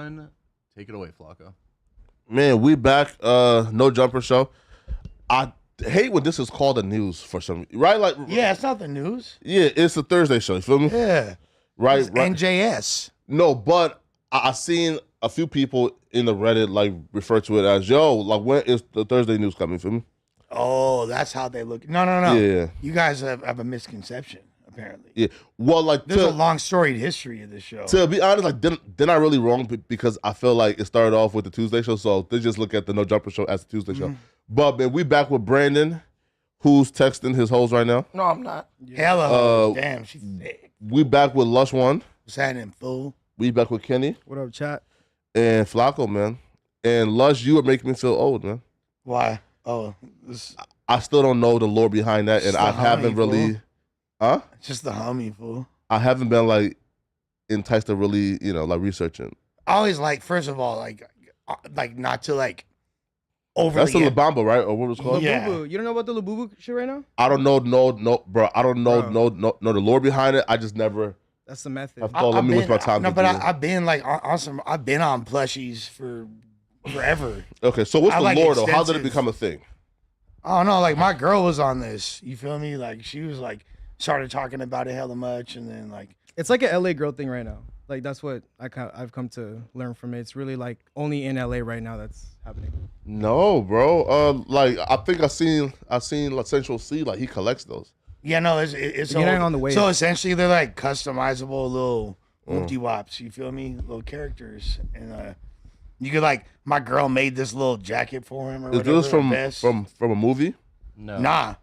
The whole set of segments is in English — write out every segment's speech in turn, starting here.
one. Take it away, Flocka. Man, we back. No Jumper Show. I hate when this is called the news for some, right? Like, yeah, it's not the news. Yeah, it's a Thursday show. You feel me? Yeah, right. It's NJS. No, but I seen a few people in the Reddit like refer to it as like when is the Thursday news coming? Feel me? Oh, that's how they look. No. Yeah, you guys have a misconception. Apparently, yeah. Well, like there's a long storied history of this show. To be honest, like they're not really wrong because I feel like it started off with the Tuesday show, so they just look at the No Jumper Show as the Tuesday show. But man, we back with Brandon, who's texting his hoes right now. No, I'm not. Hello, damn, she's thick. We back with Lush One. What's happening, fool? We back with Kenny. What up, chat? And Flacco, man. And Lush, you are making me feel old, man. Why? Oh, I still don't know the lore behind that, and I haven't really. Fool. Huh? Just the homie, fool. I haven't been like enticed to really, like researching. I always first of all, not to overly. That's the Labamba, right? Or what was it called? Yeah. Labubu. You don't know about the Labubu shit right now? I don't know, no, bro. I don't know, no, the lore behind it. I just never. That's the method. I thought, let me waste my time. No, but I've been awesome. I've been on plushies for forever. Okay, so what's the lore though? How did it extensive. become a thing? I don't know. Like my girl was on this. You feel me? Like she was started talking about it hella much, and then it's like an LA girl thing right now. Like that's what I've come to learn from it. It's really like only in LA right now that's happening. No, bro. Like I think I seen like Central C. Like he collects those. Yeah, no, it's You're not on the way. So essentially, they're like customizable little whoopty wops. You feel me? Little characters, and you could my girl made this little jacket for him. Or is whatever, this from a movie? No.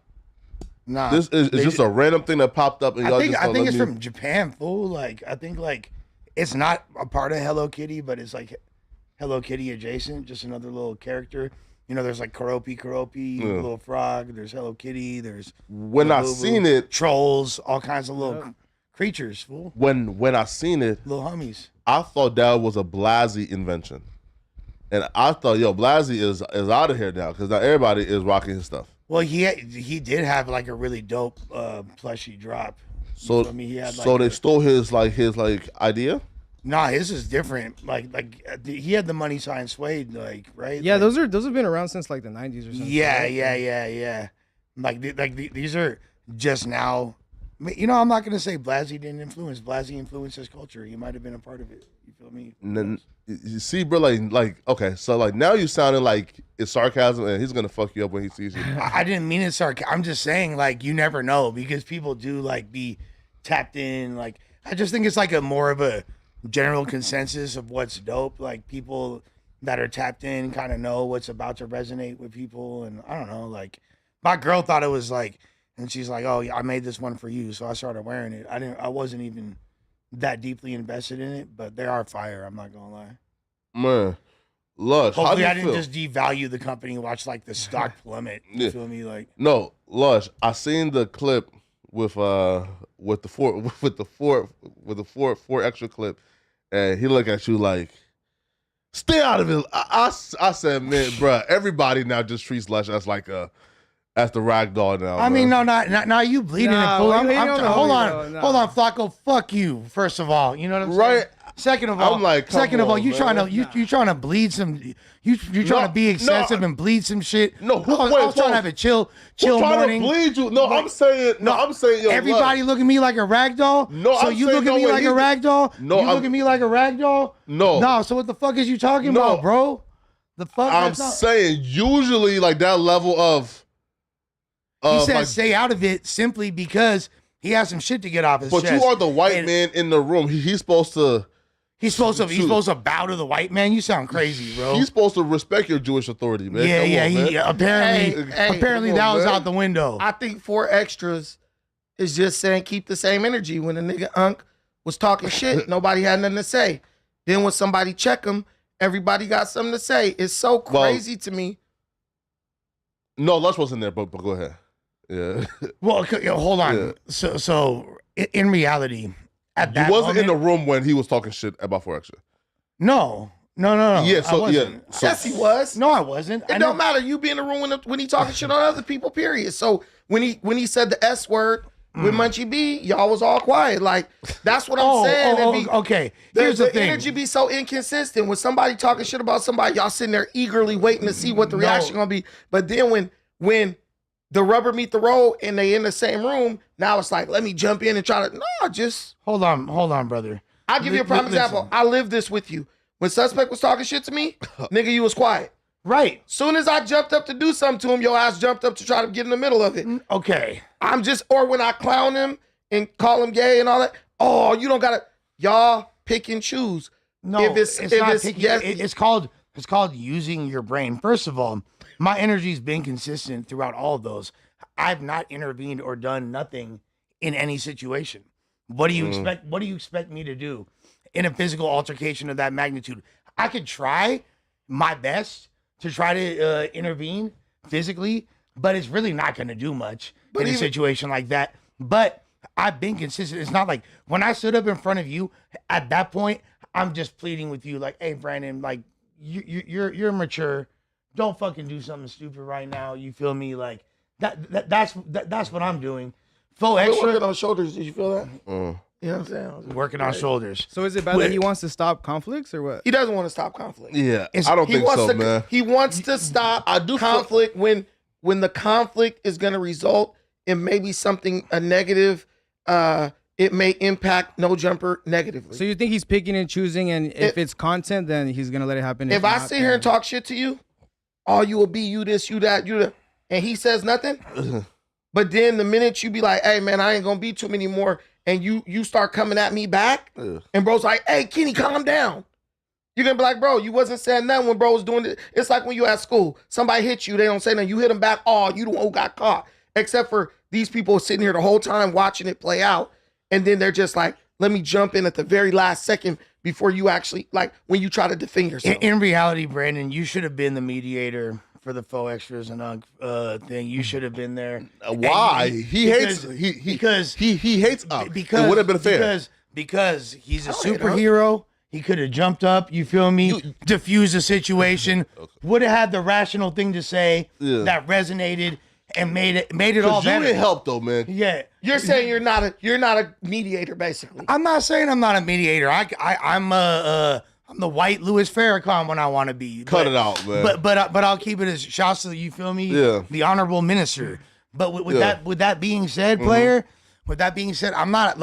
Nah. This is just a random thing that popped up. And I think it's from Japan, fool. I think it's not a part of Hello Kitty, but it's like Hello Kitty adjacent, just another little character. You know, there's like Karopi, little frog. There's Hello Kitty. There's when I seen it, trolls, all kinds of little creatures, fool. When I seen it, little homies. I thought that was a Blasey invention, and I thought, Blasey is out of here now because now everybody is rocking his stuff. Well, he did have a really dope plushie drop. So he had they stole his idea. Nah, his is different. He had the money sign Suede, right? Yeah, those have been around since the 90s or something. Yeah. These are just now. You know, I'm not gonna say Blasey didn't influence. Blasey influenced his culture. He might have been a part of it. You feel me? And then you see, bro, okay, so now you sounding like it's sarcasm, and he's gonna fuck you up when he sees you. I didn't mean it sarcasm. I'm just saying, you never know because people do be tapped in. I just think it's a more of a general consensus of what's dope. People that are tapped in kind of know what's about to resonate with people, and I don't know. My girl thought it was and she's like, "Oh, I made this one for you," so I started wearing it. I wasn't even that deeply invested in it, but they are fire. I'm not gonna lie. Man, Lush. Hopefully, I didn't just devalue the company and watch the stock plummet. You feel me? No, Lush. I seen the clip with the four extra clip, and he looked at you like, "Stay out of it." I said, man, bro, everybody now just treats Lush as the rag doll now. I mean, no, not you bleeding it, fool. Hold on, Flacco. Fuck you. First of all, you know what I'm saying? Right. Second of all, you trying to bleed some. You trying to be excessive and bleed some shit. No, I was trying to have a chill morning. To bleed you? No, I'm saying. Everybody look at me like a rag doll. No, so you look at me like a rag doll. No, you look at me like a rag doll. No. So what the fuck is you talking about, bro? The fuck. I'm saying usually that level of. He said stay out of it simply because he has some shit to get off his chest. But you are the white man in the room. He's supposed to bow to the white man. You sound crazy, bro. He's supposed to respect your Jewish authority, man. Apparently that was out the window. I think 4 extras is just saying keep the same energy. When the nigga Unc was talking shit, nobody had nothing to say. Then when somebody check him, everybody got something to say. It's so crazy to me. No, Lush wasn't there, but go ahead. Yeah. Well, hold on. Yeah. So in reality, at that you wasn't moment, in the room when he was talking shit about 4 extra. No. Yeah, so yes, he was. No, I wasn't. It don't matter. You be in the room when he talking shit on other people. Period. So when he said the S word, with Munchie B, y'all was all quiet. Like, that's what I'm saying. Okay. Here's the thing. Energy be so inconsistent. When somebody talking shit about somebody, y'all sitting there eagerly waiting to see what the reaction gonna be. But then when the rubber meet the road and they in the same room, now it's like, let me jump in and try to, just. Hold on, brother. I'll give you a prime example. I lived this with you. When Suspect was talking shit to me, nigga, you was quiet. Right. Soon as I jumped up to do something to him, your ass jumped up to try to get in the middle of it. Okay. Or when I clown him and call him gay and all that, oh, you don't gotta, y'all pick and choose. No, it's not picking. Yes, it's called using your brain. First of all, my energy's been consistent throughout all of those. I've not intervened or done nothing in any situation. What do you expect? What do you expect me to do in a physical altercation of that magnitude? I could try my best to try to intervene physically, but it's really not going to do much in a situation like that. But I've been consistent. It's not like when I stood up in front of you, at that point, I'm just pleading with you like, hey, Brandon, like, you're mature. Don't fucking do something stupid right now. You feel me? Like, that's what I'm doing. Full extra. Working on shoulders. Did you feel that? You know what I'm saying? Working on shoulders. So is it bad that he wants to stop conflicts or what? He doesn't want to stop conflict. Yeah, I don't think so, man. He wants to stop conflict when the conflict is going to result in maybe something, a negative, it may impact No Jumper negatively. So you think he's picking and choosing, and if it's content, then he's going to let it happen? If I sit here and talk shit to you, all you will be you this, you that, you that, and he says nothing, but then the minute you be like, hey, man, I ain't going to be too many more, and you start coming at me back, and bro's like, hey, Kenny, calm down. You're going to be like, bro, you wasn't saying nothing when bro was doing it. It's like when you at school. Somebody hit you, they don't say nothing. You hit them back, oh, you the one who got caught. Except for these people sitting here the whole time watching it play out, and then they're just like, let me jump in at the very last second before you actually, like, when you try to defend yourself. In reality, Brandon, you should have been the mediator for the faux extras and thing. You should have been there. Why? He hates Because it would have been fair. Because he's a superhero. He could have jumped up, you feel me? Diffused the situation. Would have had the rational thing to say that resonated and made it all better. You didn't help though, man. Yeah. You're saying you're not a mediator, basically. I'm not saying I'm not a mediator. I'm the white Louis Farrakhan when I want to be. Cut it out, man. But I'll keep it as shouts to, you feel me? Yeah. The honorable minister. But with that being said, player, with that being said, I'm not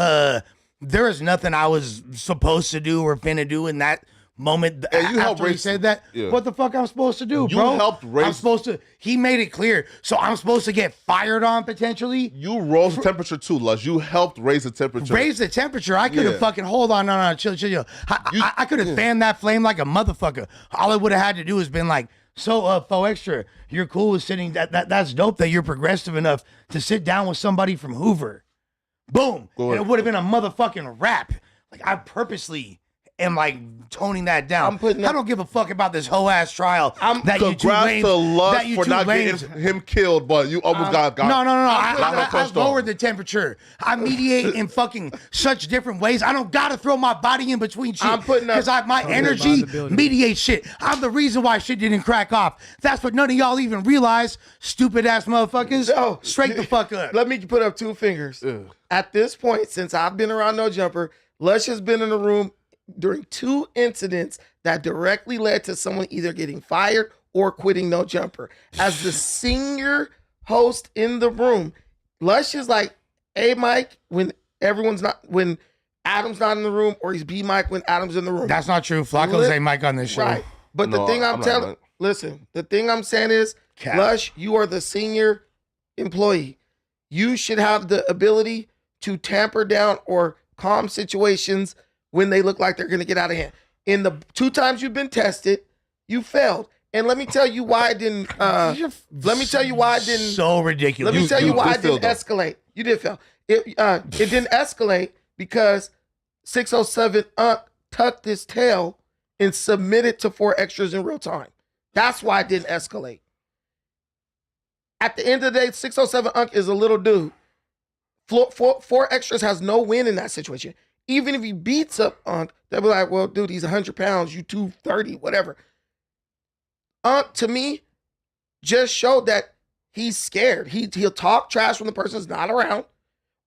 there is nothing I was supposed to do or finna do in that moment. And you after he said that, what the fuck I'm supposed to do, bro? You helped raise. I'm supposed to. He made it clear, so I'm supposed to get fired on potentially. You rose the temperature too, Lush. You helped raise the temperature. Raise the temperature. I could have fucking hold on, no, chill. I could have fanned that flame like a motherfucker. All I would have had to do is been like, so faux extra, you're cool with sitting. That's dope that you're progressive enough to sit down with somebody from Hoover. Boom. And it would have been a motherfucking rap. Like, I purposely am like toning that down. I don't give a fuck about this whole ass trial. Congrats to Lush for not getting him killed, but you almost got No. I lowered the temperature. I mediate in fucking such different ways. I don't gotta throw my body in between shit. Because my energy mediates shit. I'm the reason why shit didn't crack off. That's what none of y'all even realize. Stupid ass motherfuckers. No. Straight the fuck up. Let me put up two fingers. At this point, since I've been around No Jumper, Lush has been in the room during two incidents that directly led to someone either getting fired or quitting No Jumper. As the senior host in the room, Lush is like A Mike when Adam's not in the room, or he's B Mike when Adam's in the room. That's not true. Flacco's A Mike on this show. Right. But the thing the thing I'm saying is, Lush, you are the senior employee. You should have the ability to tamper down or calm situations when they look like they're going to get out of hand. In the 2 times you've been tested, you failed. And let me tell you why it didn't. So ridiculous. Let me tell you why it didn't escalate. You did fail. It didn't escalate because 607 tucked his tail and submitted to 4 extras in real time. That's why it didn't escalate. At the end of the day, 607 is a little dude. 4 extras has no win in that situation. Even if he beats up Unc, they'll be like, well, dude, he's 100 pounds, you 230, whatever. Unc, to me, just showed that he's scared. He'll talk trash when the person's not around,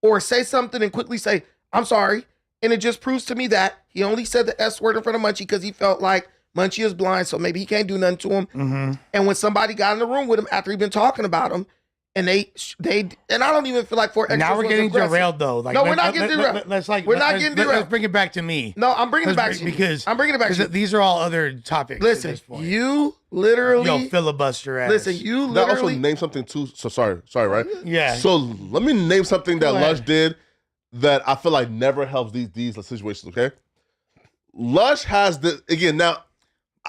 or say something and quickly say, I'm sorry. And it just proves to me that he only said the S word in front of Munchie because he felt like Munchie is blind, so maybe he can't do nothing to him. Mm-hmm. And when somebody got in the room with him after he'd been talking about him, and they and I don't even feel like 4Extras Now we're getting aggressive. derailed though. Like, No, we're not getting derailed. Let's We're not getting derailed. Let's bring it back to me. No, I'm bringing it back to you. Because I'm bringing it back to you. these are all other topics. Listen, at this point. you literally Yo, filibuster ass. listen, you That also literally name something too. So sorry, right? Yeah. So let me name something that Go ahead. Lush did that I feel like never helps these situations. Okay, Lush has the again. Now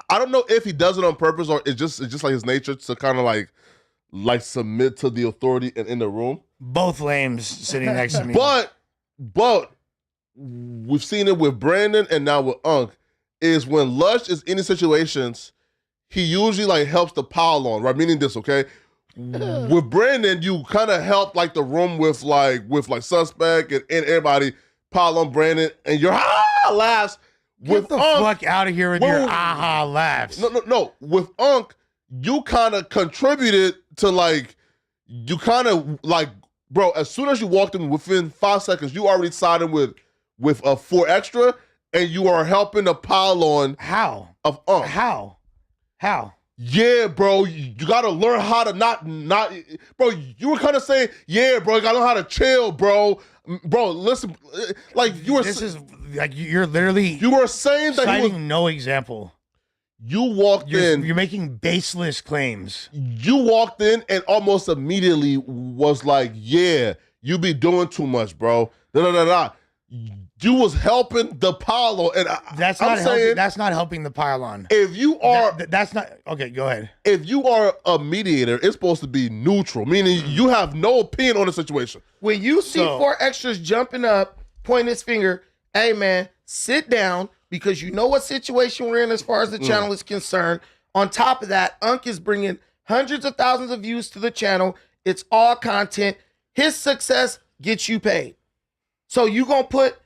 I don't know if he does it on purpose or it's just like his nature to kind of like submit to the authority in the room. Both lames sitting next to me. But we've seen it with Brandon and now with Unc. Is when Lush is in these situations, he usually like helps the pile on, right? Meaning this, okay? With Brandon, you kind of help like the room with Suspect and everybody pile on Brandon, and your laughs. Get the fuck out of here with your aha laughs. No. With Unc, you kind of contributed to like, you kind of like, bro, as soon as you walked in, within 5 seconds, you already sided with a 4 extra, and you are helping the pile on. How? Of Unc. How? Yeah, bro, you gotta learn how to not, bro, you were kind of saying, yeah, bro, you gotta learn how to chill, bro. Bro, listen, like you were. This is like you're literally. You were saying that citing no example. You walked in. You're making baseless claims. You walked in and almost immediately was like, yeah, you be doing too much, bro. You was helping the pile on. And that's not helping the pylon. If you are. That's not. Okay, go ahead. If you are a mediator, it's supposed to be neutral, meaning you have no opinion on the situation. When you see 4Extras jumping up, pointing his finger, hey man, sit down, because you know what situation we're in as far as the channel is concerned. On top of that, Unc is bringing hundreds of thousands of views to the channel. It's all content. His success gets you paid. So you gonna put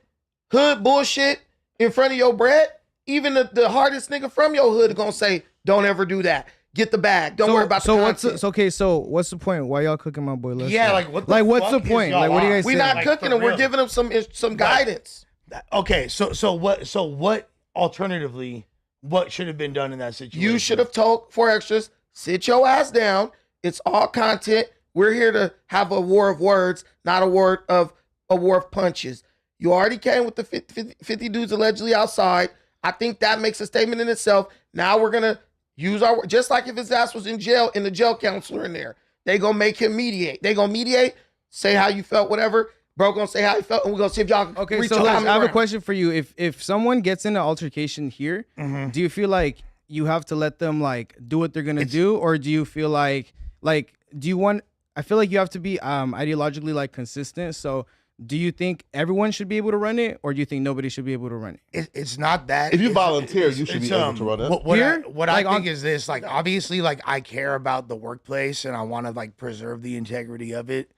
hood bullshit in front of your bread? Even the hardest nigga from your hood gonna say, don't ever do that. Get the bag. Don't worry about the content. So what's the point? Why y'all cooking my boy? Yeah, like what's the point? Like what do you guys We say? not cooking him. We're giving him some guidance. Okay, so what alternatively, what should have been done in that situation? You should have told 4Extras, sit your ass down. It's all content. We're here to have a war of words, not a war of punches. You already came with the 50 dudes allegedly outside. I think that makes a statement in itself. Now we're going to use our, just like if his ass was in jail and the jail counselor in there, they going to make him mediate. They going to mediate, say how you felt, whatever. Bro gonna say how he felt, and we're gonna see if y'all can reach so a I have a question for you. If someone gets in an altercation here, do you feel like you have to let them like do what they're gonna do, or do you feel like do you want? I feel like you have to be ideologically like consistent. So do you think everyone should be able to run it, or do you think nobody should be able to run it? It's not that. If you volunteer, you should be able to run it. What I think is this: like, obviously, like I care about the workplace and I want to like preserve the integrity of it.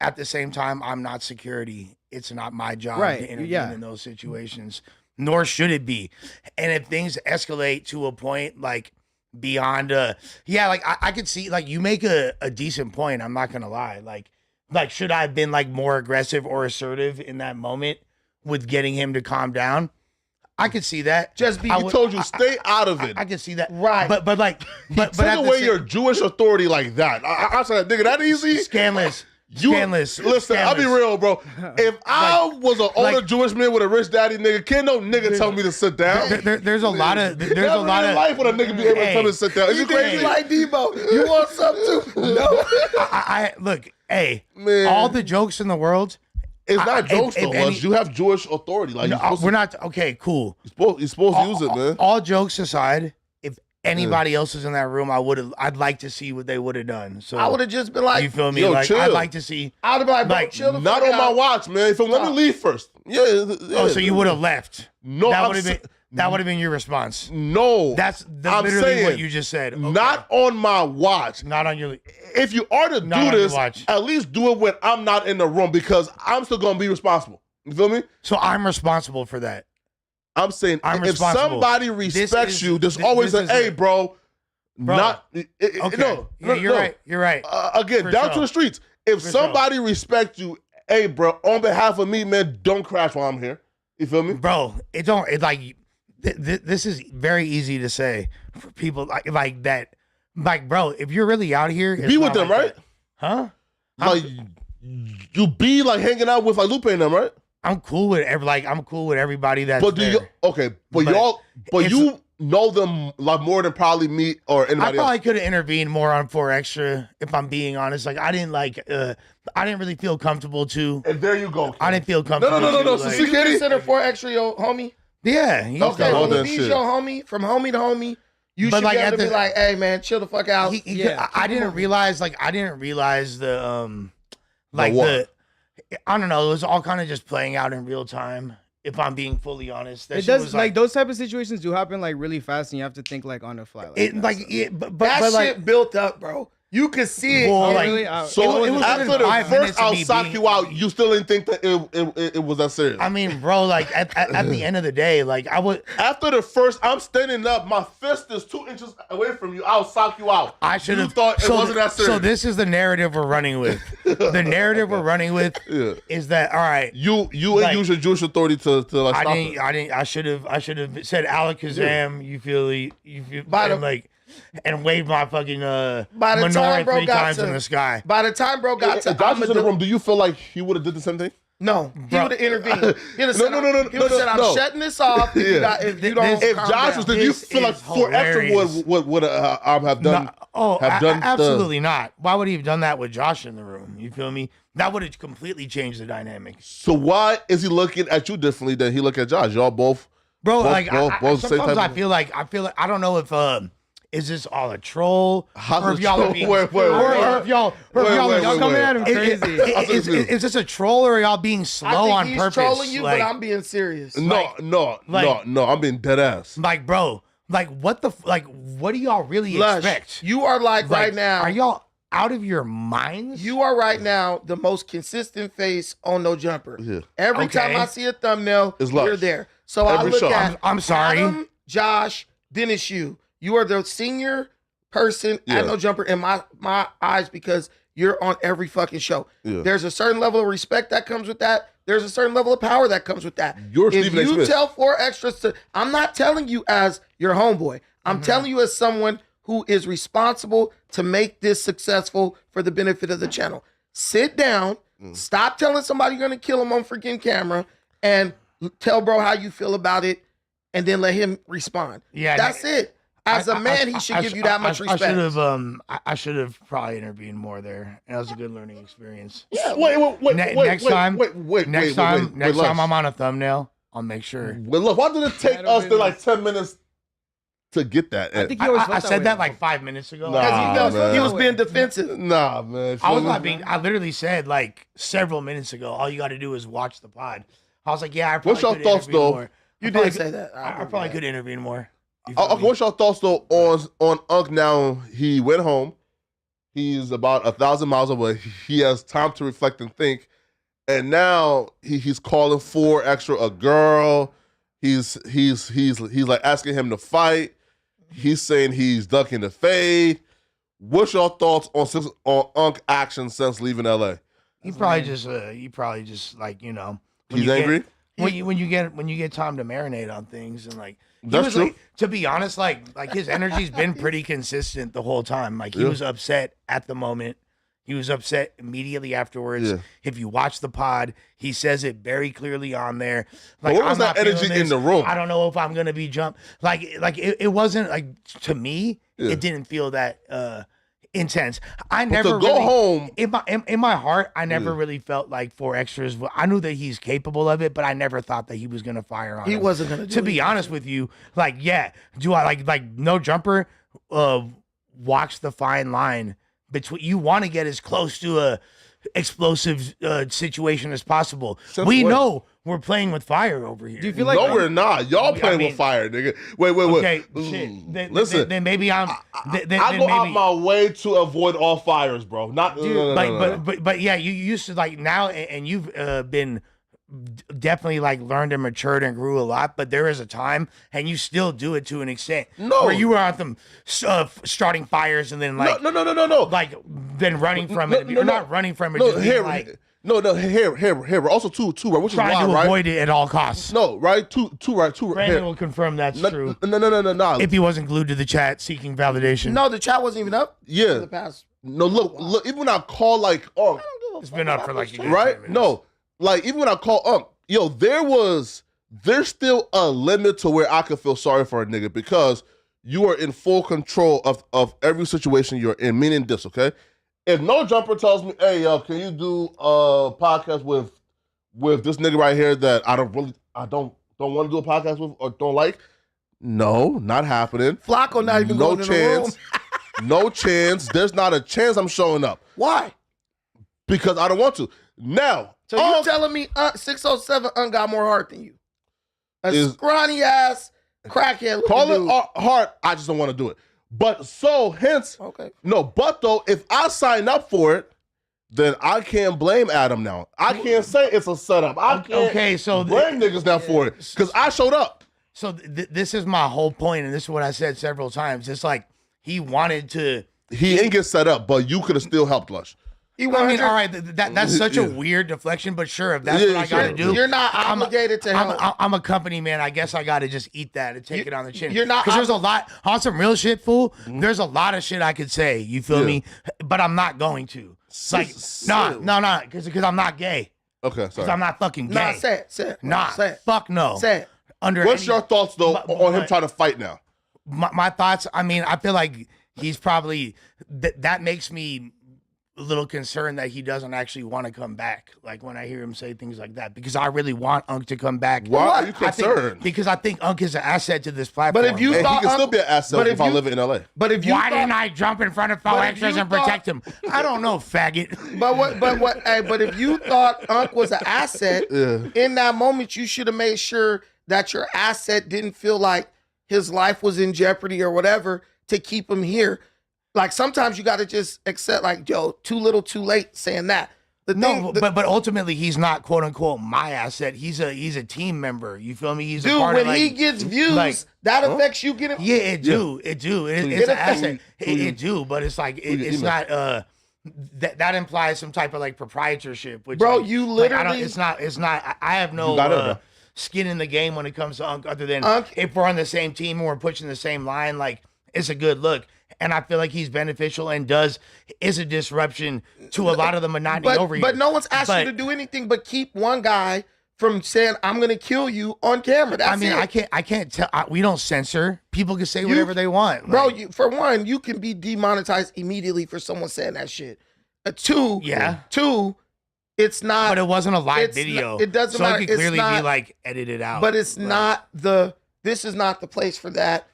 At the same time, I'm not security. It's not my job to intervene in those situations, nor should it be. And if things escalate to a point like beyond like I could see, like, you make a decent point. I'm not gonna lie. Like should I have been like more aggressive or assertive in that moment with getting him to calm down? I could see that. Just be. He told you stay out of it. I could see that. Right. But take away your Jewish authority like that. I said, nigga, that easy. Scandalous. Listen, I'll be real, bro. If I was an older Jewish man with a rich daddy, nigga, can't no nigga tell me to sit down. There's a lot of life would a nigga be able to tell me to sit down. Is you crazy? Like Debo, you want something too? No. I look, hey, man, all the jokes in the world. It's not jokes though. You have Jewish authority. Like we're not okay. Cool. You're supposed to use it, man. All jokes aside, if anybody else is in that room, I'd like to see what they would have done. So I would have just been like, you feel me? Yo, like chill. I'd like to see. I'd have been like, bro, chill the not fuck on out. my watch, man. So let me leave first. Yeah. So you would have left. No, that would have been your response. No, That's I'm literally saying, what you just said. Okay. Not on my watch. Not on your. If you are to do this, at least do it when I'm not in the room, because I'm still gonna be responsible. You feel me? So I'm responsible for that. I'm saying if somebody respects you, there's always hey, bro. Not okay. no. You're right. You're right. Again, For down sure. to the streets. If somebody respects you hey, bro, on behalf of me, man, don't crash while I'm here. You feel me? Bro, this is very easy to say for people like that. Like, bro, if you're really out here, it's Be with not them, like right? that. Huh? Like, you be like hanging out with like Lupe and them, right? I'm cool with I'm cool with everybody that's But do there. you okay? But you know them like more than probably me or I anybody probably else. could have intervened more on 4 Extra if I'm being honest. Like I didn't really feel comfortable to. And there you go. I didn't feel comfortable. No. to, So like- see, You Katie? consider 4 Extra your homie? Yeah. He's Okay, Okay, well well, then, if he's shit. your homie, from homie to homie, you But, should like, be able at to be the- like, hey, man, chill the fuck out. I didn't realize the like what? the I don't know. It was all kind of just playing out in real time. If I'm being fully honest, that It shit does was like those type of situations do happen like really fast, and you have to think like on the fly. but that like, shit built up, bro. You could see it. Well, and- like, really, So it was after within the 5 minutes first of I'll me sock being- you out, you still didn't think that it was that serious. I mean, bro, like at the end of the day, like I would. After the first, I'm standing up. My fist is 2 inches away from you. I'll sock you out. I should You have thought it wasn't that serious. So this is the narrative we're running with. The narrative we're running with Yeah. is that all right. You Like, ain't use your Jewish authority to like stop it. I didn't. I should have said Alakazam. You feel By the- and like and waved my fucking By the menorah time bro 3 got times to in the sky. By the time bro got to If Josh was in the Amadou- room, do you feel like he would have did the same thing? No, he Bro. would have intervened. He would have said, No. he would have said, I'm No. shutting this off if you, got, if you don't If calm Josh down. was there, do you This feel like is 4 Extra hilarious. would have done? have done absolutely not. Why would he have done that with Josh in the room? You feel me? That would have completely changed the dynamic. So why is he looking at you differently than he look at Josh? Y'all both, Bro, both- like both- both same sometimes type I of- feel like I don't know if is this all a troll How's or a if y'all troll? are being Wait, or if y'all y'all coming at him is, crazy. is this a troll or are y'all being I slow think on he's purpose? trolling you, like, but I'm being serious. No, like- no. I'm being dead ass. like, bro, like what what do y'all really Lush, expect? you are like right now. Are y'all out of your minds? You are right now the most consistent face on No Jumper. Yeah. Every Okay. time I see a thumbnail, It's Lush. you're there. So I Every look show. at I'm sorry. Adam, Josh, then it's you. You are the senior person Yeah. at No Jumper in my eyes because you're on every fucking show. Yeah. There's a certain level of respect that comes with that. There's a certain level of power that comes with that. You're if Stephen A. you Smith. tell 4 Extras to, I'm not telling you as your homeboy. I'm Mm-hmm. telling you as someone who is responsible to make this successful for the benefit of the channel. Sit down, Mm. stop telling somebody you're gonna kill him on freaking camera, and tell bro how you feel about it, and then let him respond. Yeah, That's it. As a man, he should give you that much respect. I should have probably intervened more there. That was a good learning experience. Yeah, Wait. Next time Next time I'm on a thumbnail, I'll make sure. Well, look, why did it take us to like 10 minutes to get that? I think he always I felt said way. that like 5 minutes ago. Nah. Because he was man. being defensive. Nah, man. I was not being. I literally said like several minutes ago. All you got to do is watch the pod. I was like, yeah. I probably What's your could thoughts, intervene though? more. You I probably did say that. I probably could intervene more. You Oh, feel okay, me? what's your thoughts though on Unc now? He went home. He's about 1,000 miles away. He has time to reflect and think. And now he's calling 4 Extra a girl. He's like asking him to fight. He's saying he's ducking the fade. What's your thoughts on Unc action since leaving LA? You probably just like when He's you angry? Get, when you get time to marinate on things and like he That's was true. like, to be honest, like his energy's been pretty consistent the whole time. Like he Yeah. was upset at the moment. He was upset immediately afterwards. Yeah. If you watch the pod, he says it very clearly on there. But what was I'm not that energy feeling in the room? I don't know if I'm gonna be jumped. Like it wasn't like to me. Yeah. It didn't feel that intense. I But never to go really, home, in my heart, I never Yeah. really felt like 4 Extras. I knew that he's capable of it, but I never thought that he was gonna fire on. He him. wasn't gonna do To be it. honest with you, like, yeah, do I like No Jumper? Walks the fine line between. You want to get as close to a explosive situation as possible. Since We when? know we're playing with fire over here. Do you feel like no, we're not. Y'all I playing mean- with fire, nigga. Wait. okay? Shit. Then, Listen, then maybe I'm. Then I go out maybe, my way to avoid all fires, bro. Not Dude, no. but yeah, you used to like now, and you've been definitely like learned and matured and grew a lot. But there is a time, and you still do it to an extent. No. where you were on them starting fires and then like no. like then running from it. No, You're not running from it. No, just being here, like No, here. Also two, right? Which is Trying wild, to right? avoid it at all costs. No, right? Two, right? Two. Brandon Here. will confirm that's true. No. If he wasn't glued to the chat seeking validation. No, the chat wasn't even up. For Yeah. the past. No, look. Even when I call like Unk, It's been up for like a good 10 right? minutes. No, like even when I call Unk, yo, there's still a limit to where I could feel sorry for a nigga because you are in full control of every situation you're in. Meaning this, okay? If No Jumper tells me, hey, yo, can you do a podcast with this nigga right here that I don't want to do a podcast with or don't like? No, not happening. Flacco not even No going in the room. chance. No chance. There's not a chance I'm showing up Why? because I don't want to. Now, So you telling me 607 got more heart than you? A Is- scrawny ass crackhead. call looking it heart. I just don't want to do it. But so hence, dude. Okay. no. But though, if I sign up for it, then I can't blame Adam now. I can't say it's a setup. I can't Okay, so blame niggas now for it because I showed up. So this is my whole point, and this is what I said several times. It's like he wanted to. He didn't get set up, but you could have still helped Lush. He I mean, 100 all right, that's such a Yeah. weird deflection, but sure, if that's Yeah, what I got to sure. do, You're not obligated to help. I'm a company man. I guess I got to just eat that and take it on the chin. you're not because there's a lot on some real shit, fool. There's a lot of shit I could say. You feel Yeah. me? But I'm not going to. Like, no, because I'm not gay. Okay, Because sorry. I'm not fucking gay. Nah, say it. Nah, Say it. fuck no. Say it. Under What's any- your thoughts though But- on him but- trying to fight now? my thoughts, I mean, I feel like he's probably that makes me a little concerned that he doesn't actually want to come back. Like when I hear him say things like that, because I really want Unk to come back. Why are you I think- concerned? because I think Unk is an asset to this platform. But if you And he thought can still Unk- be an asset but if if I you- live in LA. But if you why thought, didn't I jump in front of But fellow if extras you and protect him? I don't know, faggot. but if you thought Unk was an asset, Yeah. in that moment you should have made sure that your asset didn't feel like his life was in jeopardy or whatever to keep him here. Like sometimes you got to just accept, like, yo, too little, too late saying that. The No, thing, but ultimately he's not quote unquote my asset. He's a team member. You feel me? He's a dude, part when of, he like, gets views, like- that affects you getting. Yeah, it do. It's It an asset. Who you- It do, but it's like you it's email? not. That implies some type of like proprietorship. Which, Bro, like, you like, I don't- literally- it's not. I have no You got it, bro. skin in the game when it comes to Unk. Other than Unk- if we're on the same team and we're pushing the same line, like it's a good look. And I feel like he's beneficial and is a disruption to a lot of the monotony over here. But no one's asked But- you to do anything but keep one guy from saying, I'm gonna kill you on camera. That's I mean, it. I can't tell. We don't censor. People can say whatever they want, Bro, Like, for one, you can be demonetized immediately for someone saying that shit. Two, it's not. but it wasn't a live it's video. not- it doesn't so matter. it could It's clearly be not- like edited out. but it's not the. This is not the place for that.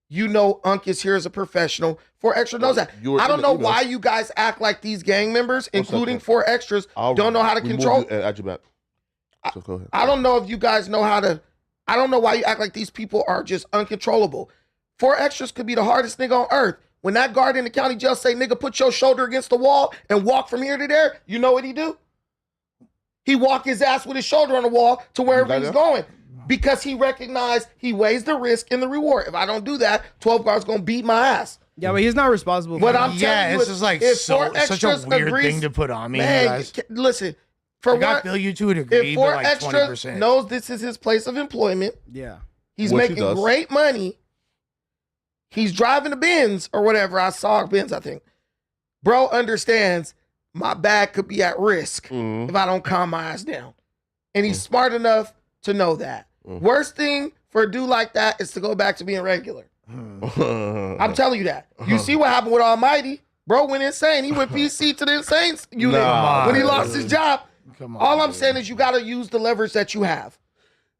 You know, Unk is here as a professional. 4 Extra knows that. You were I in don't the know emails. why you guys act like these gang members, including second. 4 Extras, don't know how to remove control. you and add you back. So go ahead. I don't know if you guys know how to. I don't know why you act like these people are just uncontrollable. 4 Extras could be the hardest nigga on earth. When that guard in the county jail say, nigga, put your shoulder against the wall and walk from here to there, you know what he do? He walk his ass with his shoulder on the wall to wherever got he's it? going. Because he recognized he weighs the risk and the reward. If I don't do that, 12 guards gonna beat my ass. Yeah, but he's not responsible for But that. I'm telling you, it's just like if so, 4 such a Extras weird agrees- thing to put on me. Man, guys. listen. For Like, I one, feel you to a degree, if but 4 like Extras 20%. knows this is his place of employment, Yeah. he's Which he making does. great money. He's driving a Benz or whatever. I saw a Benz, I think. Bro understands my bag could be at risk Mhm. if I don't calm my ass down. And he's smart enough to know that. Worst thing for a dude like that is to go back to being regular. I'm telling you that. You see what happened with Almighty? Bro went insane. He went PC to the insane unit Nah. when he lost his job. Come on, All I'm dude. saying is you got to use the leverage that you have.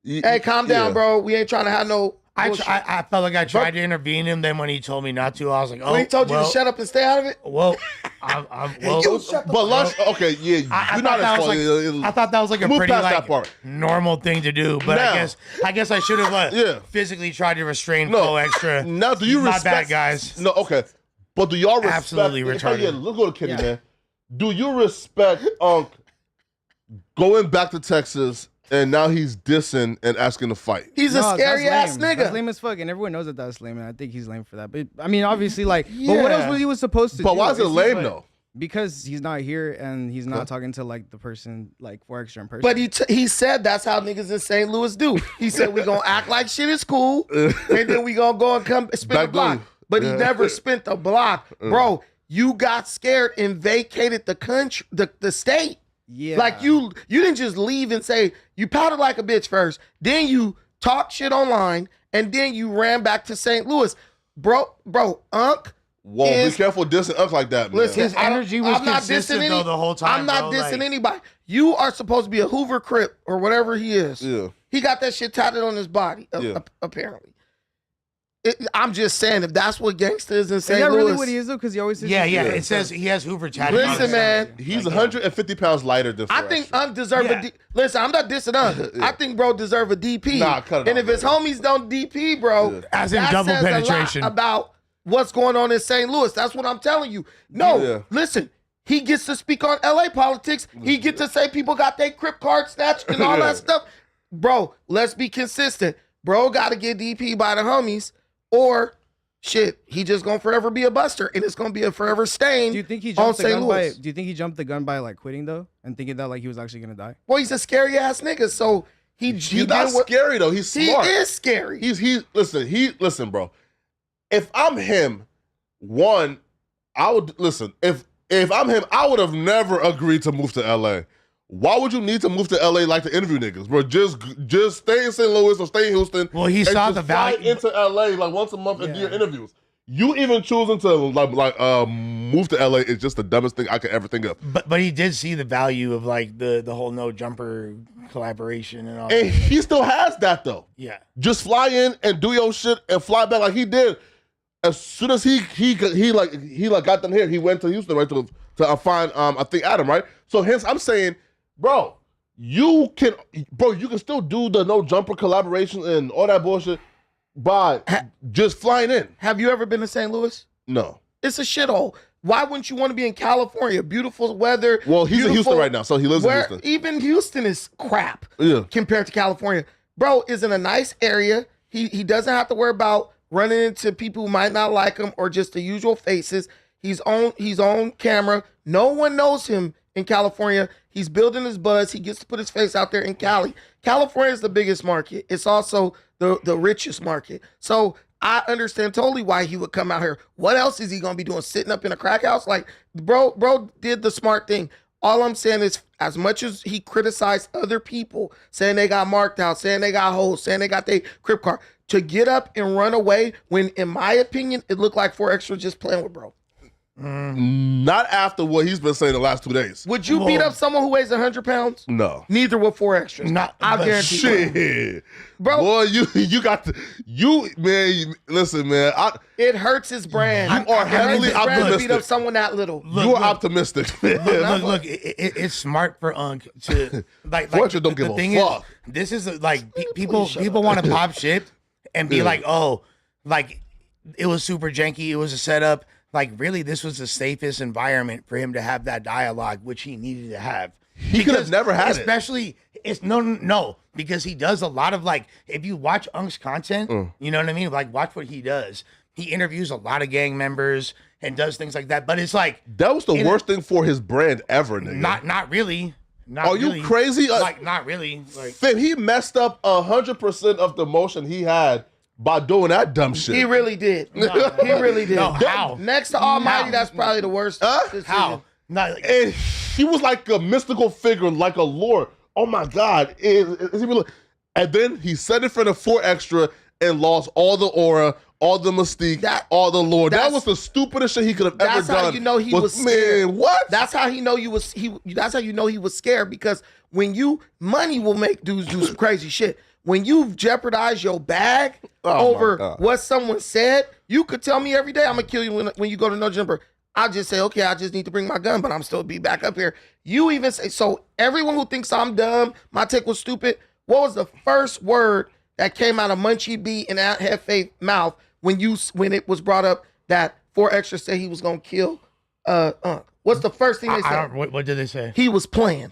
Y- Hey, calm down, yeah. bro. We ain't trying to have no. I bullshit. felt like I tried to intervene him. Then when he told me not to, I was like, oh, when he told you well, to shut up and stay out of it. Well, well, You shut the But Lush, okay, yeah, I you're thought not that as was funny. like, I thought that was like a Move pretty past that like part. normal thing to do, but Now- I guess I should have Yeah. physically tried to restrain No. Flo Extra. Now, do you My respect? bad, guys. No, okay, but do y'all respect? Absolutely retarded. Yeah, let's go to Kenny, Yeah. man. Do you respect Unk going back to Texas and now he's dissing and asking to fight? He's a No, scary that's ass lame. That's nigga. lame as fuck, and everyone knows that that's lame, and I think he's lame for that. But I mean, obviously, like, but what else was he was supposed to do? But why is it It's lame like- though? because he's not here and he's not talking to like the person like 4 Extra in person. But he said that's how niggas in St. Louis do. He said we gonna act like shit is cool, and then we gonna go and come spin the block. But he never spent the block, bro. You got scared and vacated the country, the state. Yeah, Like you didn't just leave and say you pouted like a bitch first, then you talk shit online, and then you ran back to St. Louis, bro. Unc. Whoa, be careful dissing us like that, man. Listen, His energy was I'm not consistent dissing though the whole time. I'm not bro. dissing Like, anybody. You are supposed to be a Hoover Crip or whatever he is. Yeah. He got that shit tatted on his body, apparently. I'm just saying, if that's what gangsta is in is St. that Louis. really what he is though? Because he always says Yeah, he's- yeah. It says he has Hoover tatted. on Listen, his man. side. He's Like, 150 pounds lighter than I 4 think Extra. Unc deserve Yeah. Listen, I'm not dissing Unc. I think bro deserve a DP. Nah, cut it and off, if his man. homies don't DP, bro, As in that double says a lot penetration. about what's going on in St. Louis. That's what I'm telling you. No, Yeah. listen. He gets to speak on LA politics. He gets to say people got their Crip card snatched and all that stuff. Bro, let's be consistent. Bro got to get DP by the homies, or shit, he just gonna forever be a buster, and it's gonna be a forever stain. Do you think he on jumped the St. gun by? Louis? Do you think he jumped the gun by like quitting though, and thinking that like he was actually gonna die? Well, he's a scary ass nigga, so He's did not what- scary though. He's He smart. is scary. Listen, bro. If I'm him, one, I would listen. If I'm him, I would have never agreed to move to LA. Why would you need to move to LA like to interview niggas, bro? Just stay in St. Louis or stay in Houston. Well, he and saw just the fly value into LA like once a month and do your interviews. You even choosing to move to LA is just the dumbest thing I could ever think of. But he did see the value of like the whole no jumper collaboration and all. And that. he still has that though. Yeah. Just fly in and do your shit and fly back like he did. As soon as he got them here, he went to Houston right to find I think Adam, right? So hence I'm saying, bro, you can still do the no jumper collaboration and all that bullshit by just flying in. Have you ever been to St. Louis? No. It's a shithole. Why wouldn't you want to be in California? Beautiful weather. Well, he's in Houston right now, so he lives in Houston. Even Houston is crap Yeah. compared to California. Bro is in a nice area. He doesn't have to worry about running into people who might not like him or just the usual faces. He's on camera. No one knows him in California. He's building his buzz. He gets to put his face out there in Cali. California is the biggest market. It's also the richest market. So I understand totally why he would come out here. What else is he gonna be doing? Sitting up in a crack house? Like, bro did the smart thing. All I'm saying is, as much as he criticized other people, saying they got marked out, saying they got hoes, saying they got their Crip card, to get up and run away when, in my opinion, it looked like 4 Extra just playing with bro. Not after what he's been saying the last 2 days. Would you beat up someone who weighs 100 pounds? No. Neither would 4 Extras. I'll guarantee you. Shit. Bro. Boy, you got to, man, listen, man. It hurts his brand. You are It hurts heavily his brand to optimistic. beat up someone that little. You are optimistic. Look, it's smart for Unc to like. Fortune don't give a thing fuck. Is, this is like people want to pop shit and be like, oh, like it was super janky. It was a setup. Like really, this was the safest environment for him to have that dialogue, which he needed to have. He could have never had it. Especially, it's no, because he does a lot of like, if you watch Unc's content, you know what I mean? Like, watch what he does. He interviews a lot of gang members and does things like that. But it's like That was the worst thing for his brand ever, nigga. not really. Not Are you really. crazy? Like, not really. Like, Fam, he messed up 100% of the motion he had by doing that dumb shit. He really did. He really did. No, how? Next to Almighty, How? that's probably the worst. decision. how? Not like, And he was like a mystical figure, like a lord. Oh my God. Is he really? And then he said it for the 4 Extra and lost all the aura, all the mystique, all the lore. That was the stupidest shit he could have ever done. That's how you know he was scared. Man, what? That's how he know that's how you know he was scared, because when money will make dudes do some crazy shit. When you jeopardize your bag over what someone said, you could tell me every day I'm gonna kill you when you go to no jumper. I'll just say, okay, I just need to bring my gun, but I'm still be back up here. You even say, so everyone who thinks I'm dumb, my take was stupid, what was the first word that came out of Munchie B and Hefe mouth when it was brought up that 4 Extra said he was gonna kill What's the first thing they said? What did they say? He was playing.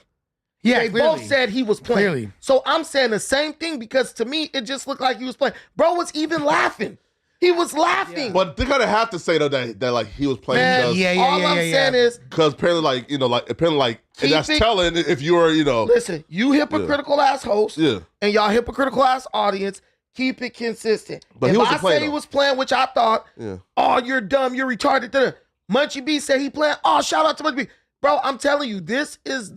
Yeah, They clearly. both said he was playing. Clearly. So I'm saying the same thing, because to me, it just looked like he was playing. Bro was even laughing. He was laughing. But they kind of have to say though that like he was playing. Man, all I'm saying is, because apparently and that's telling if you're listen, you hypocritical ass host, and y'all hypocritical ass audience. Keep it consistent. But if he wasn't I playing, say he was playing, which I thought, oh, you're dumb, you're retarded. Munchie B said he playing. Oh, shout out to Munchie B, bro. I'm telling you, this is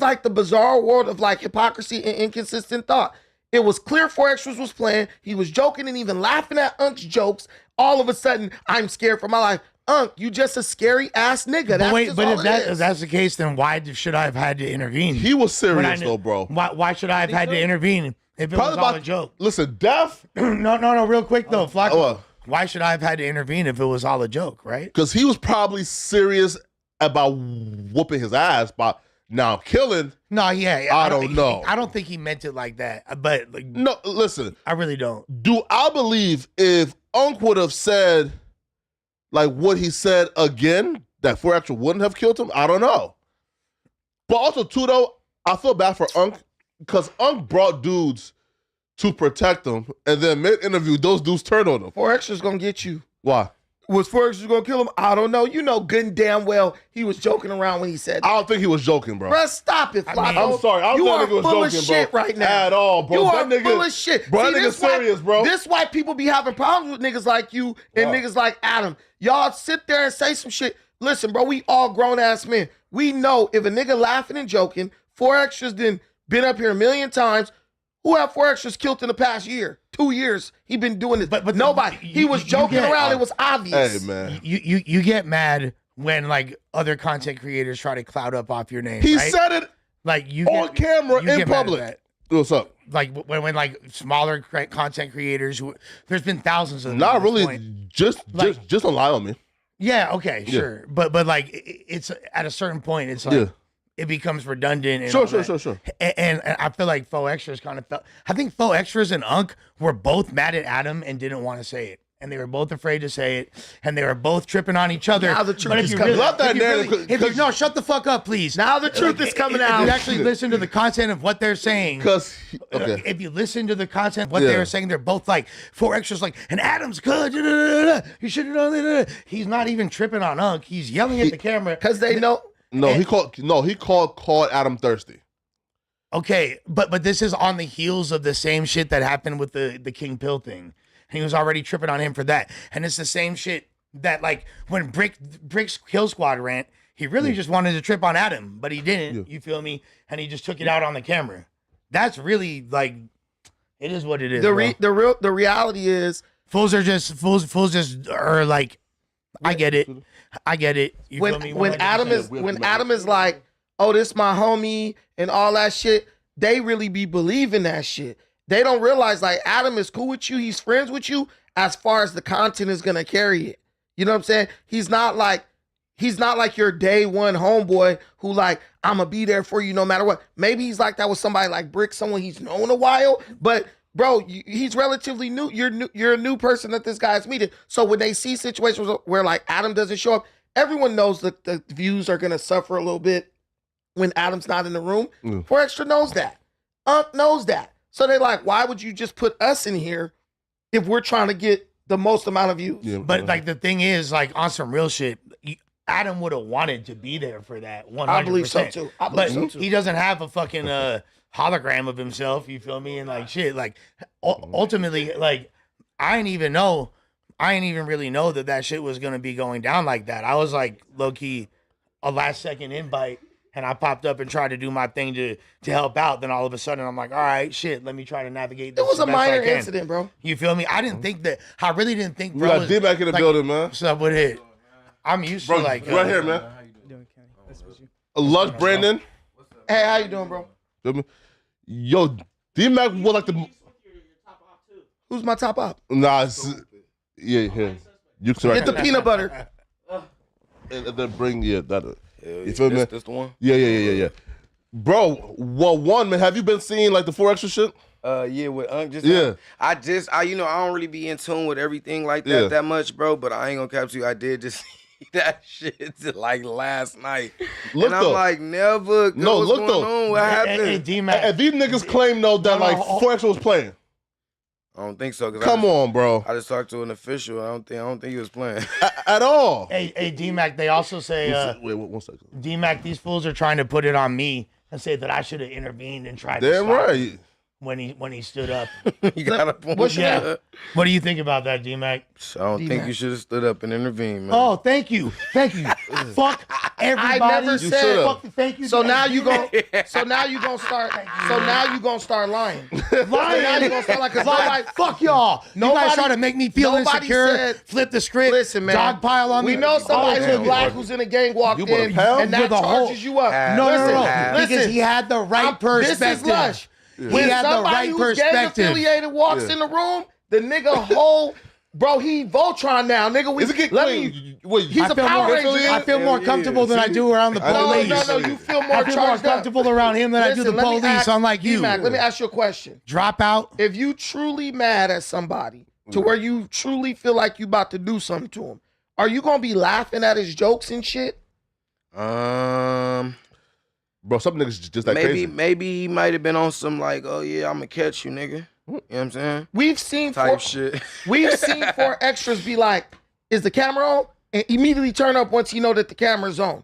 like the bizarre world of like hypocrisy and inconsistent thought. It was clear 4Xtras was playing. He was joking and even laughing at Unk's jokes. All of a sudden, I'm scared for my life. Unk, you just a scary ass nigga. If that's the case, then why should I have had to intervene? He was serious though, bro. Why should I have had to intervene if it was all a joke? Listen, Def. no, real quick though, Flacco. Why should I have had to intervene if it was all a joke, right? Because he was probably serious about whooping his ass, but now killing. No, yeah, I don't know. I don't think he meant it like that. But like, no, listen, I really don't. Do I believe if Unk would have said like what he said again, that 4Xtras wouldn't have killed him? I don't know. But also too though, I feel bad for Unk because Unk brought dudes to protect him, and then mid-interview, those dudes turned on him. 4Xtras gonna get you. Why? Was 4Xtras gonna kill him? I don't know. You know good and damn well he was joking around when he said that. I don't think he was joking, bro. Bro, stop it, Flacco. I'm sorry. I don't think he was full joking, of shit bro. right now. At all, bro. You That are nigga, full of shit. Bro, that nigga's serious, bro. This why people be having problems with niggas like you and niggas like Adam. Y'all sit there and say some shit. Listen, bro, we all grown-ass men. We know if a nigga laughing and joking, 4Xtras then been up here a million times. Who have 4Xtras killed in the past year? 2 years. He been doing this. But nobody. He was joking around. It was obvious. Hey, man. You get mad when like other content creators try to cloud up off your name. He right? said it like you on camera in public. What's up? Like when like smaller content creators who there's been thousands of them. Not really. Just don't lie on me. Yeah. Okay. Sure. But like it's at a certain point. It's like. It becomes redundant. And Sure. And I feel like 4Xtras kind of felt. I think 4Xtras and Unk were both mad at Adam and didn't want to say it, and they were both afraid to say it, and they were both tripping on each other. Now the truth is coming out. No, shut the fuck up, please. Now the truth is coming out. If you actually listen to the content of what they're saying, because if you listen to the content of what they were saying, they're both like 4Xtras, like, and Adam's good. You should have done it. He's not even tripping on Unk. He's yelling at the camera because they know. He called Adam thirsty. Okay, but this is on the heels of the same shit that happened with the King Pill thing. And he was already tripping on him for that. And it's the same shit that like when Brick's Kill Squad rant, he really just wanted to trip on Adam, but he didn't. You feel me? And he just took it out on the camera. That's really like it is what it is. The reality is fools just are like I get it. You feel me? When Adam is like, oh, this my homie and all that shit, they really be believing that shit. They don't realize like Adam is cool with you, he's friends with you as far as the content is gonna carry it. You know what I'm saying? He's not like your day one homeboy who like, I'm gonna be there for you no matter what. Maybe he's like that with somebody like Brick, someone he's known a while, but bro, he's relatively new. You're a new person that this guy's meeting. So when they see situations where like Adam doesn't show up, everyone knows that the views are gonna suffer a little bit when Adam's not in the room. 4Xtras knows that. Unk knows that. So they're like, why would you just put us in here if we're trying to get the most amount of views? Yeah, but like the thing is, like on some real shit, Adam would have wanted to be there for that 100%. I believe so too. He doesn't have a fucking hologram of himself, you feel me? And like shit, like ultimately, like I didn't even really know that shit was gonna be going down like that. I was like low key a last second invite, and I popped up and tried to do my thing to help out. Then all of a sudden I'm like, all right, shit, let me try to navigate this. It was a minor incident, bro. You feel me? I really didn't think, bro. We got Dmac in the building, man. What's up with it? I'm used to like right here, man. How you doing, Kenny? Nice to meet you. LUSH, Brandon. Hey, how you doing, bro? Yo, Dmac was like the. Who's my top op? Nah, yeah. You can Get the peanut butter. And then bring that. You feel me? That's the one. Yeah. Bro, well, one man, have you been seeing like the 4Xtras shit? Yeah, with Unk just I don't really be in tune with everything like that that much, bro. But I ain't gonna cap to you. I did just see that shit like last night, and I'm like, never. What's going on? What happened? Dmac. And these niggas claim though that like 4Xtras was playing. I don't think so. Come on, bro. I just talked to an official. I don't think he was playing at all. Hey, Dmac. They also say, wait, 1 second. Dmac, these fools are trying to put it on me and say that I should have intervened and tried to Damn stop right. him when he stood up. You got a point. What do you think about that, Dmac? I don't think you should have stood up and intervened, man. Oh, thank you. Fuck everybody. I never said. Fuck, thank you. So now you gon' So now you gonna start. So now you gonna start lying. Now you gonna start like fuck y'all. You guys try to make me feel insecure. Flip the script. Listen, man. Dogpile on me. We know somebody who's black who's in a gang walked in, and that charges you up. No. Because he had the right perspective. This is lush. He When had the somebody right who's perspective. gang affiliated walks in the room, the nigga whole bro, he Voltron now, nigga. He's a Power Ranger. I feel more comfortable than I do around the police. No, you feel more I feel more charged up. comfortable around him than I do the police, unlike you. Dmac, let me ask you a question. Drop out. If you truly mad at somebody to where you truly feel like you about to do something to him, are you gonna be laughing at his jokes and shit? Bro, some niggas just that crazy. Maybe he might have been on some like, oh yeah, I'm gonna catch you, nigga. You know what I'm saying? We've seen shit. We've seen 4 extras be like, is the camera on? And immediately turn up once you know that the camera's on.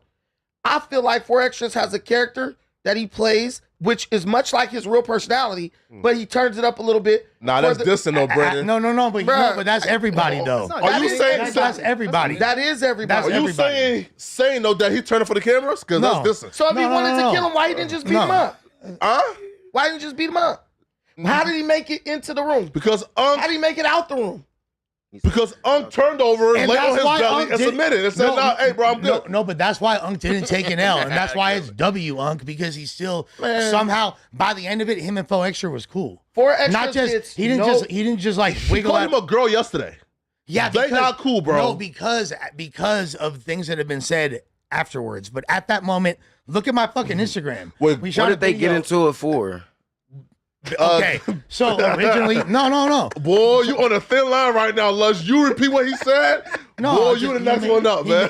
I feel like 4 extras has a character that he plays, which is much like his real personality, but he turns it up a little bit. Nah, that's dissing though, Brandon. No, but that's everybody though. Are you saying that's everybody? That is everybody. Are you saying though that he turned it for the cameras? Because that's dissing. So if he wanted to kill him, why he didn't just beat him up? Why didn't you just beat him up? How did he make it into the room? Because how did he make it out the room? Because Unk turned over, laid on his belly, and submitted and said, hey, bro, I'm good. No, but that's why Unk didn't take an L, and that's why it's W Unk, because he still somehow, by the end of it, him and 4 Extra was cool. 4 Extra not just he didn't just like he wiggle called him a girl yesterday. Yeah, they not cool, bro. No, because of things that have been said afterwards. But at that moment, look at my fucking Instagram. Wait, what did they get into it for? Okay, so originally, no. Boy, you on a thin line right now, Lush. You repeat what he said. No, boy, you the next one up, man.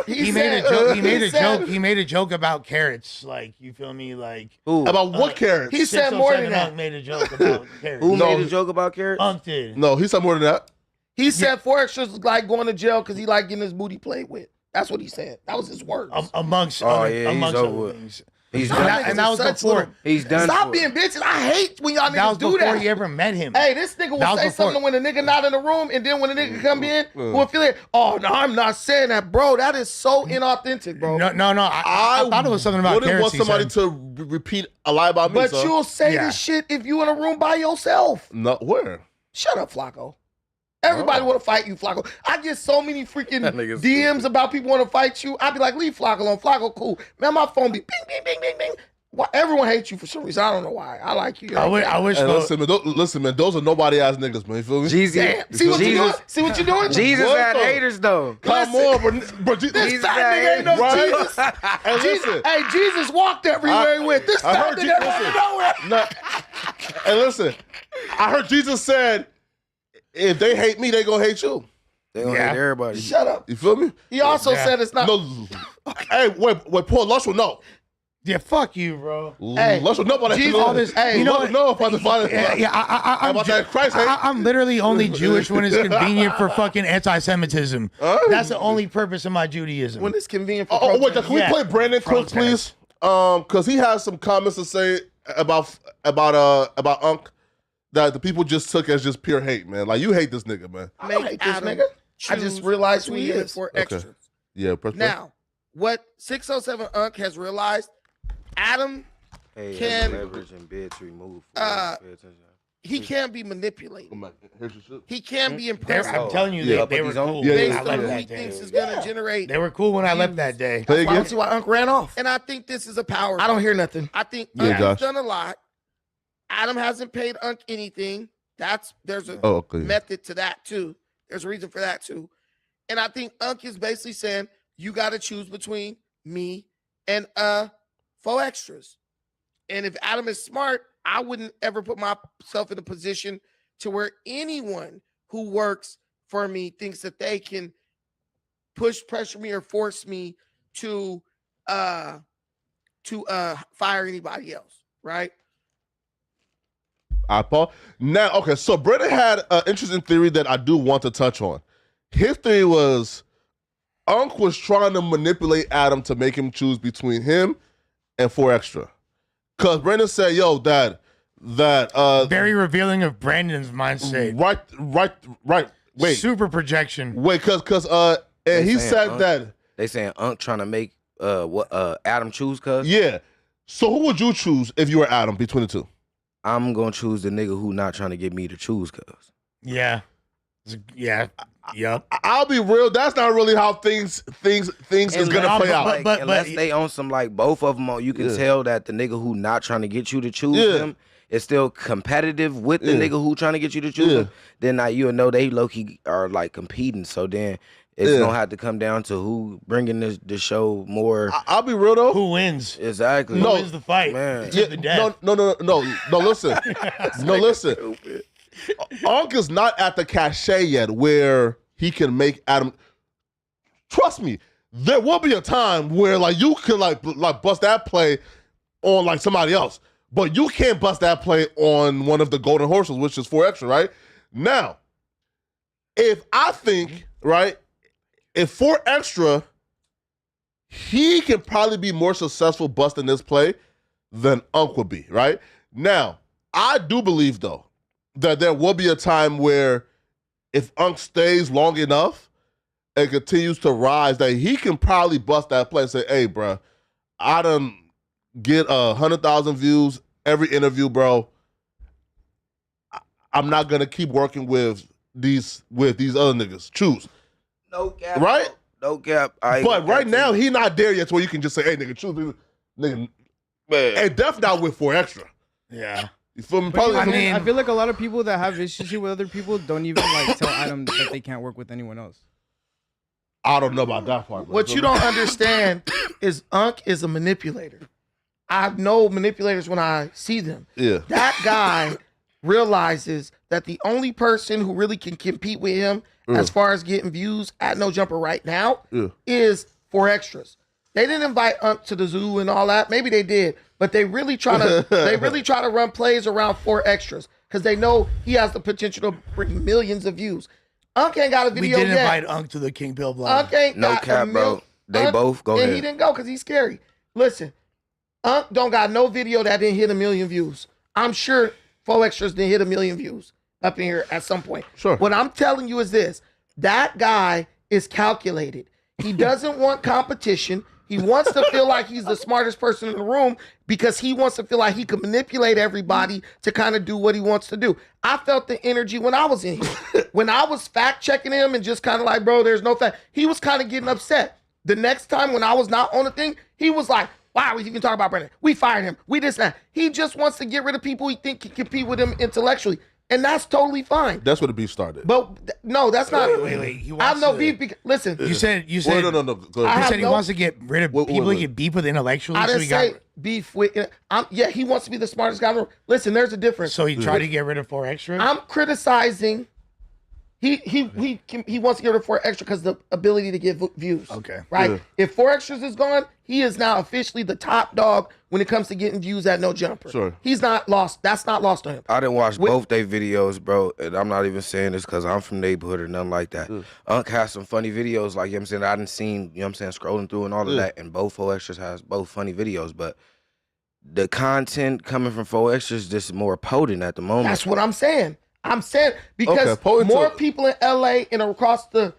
He made a joke about carrots. Like, you feel me? Like, about what carrots? He said more than that. Unk made a joke about carrots. Who made a joke about carrots? Unk did. No, he said more than that. He said 4 Extras was like going to jail because he like getting his booty played with. That's what he said. That was his words. Amongst other things. He's done. And that was before. He's done. Stop being bitches. I hate when y'all niggas do that. Before you ever met him. Hey, this nigga will say something when a nigga not in the room, and then when a nigga come in, we'll feel it. Oh no, I'm not saying that, bro. That is so inauthentic, bro. No. I thought it was something about carrots. Want somebody to repeat a lie about me, but you'll say this shit if you in a room by yourself. No, where? Shut up, Flacco. Everybody want to fight you, Flacco. I get so many freaking DMs about people want to fight you. I be like, leave Flacco alone. Flacco cool. Man, my phone be bing, bing, bing, bing, bing. Why, everyone hates you for some reason. I don't know why. I like you. I wish. Hey, listen, man. Those are nobody ass niggas, man. You feel me? Jesus. See what you doing? See what you doing? Jesus had haters though. Come on, bro. This fat nigga ain't no Jesus. Hey, listen. Hey, Jesus walked everywhere he went. This fat nigga ain't going nowhere. No. Hey, listen. I heard Jesus said, if they hate me, they gonna hate you. They gonna hate everybody. Shut up. You feel me? He also said it's not. No. Hey, wait, Paul Lush will know. Yeah, fuck you, bro. Hey, Lush will know about that. All this, you know about the father. I'm about that Christ hate. I'm literally only Jewish when it's convenient for fucking anti-Semitism. That's the only purpose of my Judaism. When it's convenient for. Oh, wait, can we play Brandon quick, please? Because he has some comments to say about Unk that the people just took as just pure hate, man. Like, you hate this nigga, man. I hate this nigga. I just realized who he is. For extras. Okay. Yeah, now, what 607 Unk has realized, Adam can leverage and bid to remove. he can't be manipulated. He can't be impressed. I'm telling you, they were cool. Based on who he thinks is gonna generate. They were cool when I left that day. That's why I see why Unk ran off. And I think this is a power. I don't hear nothing. I think Unk has done a lot. Adam hasn't paid Unk anything. There's a method to that too. There's a reason for that too. And I think Unk is basically saying, you got to choose between me and 4 Extras. And if Adam is smart, I wouldn't ever put myself in a position to where anyone who works for me thinks that they can pressure me or force me to fire anybody else, right? Now, okay, so Brennan had an interesting theory that I do want to touch on. His theory was Unc was trying to manipulate Adam to make him choose between him and 4 Extra. Because Brennan said, yo, that very revealing of Brandon's mindset. Right. Wait. Super projection. Wait, because and he said that they saying Unc trying to make Adam choose, cuz. Yeah. So who would you choose if you were Adam between the two? I'm gonna choose the nigga who not trying to get me to choose, cuz. Yeah. Yeah. Yep. I'll be real. That's not really how things is gonna play out. But unless they own some like both of them, you can tell that the nigga who not trying to get you to choose him is still competitive with the nigga who trying to get you to choose him. Then you'll know they low key are like competing. So then it's gonna have to come down to who bringing the show more. I'll be real though. Who wins? Exactly. Who wins the fight? Man. No. Listen. No, listen. Unc is not at the cachet yet where he can make Adam. Trust me, there will be a time where like you can like bust that play on like somebody else, but you can't bust that play on one of the golden horses, which is 4 Extra, right? Now, if I think if 4 Extra, he can probably be more successful busting this play than Unc would be, right? Now, I do believe though that there will be a time where if Unc stays long enough and continues to rise, that he can probably bust that play and say, hey, bro, I done get 100,000 views every interview, bro. I'm not going to keep working with these other niggas. Choose. No cap. Right? No cap. But right now, he not there yet to where you can just say, hey, nigga, choose. Nigga, man. And definitely not with 4 Extra. Yeah. You feel me? Probably, I feel like a lot of people that have issues with other people don't even like tell Adam that they can't work with anyone else. I don't know about that part. Bro. What you don't understand is Unc is a manipulator. I know manipulators when I see them. Yeah. That guy realizes that the only person who really can compete with him as far as getting views at No Jumper right now is 4 Extras. They didn't invite Unc to the zoo and all that. Maybe they did, but they really try to run plays around 4 Extras because they know he has the potential to bring millions of views. Unc ain't got a video yet. We didn't invite Unc to the King Pill blog. Unc ain't got cap, bro. They both go ahead. And he didn't go because he's scary. Listen, Unc don't got no video that didn't hit 1 million views. I'm sure 4 Extras didn't hit 1 million views up in here at some point. Sure. What I'm telling you is this. That guy is calculated. He doesn't want competition. He wants to feel like he's the smartest person in the room because he wants to feel like he can manipulate everybody to kind of do what he wants to do. I felt the energy when I was in here. When I was fact checking him and just kind of like, bro, there's no fact. He was kind of getting upset. The next time when I was not on the thing, he was like, wow, we can talk about Brennan. We fired him. We this, that. He just wants to get rid of people he think can compete with him intellectually. And that's totally fine. That's where the beef started. But no, that's not. Wait. I have no beef. Listen. You said. No. Go You ahead. said he wants to get rid of people he get beef with intellectually. I so didn't he say got, beef with. Yeah, he wants to be the smartest guy in the room. Listen, there's a difference. so he tried to get rid of 4 Extra. I'm criticizing. He wants to get rid of 4 Extra because the ability to get views. Okay. Right. Yeah. If 4 Extras is gone, he is now officially the top dog when it comes to getting views at No Jumper. Sure. He's not lost. That's not lost on him. I didn't watch both their videos, bro. And I'm not even saying this because I'm from the neighborhood or nothing like that. Unc has some funny videos, like, you know what I'm saying, I didn't seen, you know what I'm saying, scrolling through and all of that. And both 4 Extras has both funny videos. But the content coming from 4 Extras just more potent at the moment. That's what I'm saying. I'm saying because more people in LA and across the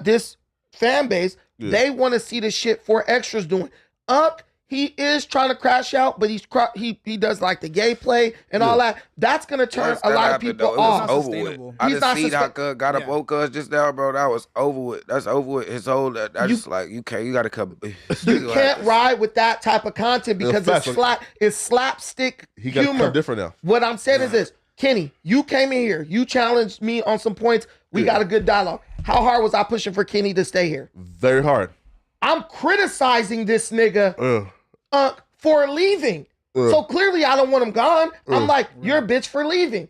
this fan base, they want to see the shit 4 Extras doing. Unc, he is trying to crash out, but he does like the gay play and all that. That's gonna turn a lot of people off. It was over with. I just see how got up on cuz just now, bro. That was over with. That's over with. His whole that's just like you gotta come. You can't ride with that type of content because it's slapstick He got humor. different now. What I'm saying is this. Kenny, you came in here. You challenged me on some points. We got a good dialogue. How hard was I pushing for Kenny to stay here? Very hard. I'm criticizing this nigga for leaving. So clearly I don't want him gone. I'm like, you're a bitch for leaving.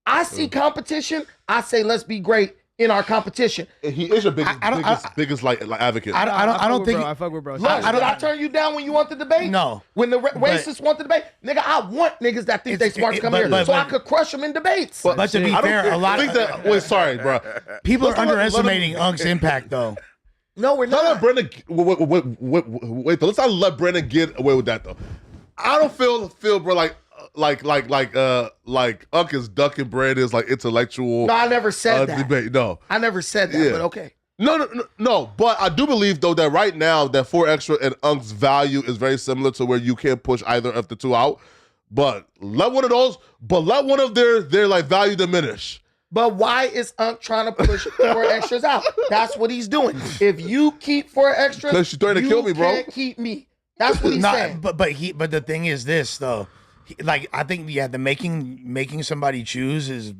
I see competition. I say, let's be great. in our competition. He is your biggest like advocate. I don't think. I fuck with bro. Look, did I turn you down when you want the debate? No. When the racists want the debate, nigga, I want niggas that think they smart to come here, so I could crush them in debates. But to be fair, a lot of wait, sorry, bro. people are underestimating Unk's impact, though. No, we're Not not. let Brendan. Wait, though. Let's not let Brendan get away with that though. I don't feel, bro, like Unk is ducking Brandon's like intellectual. No, I never said that. Debate. No, I never said that. But okay. No. But I do believe though that right now that 4 Extra and Unk's value is very similar to where you can't push either of the two out. But let one of their like value diminish. But why is Unk trying to push 4 Extras out? That's what he's doing. If you keep 4 Extras, because you're trying to kill me, bro. You can't keep me. That's what he's saying. But the thing is this though, I think the making somebody choose is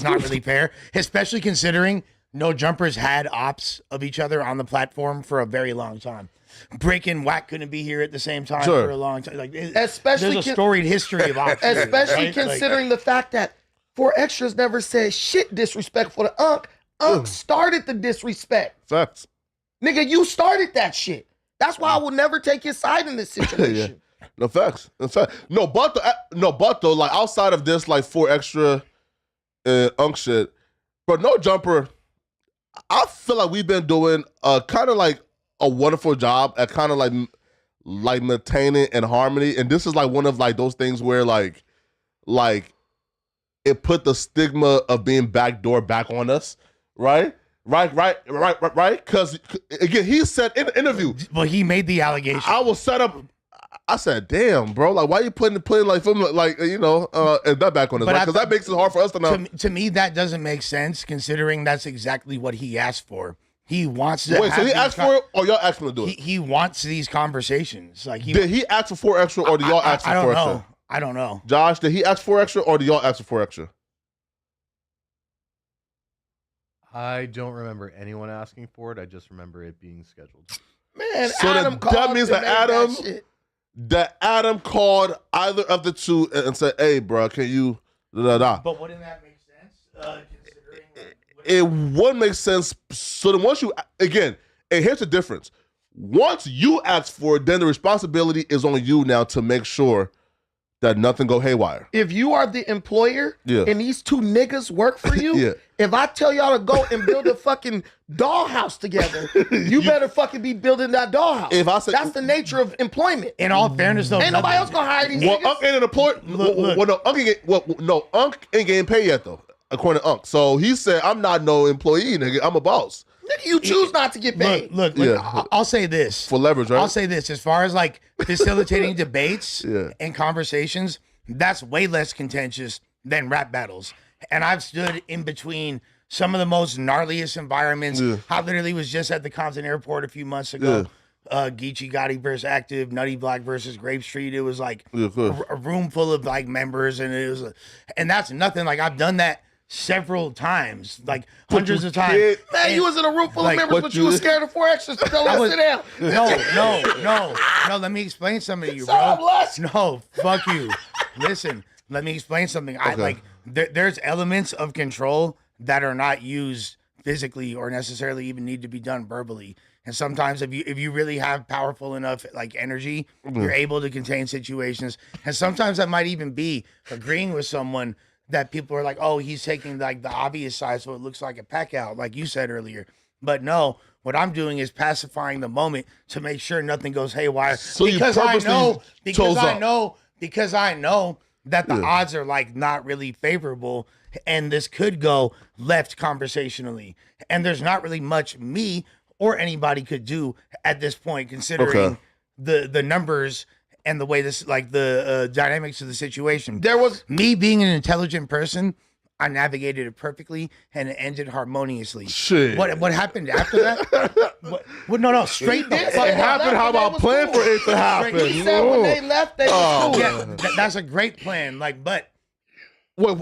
not really fair, especially considering No Jumpers had ops of each other on the platform for a very long time. Brick and Wack couldn't be here at the same time for a long time. Like, especially there's a storied history of ops. Especially right? considering the fact that 4 Extras never said shit disrespectful to Unk. Unk started the disrespect. Facts. Nigga, you started that shit. That's why I will never take his side in this situation. Yeah. No facts. No, but though, like outside of this, like 4 Extra Unk shit, but No Jumper, I feel like we've been doing kind of like a wonderful job at kind of like maintaining and harmony. And this is like one of like those things where like it put the stigma of being backdoor back on us, right? Right. Because again, he said in the interview. Well, he made the allegation. I was set up. I said, "Damn, bro! Like, why you putting like film like and that back on us? Because that makes it hard for us to know." To me, that doesn't make sense, considering that's exactly what he asked for. He wants to. Wait, so he asked for it, or y'all asked him to do it? He wants these conversations. Like, did he ask for 4 Extra, or did y'all ask for 4 Extra? I don't know. Josh, did he ask 4 Extra, or did y'all ask for 4 Extra? I don't remember anyone asking for it. I just remember it being scheduled. Man, so Adam that means that Adam called either of the two and said, "Hey, bro, can you?" But wouldn't that make sense? It would make sense. So then once you, again, and here's the difference. Once you ask for it, then the responsibility is on you now to make sure that nothing go haywire. If you are the employer and these two niggas work for you, if I tell y'all to go and build a fucking dollhouse together, you better fucking be building that dollhouse. If I say, that's the nature of employment. In all fairness, though, ain't nobody else gonna hire these niggas. Unk ain't an employer. Unk ain't getting paid yet though, according to Unk. So he said, "I'm not no employee, nigga. I'm a boss." Nigga, you choose not to get paid. Look, I'll say this. For leverage, right? I'll say this. As far as like facilitating debates and conversations, that's way less contentious than rap battles. And I've stood in between some of the most gnarliest environments. I literally was just at the Compton Airport a few months ago. Geechee Gotti versus Active, Nutty Black versus Grape Street. It was like a room full of like members, and it was, and that's nothing. Like I've done that several times, like hundreds of times. Man, you was in a room full of members, but you was scared of 4 Extras to tell us to sit down. No. Let me explain something to you, bro. No, fuck you. Listen, let me explain something. Okay. There's elements of control that are not used physically or necessarily even need to be done verbally. And sometimes if you really have powerful enough like energy, you're able to contain situations. And sometimes that might even be agreeing with someone that people are like, oh, he's taking like the obvious side, so it looks like a pack out, like you said earlier. But no, what I'm doing is pacifying the moment to make sure nothing goes haywire. So because I know that the odds are like not really favorable, and this could go left conversationally. And there's not really much me or anybody could do at this point, considering the numbers and the way this, like the dynamics of the situation. There was me being an intelligent person. I navigated it perfectly and it ended harmoniously. Shit. What happened after that? No, straight the fuck. It happened how I planned for it to happen. He said when they left, they was cool. Yeah, that's a great plan. Like, but wait.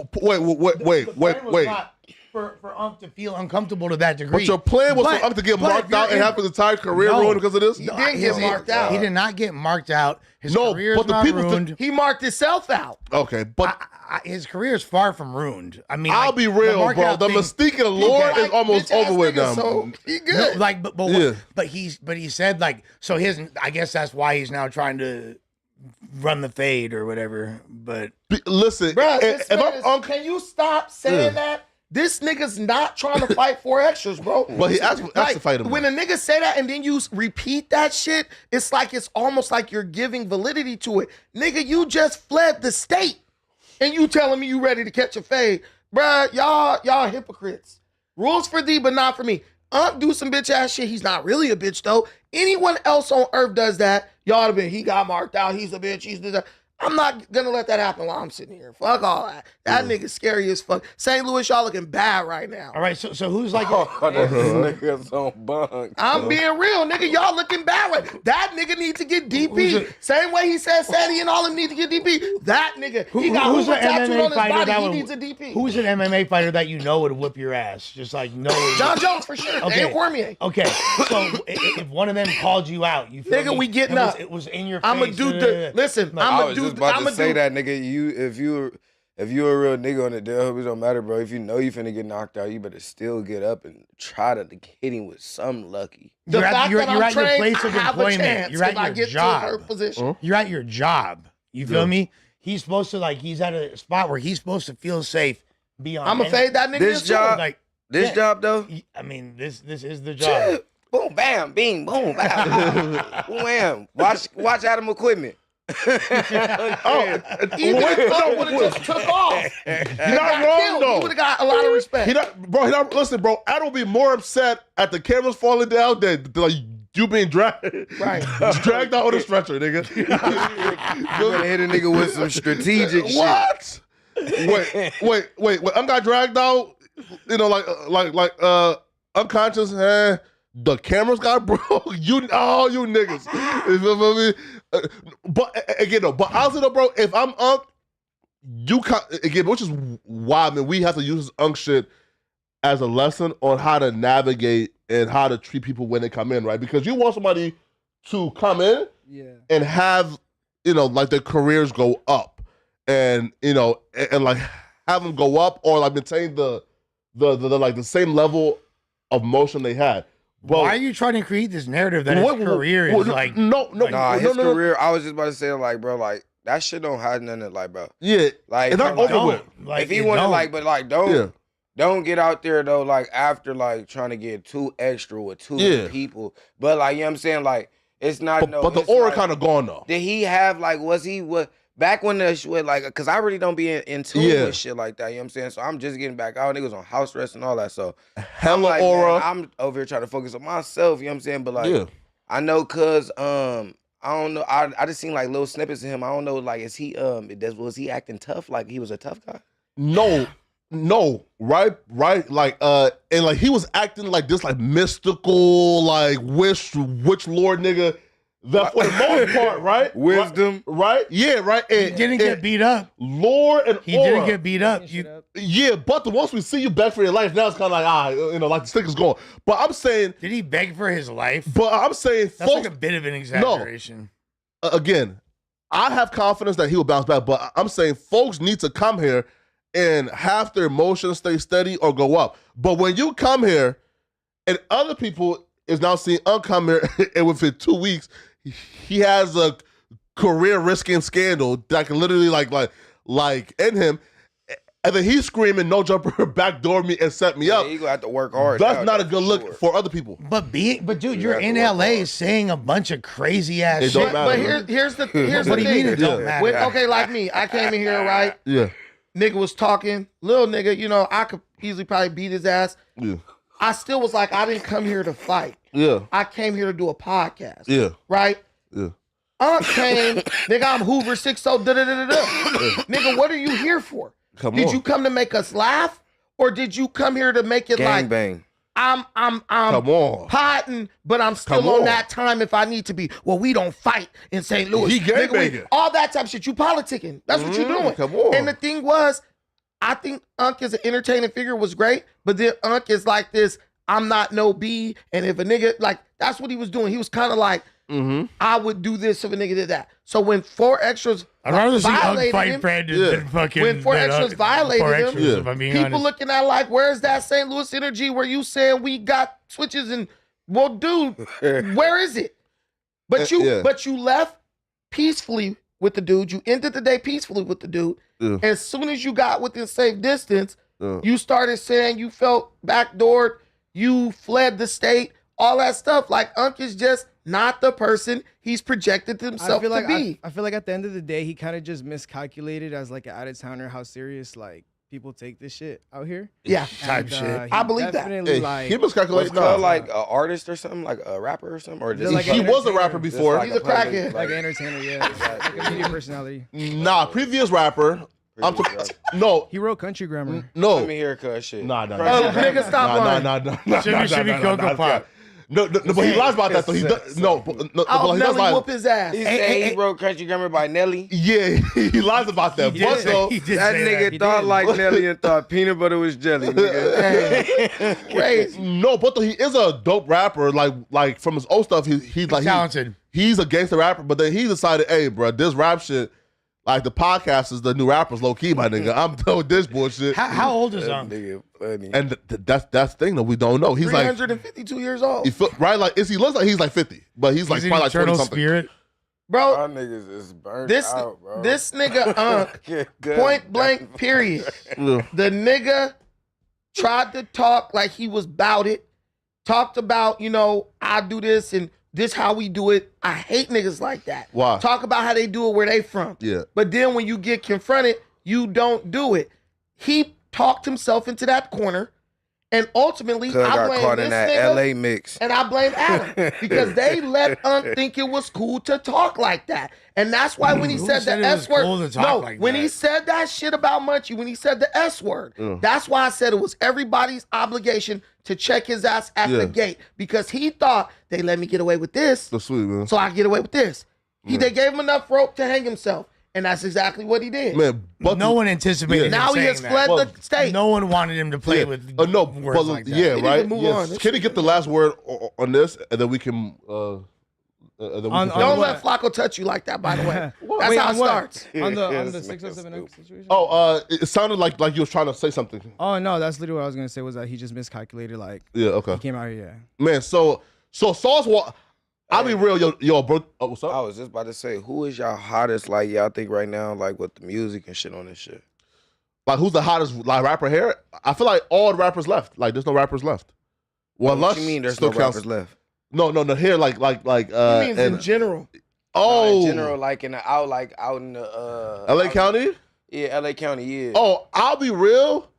for Unc to feel uncomfortable to that degree. But your plan was for Unc to get marked out and have his entire career ruined because of this? He didn't get marked out. He did not get marked out. His career is not ruined. He marked himself out. Okay, but his career is far from ruined. I mean, I'll be real, bro. The mystique and allure is almost over with now. So he good. No, but he said like, so I guess that's why he's now trying to run the fade or whatever. But listen, bro, can you stop saying that? This nigga's not trying to fight 4 extras, bro. Well, he asked to fight him. When a nigga say that and then you repeat that shit, it's almost like you're giving validity to it. Nigga, you just fled the state. And you telling me you ready to catch a fade. Bruh, y'all hypocrites. Rules for thee, but not for me. Do some bitch ass shit. He's not really a bitch, though. Anyone else on earth does that, y'all have been, he got marked out, he's a bitch, he's this. I'm not gonna let that happen while I'm sitting here. Fuck all that. That nigga's scary as fuck. St. Louis, y'all looking bad right now. All right, so who's like... this nigga's on bunk. I'm being real, nigga. Y'all looking bad right. That nigga need to get DP. Same way he said Sandy and all them need to get DP. That nigga, he got who's tattooed on his body. He needs a DP. Who's an MMA fighter that you know would whip your ass? Just like no. John Jones for sure. Okay. And Cormier. Okay, so if one of them called you out, you feel nigga, me? we getting up. It was in your face. I'm a dude. Listen, I'm a dude. I'm gonna say that, nigga. If you a real nigga on the deal, it don't matter, bro. If you know you finna get knocked out, you better still get up and try to hit him with some lucky. You're at your place of employment. You're at your job. You're at your job. You feel me? He's supposed to he's at a spot where he's supposed to feel safe. I'm gonna fade that nigga. This job, job though. I mean, this is the job. Boom, bam, bing, boom, bam, boom, bam. Watch Adam equipment. Even if Trump would have just took off, you're not wrong though. He would have got a lot of respect. Listen, bro. I don't be more upset at the cameras falling down than like you being dragged out on a stretcher, nigga. You better hit a nigga with some strategic shit. What? Wait. When I got dragged out, you know, like unconscious. The cameras got broke. You niggas. You feel me? But again, though, honestly though, bro, if I'm Unc, which is why, man, we have to use this Unc shit as a lesson on how to navigate and how to treat people when they come in, right? Because you want somebody to come in and have, you know, like their careers go up, and you know, and like have them go up or like maintain the same level of motion they had. But why are you trying to create this narrative that his career is like... His career, I was just about to say, like, bro, like, that shit don't have nothing, like, bro. Yeah. Like, it's not over with. Like, if he wanted, like, but, like, don't get out there, though, like, after, like, trying to get too extra with too many people. But, like, you know what I'm saying? Like, it's not But the aura kind of gone, though. Did he have, like, back when the shit, like, because I really don't be in tune with shit like that, you know what I'm saying? So I'm just getting back out. Niggas on house arrest and all that. So hella like, aura. Man, I'm over here trying to focus on myself, you know what I'm saying? But like, I know cause I don't know. I just seen like little snippets of him. I don't know, like, is he was he acting tough? Like he was a tough guy? No, right, like and like he was acting like this, like mystical, like witch lord nigga. That for the most part, right? Wisdom, right? Yeah, right. And, he didn't get beat up. Lord and he didn't get beat up. Yeah, but once we see you beg for your life, now it's kind of like you know, like the stick is gone. But I'm saying, did he beg for his life? But I'm saying, that's folks, like a bit of an exaggeration. No, again, I have confidence that he will bounce back. But I'm saying, folks need to come here and have their emotions stay steady or go up. But when you come here, and other people is now seeing come here, and within 2 weeks. He has a career-risking scandal that can literally like end him, and then he's screaming, "No jumper, backdoor me and set me up." He gonna have to work hard. That's not a good look for other people. But dude, you're in LA saying a bunch of crazy ass shit. But here's the thing. What do you mean it don't matter? Okay, like me, I came in here, right? Yeah. Nigga was talking, little nigga. You know, I could easily probably beat his ass. Yeah. I still was like, I didn't come here to fight. Yeah. I came here to do a podcast. Yeah. Right? Yeah. Came, nigga, I'm Hoover 60, Nigga, what are you here for? Did you come to make us laugh? Or did you come here to make it gang bang? I'm come on. potting, but I'm still on that time if I need to be. Well, we don't fight in St. Louis. He gang banging. All that type of shit. You politicking. That's what you're doing. Come on. And the thing was, I think Unc as an entertaining figure was great, but then Unc is like this, I'm not no B, and if a nigga, like, that's what he was doing. He was kind of like, I would do this if a nigga did that. So when 4 Extras I'd rather see Unc violated fight him, Brandon than fucking. when 4 than Extras Unc- violated 4 him, Extras, if I'm being people honest. looking at like, where's that St. Louis energy where you saying we got switches and, well, dude, where is it? But you left peacefully with the dude. You ended the day peacefully with the dude. As soon as you got within safe distance, you started saying you felt backdoored, you fled the state, all that stuff. Like, Unc is just not the person he's projected himself to be. I feel like at the end of the day, he kind of just miscalculated as like an out-of-towner how serious like people take this shit out here. Yeah, type shit. I believe that. Definitely, like, he miscalculated. Was like an artist or something, like a rapper or something, or just like he was a rapper before. Like He's a crackhead. like an entertainer, yeah, like a media personality. Nah, previous rapper. No, He wrote country grammar. no. Let me hear cuz shit. Nah. Nigga, stop lying. Nah. Should be Cocoa Pop. No, but he lies about that though. He does, no, Oh, but he does Nelly lie. whoop his ass. He said he wrote Country Grammar by Nelly. Yeah, he lies about that. But though, He did That say nigga He thought did. like Nelly and thought peanut butter was jelly. Nigga. Crazy. no, but though he is a dope rapper. Like from his old stuff, he's like Talented. He's a gangster rapper. But then he decided, hey, bro, this rap shit. Like the podcast is the new rappers, low key, my nigga. I'm done with this bullshit. How old is That Unc? nigga funny. And that's the thing that we don't know. He's like, 352 years old. he feel, right? Like he looks like he's like 50, but he's like He's an probably like 20 eternal something. spirit. Bro, Y'all niggas is burnt this out, bro. this nigga Unc, point blank, period. Yeah. The nigga tried to talk like he was about it. Talked about, I do this and this how we do it. I hate niggas like that. Why? Talk about how they do it where they from. Yeah. But then when you get confronted, you don't do it. He talked himself into that corner, and ultimately, Cuz I got blame caught this in that nigga, LA mix. and I blame Adam because they let Unc think it was cool to talk like that. And that's why when he Who said said the it was S word, cool to talk like when that? he said that shit about Munchie, when he said the S word, that's why I said it was everybody's obligation to check his ass at the gate because he thought they let me get away with this, That's sweet, man. so I get away with this. They gave him enough rope to hang himself, and that's exactly what he did. Man, but No one anticipated him Now he saying has that. fled Well, the state. No one wanted him to play yeah. with No, words but like that. yeah, We need right. to move Yes. on. Can he get the last word on this, and then we can? Then we On- can Don't what? let Flacco touch you like that, by the way. That's Wait, how it on what? starts. on the This 607 nigga's situation. it sounded like you was trying to say something. Oh no, that's literally what I was gonna say. Was that he just miscalculated? Like Yeah. Okay. he came out here, yeah. Man, so Sauce. I'll be real, yo, bro. Oh, what's I up? was just about to say, who is y'all hottest, like, y'all think right now, like, with the music and shit on this shit? Like, who's the hottest like rapper here? I feel like all the rappers left. Like, there's no rappers left. Well, What Lush you mean there's still no counts. rappers left? No, here, like. He means in general. Oh, In general, like, out in the... L.A. County. Yeah, LA County, yeah. Oh, I'll be real.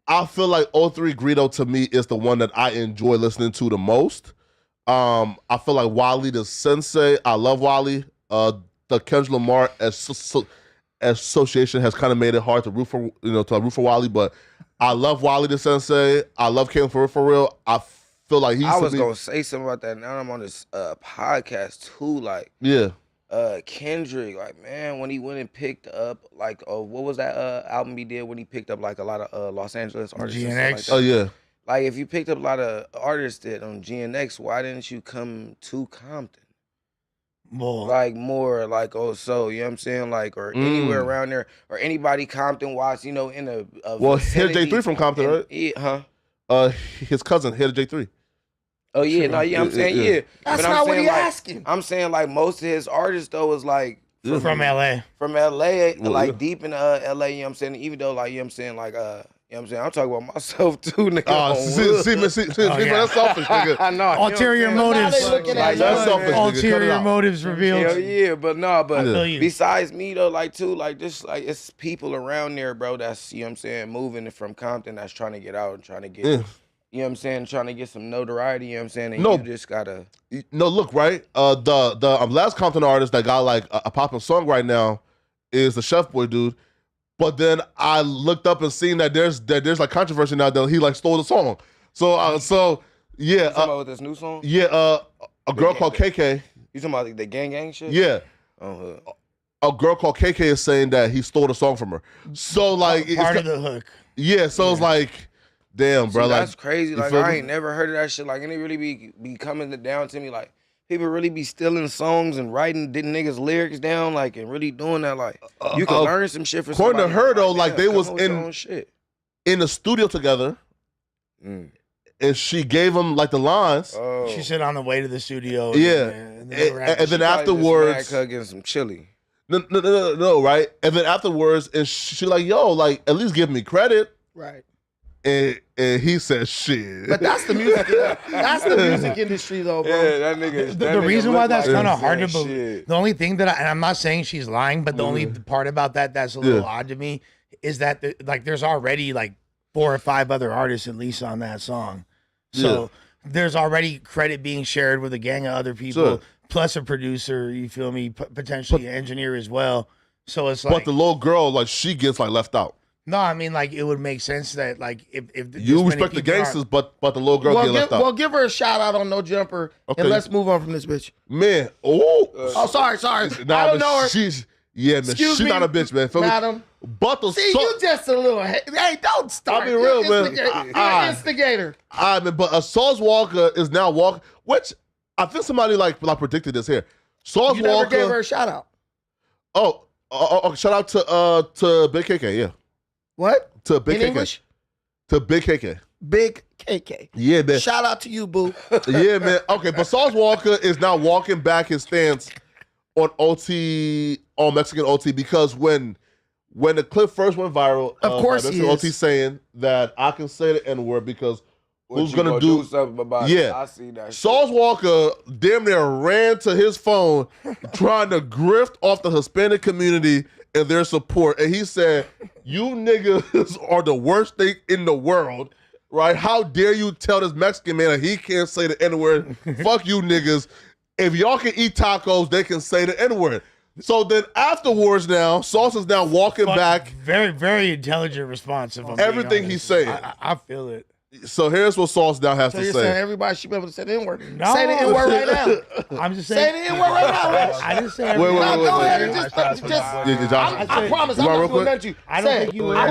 I feel like 03 Greedo to me is the one that I enjoy listening to the most. I feel like Wally the Sensei. I love Wally. The Kendrick Lamar association has kind of made it hard to root for Wally, but I love Wally the Sensei. I love King for real. I feel like I was gonna say something about that. Now I'm on this podcast too. Like, yeah. Kendrick, like, man, when he went and picked up, like, what was that album he did when he picked up like a lot of Los Angeles artists? and stuff GNX? Like that? Oh yeah. Like, if you picked up a lot of artists that on GNX, why didn't you come to Compton? Well, Like, more like, you know what I'm saying? Like, or anywhere around there, or anybody Compton wise, in a Well, Hit vicinity. J3 from Compton, right? Yeah, huh? His cousin Hit J3. Oh, yeah, no, yeah, I'm saying, yeah. That's But I'm not what saying, he like, asking. I'm saying, like, most of his artists, though, is, like, from LA. from LA, Well, like, yeah. deep in LA, you know what I'm saying? Even though, like, you know what I'm saying? Like, you know what I'm saying? I'm talking about myself, too, nigga. Oh, on see, wood. that's selfish, nigga. I know. Ulterior you know what I'm motives. saying? Now they looking at Like, you. That's selfish, nigga. Cut it Ulterior out. motives revealed. Hell yeah, but no, but I feel you. besides me though, like too, like just like it's people around there, bro, that's, you know what I'm saying, moving from Compton that's trying to get out and trying to get, Yeah. you know what I'm saying, trying to get some notoriety, you know what I'm saying, and No. you just gotta, No, look, right? The last Compton artist that got like a popping song right now is the Chef Boy dude. But then I looked up and seen that there's like controversy now that he like stole the song. So yeah, you talking about with this new song? a girl called KK. You talking about the gang shit? Yeah, Oh, a girl called KK is saying that he stole the song from her. So like part of the hook. Yeah, so it's like, damn, bro. That's like, crazy. Like I ain't never heard of that shit. Like, and it really be coming down to me. Like, people really be stealing songs and writing niggas lyrics down, like, and really doing that. Like, you can learn some shit for somebody. According to her though, like they was in the studio together, and she gave him like the lines. Oh. She said on the way to the studio. Yeah, and then afterwards, getting some chili. No, right? And then afterwards, and she like, yo, like at least give me credit, right? And he said, shit. But that's the music. That's the music industry, though, bro. Yeah, that nigga. The reason why that's kind of hard to believe. believe. The only thing that and I'm not saying she's lying, but the only part about that's a little odd to me is that like there's already like 4 or 5 other artists at least on that song, so there's already credit being shared with a gang of other people, plus a producer. You feel me? Potentially an engineer as well. So it's like, but the little girl, like she gets like left out. No, I mean like it would make sense that like if you respect the gangsters, but the little girl get left out. Well, give her a shout out on No Jumper, and let's move on from this bitch. Man, sorry. Nah, I don't know her. She's she's not a bitch, man. Madam. But you just a little. Hey, don't start. I'll be real, man. You're an instigator. But Sauce Walka is now walking, which I think somebody like predicted this here. Sauce You Walka. never gave her a shout out. Shout out to Big KK, yeah. What? To Big In KK. English? To Big KK. Big KK. Yeah, man. Shout out to you, boo. Yeah, man. Okay, but Sauce Walka is now walking back his stance on Mexican OT, because when the clip first went viral, of course he is. OT saying that I can say the N-word because who's gonna do something about it? I see that. Sauce Walka damn near ran to his phone trying to grift off the Hispanic community and their support. And he said, you niggas are the worst thing in the world, right? How dare you tell this Mexican man that he can't say the N-word? Fuck you niggas. If y'all can eat tacos, they can say the N-word. So then afterwards now, Sauce is now walking back. Very, very intelligent response. If everything he's saying. I feel it. So here's what Sauce now has so to you're say. saying everybody should be able to say the N-word. No. Say the N-word right now. I'm just saying. Say the N-word right now. I didn't say Wait, everybody. Go ahead and I promise I'm not going to let you. I don't think you would. No.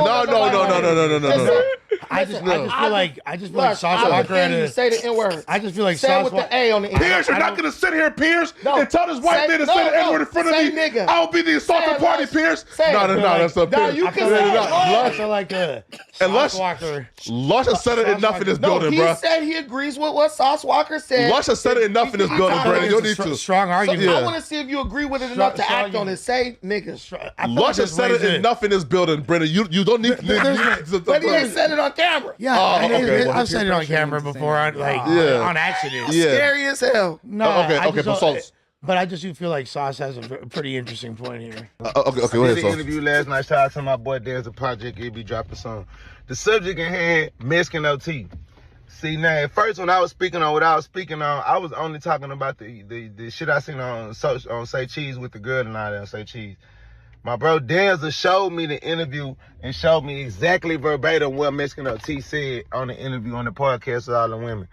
I just feel like Sauce Walka. Say the N-word. I just feel like say Sauce it with the A on the end. Pierce, you're not going to sit here, Pierce, and tell this white man to say the N-word in front of me. Nigga. I'll be the assaulting party, Pierce. No, that's not Pierce. You can say Lush are like a Sauce Walker. Lush has said it enough in this building, bro. He said he agrees with what Sauce Walker said. Lush has said it enough in this building, Brandon. You need to. Strong argument. I want to see if you agree with it enough to act on it. Say, niggas. Lush has said it enough in this building, Brandon. You don't need to. But he ain't said it on camera. Yeah, I've said it on camera before, on accident. Scary as hell. No, okay, but Sauce. But I just do feel like Sauce has a pretty interesting point here. Okay, I go ahead, did Sauce. an interview last night. Shout out to my boy There's a Project. He'll be dropping song. The subject in hand, Mexican OT. See, now, at first when I was speaking on what I was speaking on, I was only talking about the shit I seen on Say Cheese with the girl and all that on Say Cheese. My bro Denzel showed me the interview and showed me exactly verbatim what Mexican OT said on the interview on the podcast with all the women.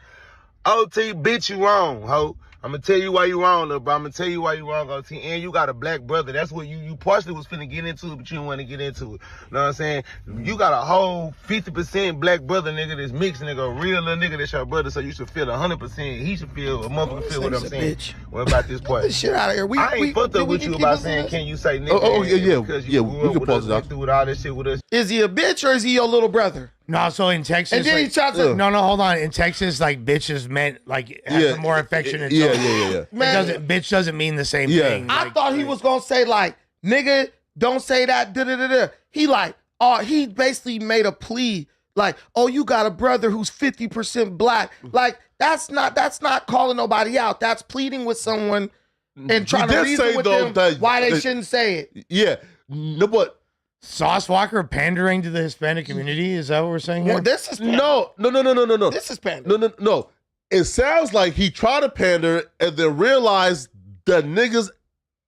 OT, bitch, you wrong, ho. I'm gonna tell you why you wrong, little bro. I'm gonna tell you why you wrong, OT. And you got a black brother. That's what you partially was finna get into it, but you didn't want to get into it. You know what I'm saying? You got a whole 50% black brother, nigga, that's mixed, nigga, a real little nigga that's your brother, so you should feel 100%. He should feel, a motherfucker feel what I'm saying. What about this part? Get this shit out of here. I ain't fucked up with you about saying, can you say nigga? Because you grew up with us, went through all this shit with us. Is he a bitch or is he your little brother? No, so in Texas, and then he tried to. No, hold on. In Texas, like bitches meant like has a more affectionate. Yeah. Man, bitch doesn't mean the same thing. I thought he was gonna say like, nigga, don't say that. He like, he basically made a plea like, oh, you got a brother who's 50% black. Like that's not calling nobody out. That's pleading with someone and trying to reason with them why they shouldn't say it. Yeah, no, but. Sauce Walker pandering to the Hispanic community? Is that what we're saying here? Well, this is pandering. No. This is pandering. No. It sounds like he tried to pander and then realized that niggas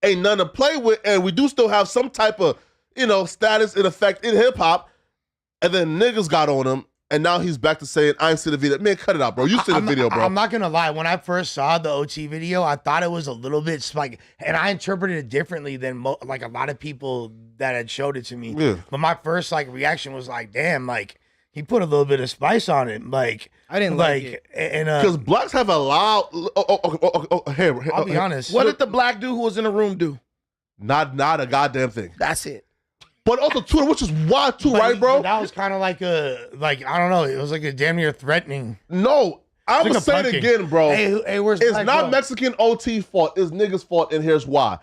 ain't nothing to play with, and we do still have some type of, status and effect in hip hop. And then niggas got on him and now he's back to saying, I ain't seen the video. Man, cut it out, bro. You see the video, bro. I'm not gonna lie. When I first saw the OT video, I thought it was a little bit like, and I interpreted it differently than like a lot of people that had showed it to me. Yeah. But my first like reaction was like, damn, like he put a little bit of spice on it. Like I didn't like it. And because blacks have allowed. Here, I'll be honest. What did the black dude who was in the room do? Not a goddamn thing. That's it. But also too, which is why too, But right, bro? That was kind of like I don't know. It was like a damn near threatening. No, I'm It's gonna like say a it punking. again, bro. Hey, where's It's Black not Bro? Mexican OT fault. It's niggas' fault, and here's why.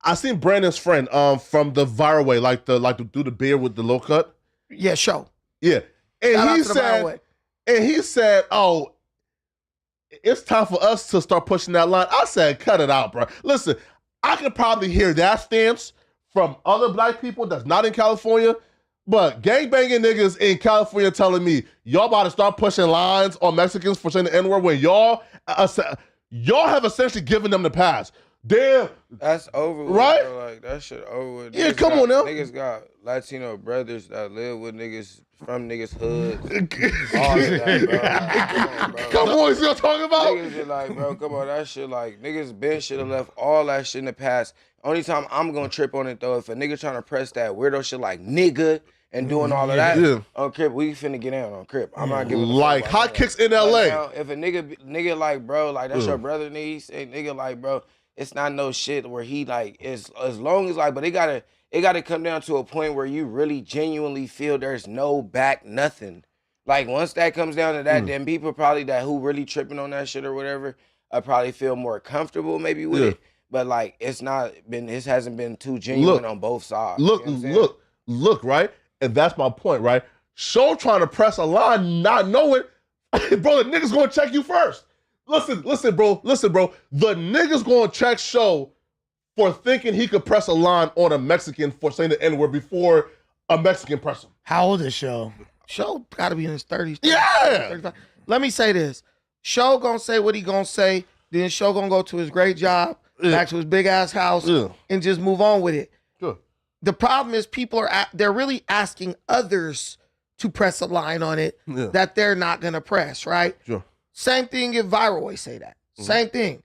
I seen Brandon's friend from the viral way, like the do the beard with the low cut. Yeah, show. Yeah, Shout out and to the Viral Way. he said, "Oh, it's time for us to start pushing that line." I said, "Cut it out, bro." Listen, I could probably hear that stance from other black people that's not in California, but gangbanging niggas in California telling me y'all about to start pushing lines on Mexicans for saying the N-word when y'all have essentially given them the pass. Damn, That's over with, Right? bro. Like, that shit over with. Yeah, Niggas come got- on now. Niggas got Latino brothers that live with niggas from niggas' hoods. All of that, bro. Like, come on, bro. come on, you see what I'm talking about? Niggas just like, bro, come on, that shit like, niggas been should have left all that shit in the past. Only time I'm gonna trip on it though, if a nigga trying to press that weirdo shit like nigga and doing all of that, Yeah. on Crip, we finna get down on Crip. I'm not giving a fuck Like about hot that. kicks in But LA. now, if a nigga like, bro, like that's your brother, nigga, he say nigga like, bro, it's not no shit where he like is as long as like, but it gotta come down to a point where you really genuinely feel there's no back nothing. Like once that comes down to that, then people probably that who really tripping on that shit or whatever, probably feel more comfortable maybe with it. But like it hasn't been too genuine on both sides. Look, you know what I'm saying? look, right? And that's my point, right? Show trying to press a line, not knowing, bro, the nigga's gonna check you first. Listen, bro. The nigga's gonna check Show for thinking he could press a line on a Mexican for saying the N-word before a Mexican press him. How old is Show? Show got to be in his 30s. Yeah. 35. Let me say this. Show gonna say what he gonna say. Then Show gonna go to his great job, back to his big ass house, and just move on with it. Sure. The problem is people they're really asking others to press a line on it that they're not gonna press, right? Sure. Same thing if Viral Way say that. Same thing.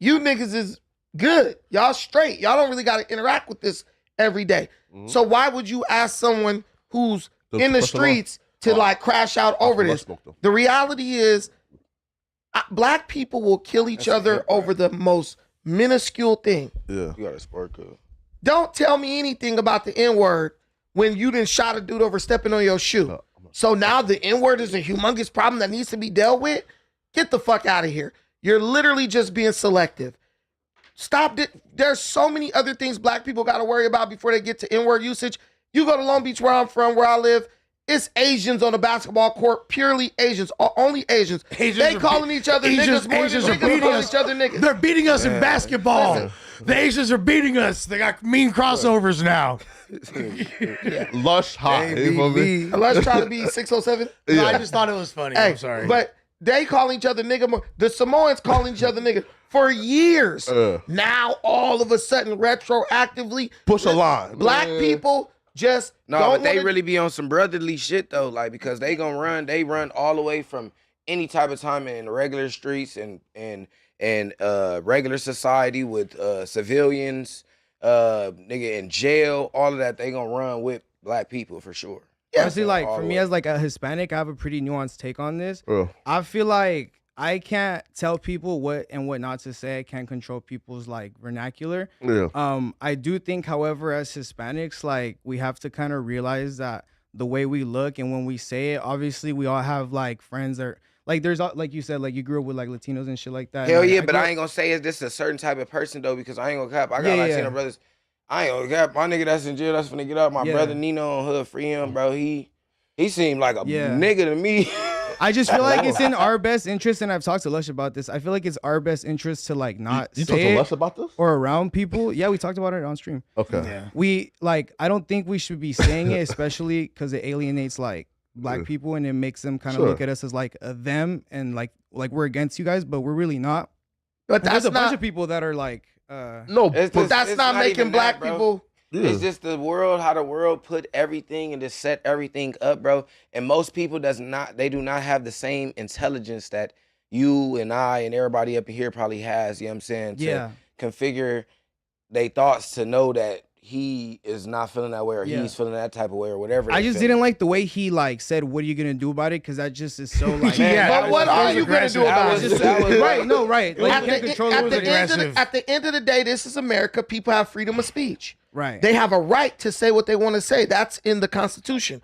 You niggas is good. Y'all straight. Y'all don't really gotta interact with this every day. So why would you ask someone who's in the press the line? streets to like crash out over this? The reality is black people will kill each other over the most minuscule thing. Yeah. You got a sport cool. Don't tell me anything about the N-word when you done shot a dude over stepping on your shoe. So now the N-word is a humongous problem that needs to be dealt with? Get the fuck out of here. You're literally just being selective. Stop it. There's so many other things black people got to worry about before they get to N-word usage. You go to Long Beach, where I'm from, where I live, it's Asians on the basketball court, purely Asians, only Asians. They calling each other niggas more than niggas calling each other niggas. They're beating us in basketball. The Asians are beating us. They got mean crossovers now. Lush high. You know what I mean? Let's try to be 607. No, I just thought it was funny. Hey, I'm sorry. but they call each other nigga more. The Samoans calling each other nigga for years. Now all of a sudden, retroactively, Push a line. black people just No, don't but they wanna- really be on some brotherly shit though, like because they run all the way from any type of time in regular streets and regular society with civilians, nigga in jail, all of that. They gonna run with black people for sure. Honestly, like all for the me way. as like a Hispanic, I have a pretty nuanced take on this. Yeah. I feel like I can't tell people what and what not to say. I can't control people's like vernacular. Yeah. I do think, however, as Hispanics, like we have to kind of realize that the way we look and when we say it, obviously we all have like friends that like there's like you said, like you grew up with like Latinos and shit like that. Hell And, yeah, like, but grew I up- ain't gonna say is this a certain type of person though, because I ain't gonna cap. I got Yeah, Latino yeah. brothers. I ain't gonna cap. My nigga that's in jail, that's finna get out. My Yeah. brother Nino on hood, free him, bro. He seemed like a Yeah. nigga to me. I just feel like it's in our best interest, and I've talked to Lush about this. I feel like it's our best interest to like not You talked say to it Lush about this? or around people. Yeah, we talked about it on stream. Okay. We like I don't think we should be saying it, especially because it alienates like black people and it makes them kind of Sure. look at us as like a them and like we're against you guys, but we're really not. But There's that's a bunch not. of people that are like No, It's but just- That's it's not making even black that, bro. people. It's just the world, how the world put everything and just set everything up, bro. And most people do not have the same intelligence that you and I and everybody up in here probably has, you know what I'm saying? To configure their thoughts to know that he is not feeling that way or he's feeling that type of way or whatever. I just didn't like the way he like said, "What are you gonna do about it?" Because that just is so like. But what are you gonna do about it? Right, no, right. Like you can't control at it. the end of the day, this is America. People have freedom of speech. Right. They have a right to say what they want to say. That's in the Constitution.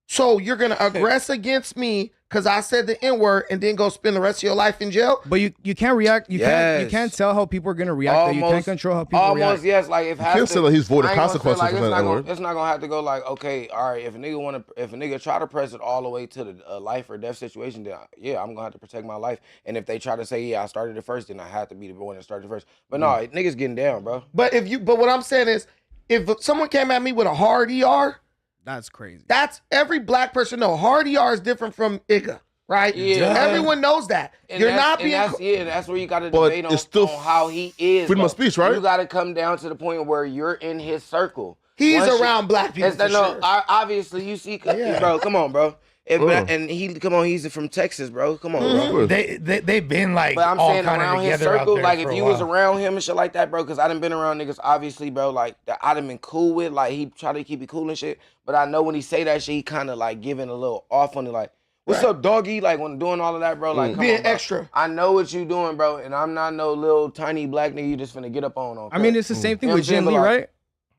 So you're gonna aggress against me because I said the N-word and then go spend the rest of your life in jail? But you can't react. You can't tell how people are gonna react. Almost, you can't control how people react. Yes. Like if you can't say that he's voided consequences like, for that N-word. It's not gonna have to go like, okay, all right. If a nigga try to press it all the way to the life or death situation, then yeah, I'm gonna have to protect my life. And if they try to say, yeah, I started it first, then I have to be the one that started it first. But no, niggas getting down, bro. But what I'm saying is, if someone came at me with a hard ER, that's crazy. That's every black person know. Hard ER is different from IGA, right? Yeah. Everyone knows that. And that's where you got to debate on how he is. Freedom of speech, right? You got to come down to the point where you're in his circle. He's around black people. Sure. Obviously, you see, bro. Come on, bro. He's from Texas, bro. Come on, bro. They've been like, but I'm all saying around his circle, like if you was around him and shit like that, bro. Because I done been around niggas, obviously, bro. Like that I done been cool with. Like he try to keep it cool and shit. But I know when he say that shit, he kind of like giving a little off on it, like, "What's up, doggy?" Like when doing all of that, bro. Like being on, bro. extra. I know what you doing, bro, and I'm not no little tiny black nigga you just finna get up on. I mean, it's the same thing with Jin Lee, right?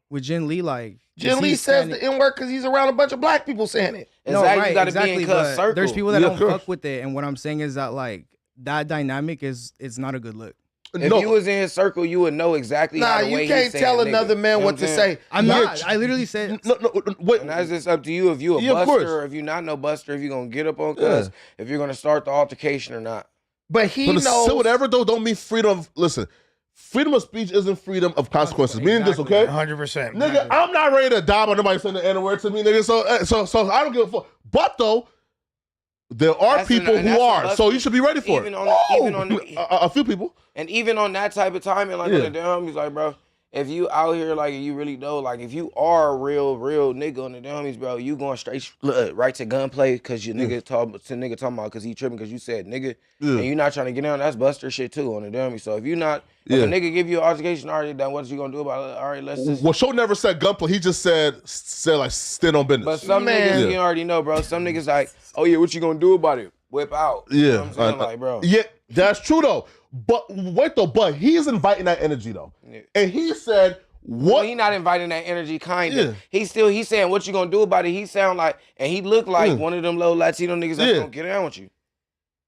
With Jin Lee, like Jin Lee says the N-word because he's around a bunch of black people saying it. No, right, you gotta be in cuz circle. There's people that don't fuck with it, and what I'm saying is that like that dynamic it's not a good look. If you was in his circle, you would know exactly how the way you can't tell another man what to say. I'm not. I literally said wait. And that's just up to you if you a buster or if you're not no buster, if you're gonna get up on cuz, if you're gonna start the altercation or not. But he knows. So whatever though don't mean freedom. Listen, freedom of speech isn't freedom of consequences. Meaning this, okay? 100%. Nigga, I'm not ready to die by nobody saying the N-word to me, nigga. So I don't give a fuck. But though, there are people who are. So you should be ready for it. A few people. And even on that type of timing, like on the damn, he's like, bro, if you out here, like, you really know, like, if you are a real nigga on the dummies, bro, you going straight right to gunplay because your nigga talking about because he tripping because you said nigga, and you not trying to get down, that's buster shit too on the dummy. So if you not, if a nigga give you an altercation already, then what you gonna do about it? All right, let's just. Well, Show never said gunplay. He just said like stand on business. But some niggas, you already know, bro. Some niggas like, oh yeah, what you gonna do about it? Whip out. Yeah, you know what I'm saying? Like, bro. Yeah, that's true though. But wait though, but he's inviting that energy though, and he said. What? Well, he not inviting that energy, kind of. He's saying, what you gonna do about it? He sound like, and he look like one of them little Latino niggas that's gonna get down with you.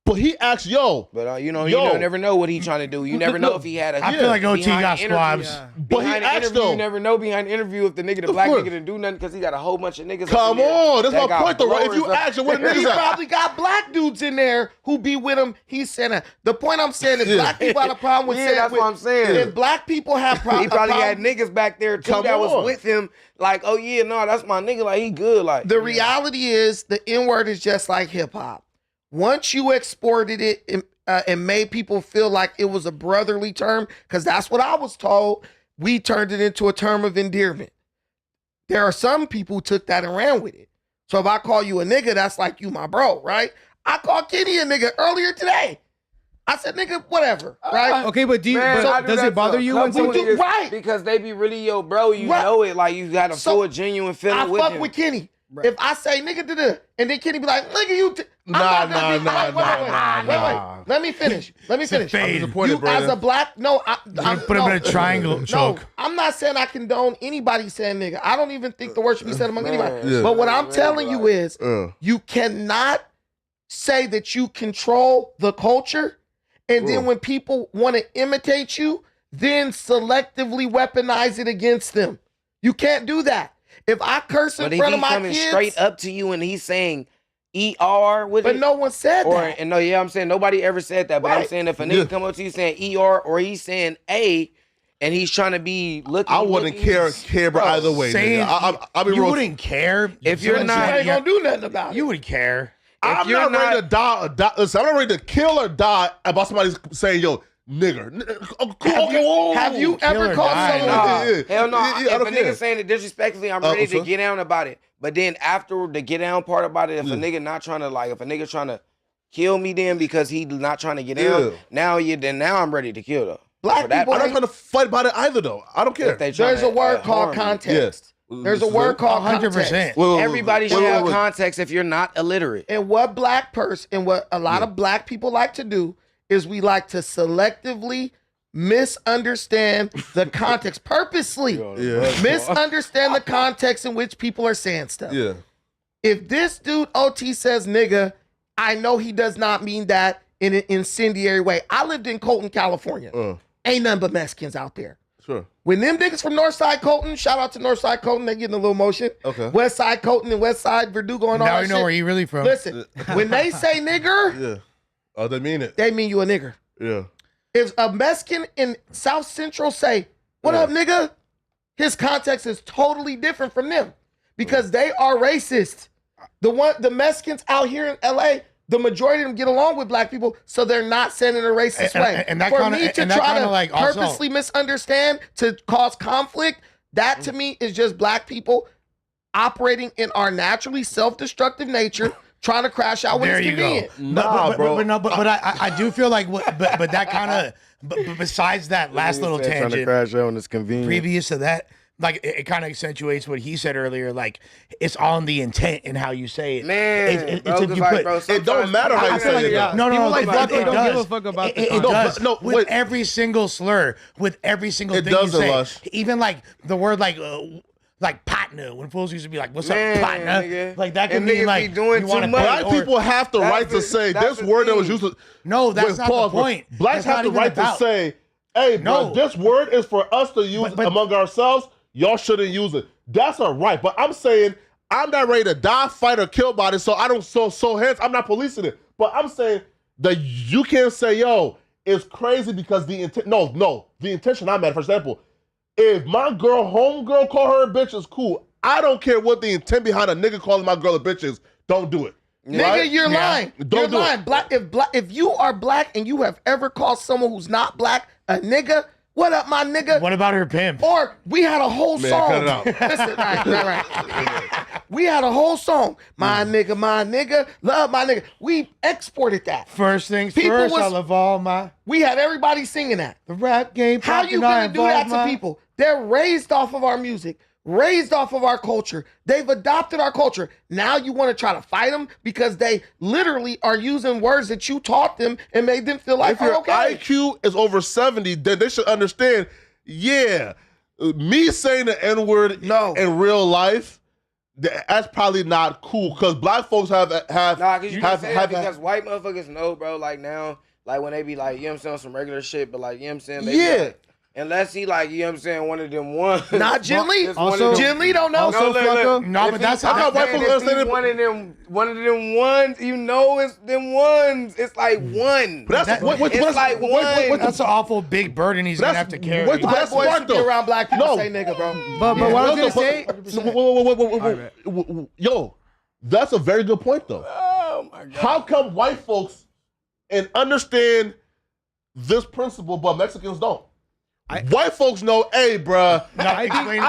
But he asked, But you never know what he trying to do. You never know if he had a. I feel like OT got squabs. But he asked though. You never know behind the interview if the black nigga didn't do nothing because he got a whole bunch of niggas. Come on, that's my point though, right? If you ask him, what niggas he probably got black dudes in there who be with him. He's saying that. The point I'm saying is black people had a problem with. That's what I'm saying. If black people have problems, he probably had niggas back there too that was with him. Like, oh yeah, no, that's my nigga. Like he good. Like the reality is the N-word is just like hip hop. Once you exported it and made people feel like it was a brotherly term, because that's what I was told, we turned it into a term of endearment. There are some people who took that and ran with it. So if I call you a nigga, that's like you my bro, right? I called Kenny a nigga earlier today. I said, nigga, whatever, right? Okay, but does it bother you when someone do, right? Because they be really your bro, you know it, like you got a full genuine feeling with him. I fuck with Kenny. Right. If I say nigga and then Kenny be like, nigga, you nah. Let me finish. I'm disappointed, you as a black, I'm put him in a triangle choke. No, I'm not saying I condone anybody saying nigga. I don't even think the word should be said among anybody. Yeah. But what I'm telling you is you cannot say that you control the culture and then when people want to imitate you, then selectively weaponize it against them. You can't do that. If I curse in front of my kids, coming straight up to you and he's saying ER with it, but no one said that. And no, I'm saying nobody ever said that. But I'm saying if a nigga come up to you saying ER or he's saying A, and he's trying to be looking, I wouldn't care, bro. Either way, you wouldn't care if you're not. You ain't gonna do nothing about it. You would care. I'm not ready to die. Listen, I'm not ready to kill or die about somebody saying, "Yo, nigger. Have you ever called someone? Hell no. I If don't a care. nigga saying it disrespectfully, I'm ready to so? get down about it. But then after the get down part about it, if a nigga not trying to if a nigga trying to kill me then because he not trying to get down, now I'm ready to kill though. Black people, I'm not trying to fight about it either though. I don't care. There's a word called context. There's a word called 100%. context. Everybody should have context if you're not illiterate. And what black person and what a lot of black people like to do is we like to selectively misunderstand the context purposely. Misunderstand the context in which people are saying stuff. Yeah. If this dude OT says nigga, I know he does not mean that in an incendiary way. I lived in Colton, California. Ain't nothing but Mexicans out there. Sure. When them niggas from Northside Colton, shout out to Northside Colton, they getting a little motion. Okay. Westside Colton and Westside Verdugo and all Now that we know shit. where you really from. Listen, when they say nigger, Yeah. Oh, they mean it. they mean you a nigger. Yeah. If a Mexican in South Central say, what up, nigga? His context is totally different from them because they are racist. The Mexicans out here in LA, the majority of them get along with black people, so they're not saying it in a racist way. And that For kinda, me to and that try kinda to like also- purposely misunderstand to cause conflict, that to me is just black people operating in our naturally self-destructive nature, trying to crash out when There it's you convenient. go. But I do feel like, but that kind of, but besides that last little Trying to tangent, crash out when it's convenient. previous to that, like it kind of accentuates what he said earlier. Like it's on the intent and how you say it. Man, It's bro, if 'cause you like, put- bro, It don't matter how you say it. yeah. though. No, People no, like it, Walka it don't does. give a fuck about the it context. does. No, With wait. every single slur, with every single It thing you doesn't, say, Lush. even like the word like partner, when fools used to be like, "What's Man, up, partner?" nigga. Like that can And mean niggas like be doing you wanna too much. fight Black or- people have the That's right to the- say that's this the word that was thing. used to. No, that's Wait, not pause, the bro. point. Blacks That's not have the even right about- to say, hey, bro, No. this word is for us to use But- among ourselves. Y'all shouldn't use it. That's a right. But I'm saying I'm not ready to die, fight, or kill about it. So I don't. So hence I'm not policing it. But I'm saying that you can't say, yo, it's crazy because the intent. No, the intention I'm at. For example, if my homegirl call her a bitch is cool. I don't care what the intent behind a nigga calling my girl a bitch is. Don't do it. Nigga, Right? you're lying. Don't You're do it. lying. If you are black and you have ever called someone who's not black a nigga, what up, my nigga? What about her pimp? Or we had a whole Man, song. cut it out. Listen, right. We had a whole song. My nigga, love my nigga. We exported that. First things People first, was- I'll evolve my We had everybody singing that. the rap game. How you gonna do that to people? They're raised off of our music, raised off of our culture. They've adopted our culture. Now you want to try to fight them because they literally are using words that you taught them and made them feel like, If your oh, okay. IQ is over 70, then they should understand, me saying the N-word in real life, that's probably not cool because black folks have Nah, cause you can say that because white motherfuckers know, bro. Like now, like when they be like, you know what I'm saying, some regular shit, but like, you know what I'm saying, they be like, unless he like, you know what I'm saying, one of them ones. Not Jin Lee. It's one of them- Jin Lee don't know. Also, Flacco, No, If but he- that's I thought white folks if he understand it. one of them ones, you know, it's them ones. It's like one. But that's it's like one. That's an awful big burden he's gonna have to carry. But Black that's boys smart should be though. around black people No. say nigga, bro. But what I was gonna say, Yo, that's a very good point though. Oh my god. How come white folks and understand this principle, but Mexicans don't? White folks know, hey, bruh, I probably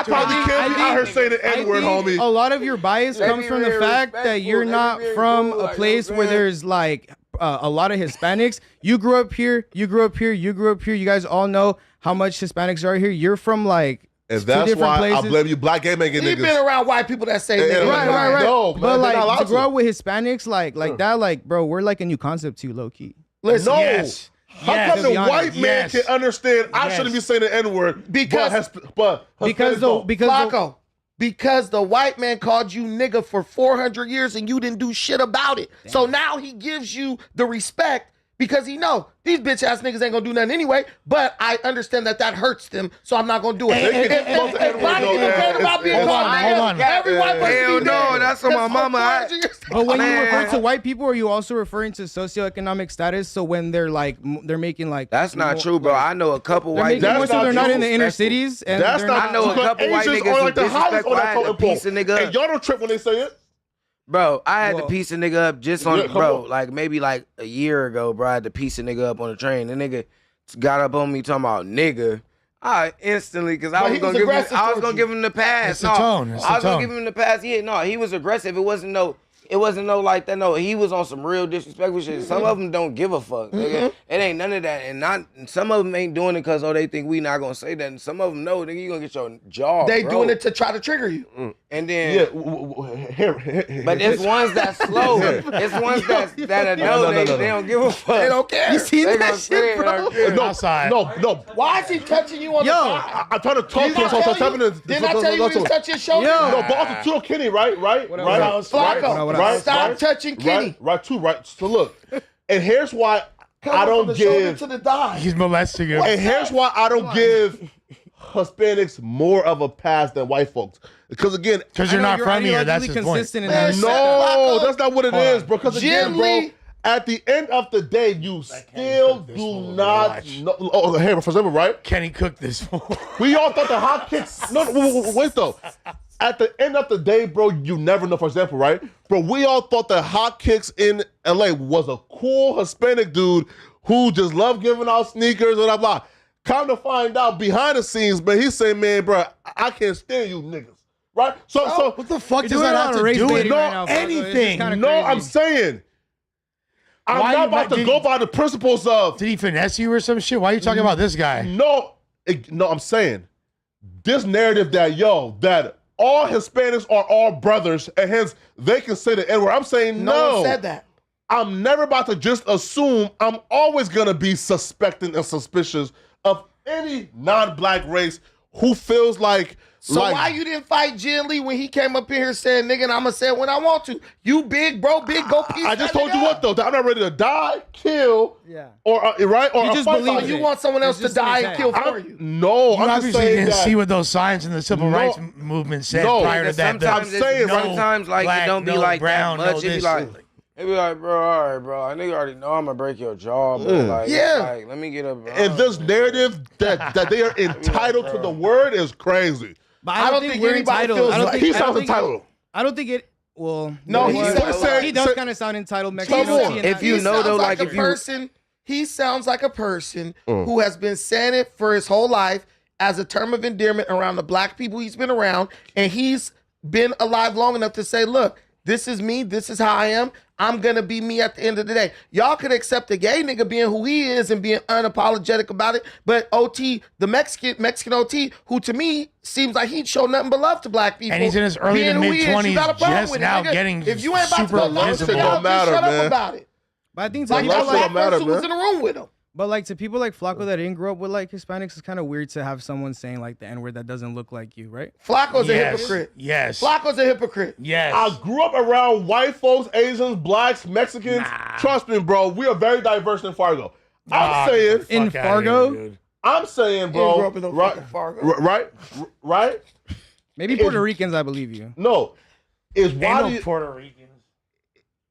can't be out here saying the N-word, homie. a lot of your bias They comes be from the very fact that respectful. you're They be not very from cool, a like, place you know where what I'm saying? there's like a lot of Hispanics. You grew up here. You grew up here. You grew up here. You guys all know how much Hispanics are here. You're from like And two that's different why places. I blame you, black gay making He niggas. been around white people that say nigga. Right. No, man, but they're like not allowed to grow to. up with Hispanics like that, like bro, we're like a new concept to you, low key. Listen, No. Yes. How Yes. come To the be honest, white man yes. can understand I Yes. shouldn't be saying the N-word Because- but Because Hispanics the don't? Flacco, because the white man called you nigga for 400 years and you didn't do shit about it. So now he gives you the respect because he know these bitch ass niggas ain't gonna do nothing anyway, but I understand that hurts them, so I'm not gonna do it. They can close the If N-word black though, people man. cared about being It's- called hold nigga, on. every white person Hell be no, dead. that's on my for mama. 400 years. But when you Man. refer to white people, are you also referring to socioeconomic status? So when they're like they're making like That's not more- true, bro. I know a couple They're white making more That's so not they're not true. in the inner Respectful. cities. And That's they're not I know a because couple white Asians niggas are who like the Hollies disrespect on that I had to totem pole. piece a nigga up. And y'all don't trip when they say it? Bro, I had Well- to piece a nigga up just on, Yeah, come bro, on. like maybe like a year ago, bro. I had to piece a nigga up on a train. The nigga got up on me talking about nigga, I instantly, because I But was he gonna was give him, aggressive I was towards gonna you. give him the pass. It's the tone. It's the I was tone. gonna give him the pass. Yeah, no, he was aggressive. It wasn't no like that. No, he was on some real disrespectful shit. Some of them don't give a fuck. Nigga. It ain't none of that. And some of them ain't doing it because they think we not gonna say that. And some of them know, nigga, you gonna get your jaw. They broke. doing it to try to trigger you. And then, Here. but it's ones that slow. It's ones that know they don't give a fuck. They don't care. You seen They that gonna say shit, it, bro? like, yeah. Outside. No. Why is he touching you on the side? I'm trying to talk to him. So I'm tapping in. Didn't I tell you he was touching your shoulder? No, but also too, Kenny, right? Flacco, stop touching Kenny. Right. So look, and here's why I don't give. To the dime. He's molesting him. And here's why I don't give Hispanics more of a pass than white folks. Because again, Because you're not from here. That's his point. consistent in Man, that. no, that's not what it is, bro. Because again, bro, Generally- at the end of the day, you still do not know. Oh, hey, for example, right? Kenny cooked this fool. We all thought the hot kicks. No, wait though. At the end of the day, bro, you never know. For example, right, bro, we all thought the hot kicks in LA was a cool Hispanic dude who just loved giving out sneakers, blah blah. Come to find out, behind the scenes, man, he's saying, man, bro, I can't stand you niggas, right? So What the fuck You're does doing that it have on to a race do with baiting right now, Flacco. It's just anything? kinda no, crazy. I'm saying. I'm Why not you about to did- go by the principles of Did he finesse you or some shit? Why are you talking about this guy? no. I'm saying this narrative that that all Hispanics are all brothers and hence they can say the N-word. I'm saying No one said that. I'm never about to just assume. I'm always gonna be suspecting and suspicious of any non-black race who feels like. So why you didn't fight Jin Lee when he came up in here saying, nigga, and I'm going to say it when I want to? You big, bro, go piece I just that told nigga you what up. though, that I'm not ready to die, kill, Yeah. or right, or You just fight believe by You it. want someone else It's to just in die his and head. kill for you. No, You I'm just obviously saying didn't that. see what those signs in the civil No. rights movement said No. prior to that. Sometimes I'm saying, right? sometimes like black, it don't be no like brown, that much. no It be this. like, bro, all right, bro. I nigga already know I'm gonna break your jaw, but like, Yeah. like, let me get up. And this narrative that they are entitled to the word is crazy. But I don't think we're anybody entitled. feels I don't like- think He I don't sounds think- entitled. I don't think it. Well, No, you he know what? said- He does say- kind of sound entitled. Come Mexican on. OT and If that- you He know sounds though, like like a if you person. He sounds like a person who has been saying it for his whole life as a term of endearment around the black people he's been around, and he's been alive long enough to say, "Look, this is me. This is how I am. I'm gonna be me at the end of the day." Y'all could accept a gay nigga being who he is and being unapologetic about it, but OT, the Mexican OT, who to me seems like he'd show nothing but love to black people, And he's in his early being to who he is, you mid-20s, got a problem just with it, now nigga. getting If you ain't about to super go down, visible. shit out, Don't matter, just shut man. up about it. But I think Like to love that people shit black don't matter, person was man. in the room with him. but like to people like Flacco that didn't grow up with like Hispanics, it's kind of weird to have someone saying like the N word that doesn't look like you, right? Flacco's a Yes. hypocrite. Yes. Flacco's a hypocrite. Yes. I grew up around white folks, Asians, blacks, Mexicans. Trust me, bro. We are very diverse in Fargo. I'm saying, In Fuck outta Fargo? here, dude. I'm saying, He grew bro. up in no Right, fucking Fargo. right. Maybe Puerto Ricans, I believe you. No, is Ain't why no do you, Puerto Ricans.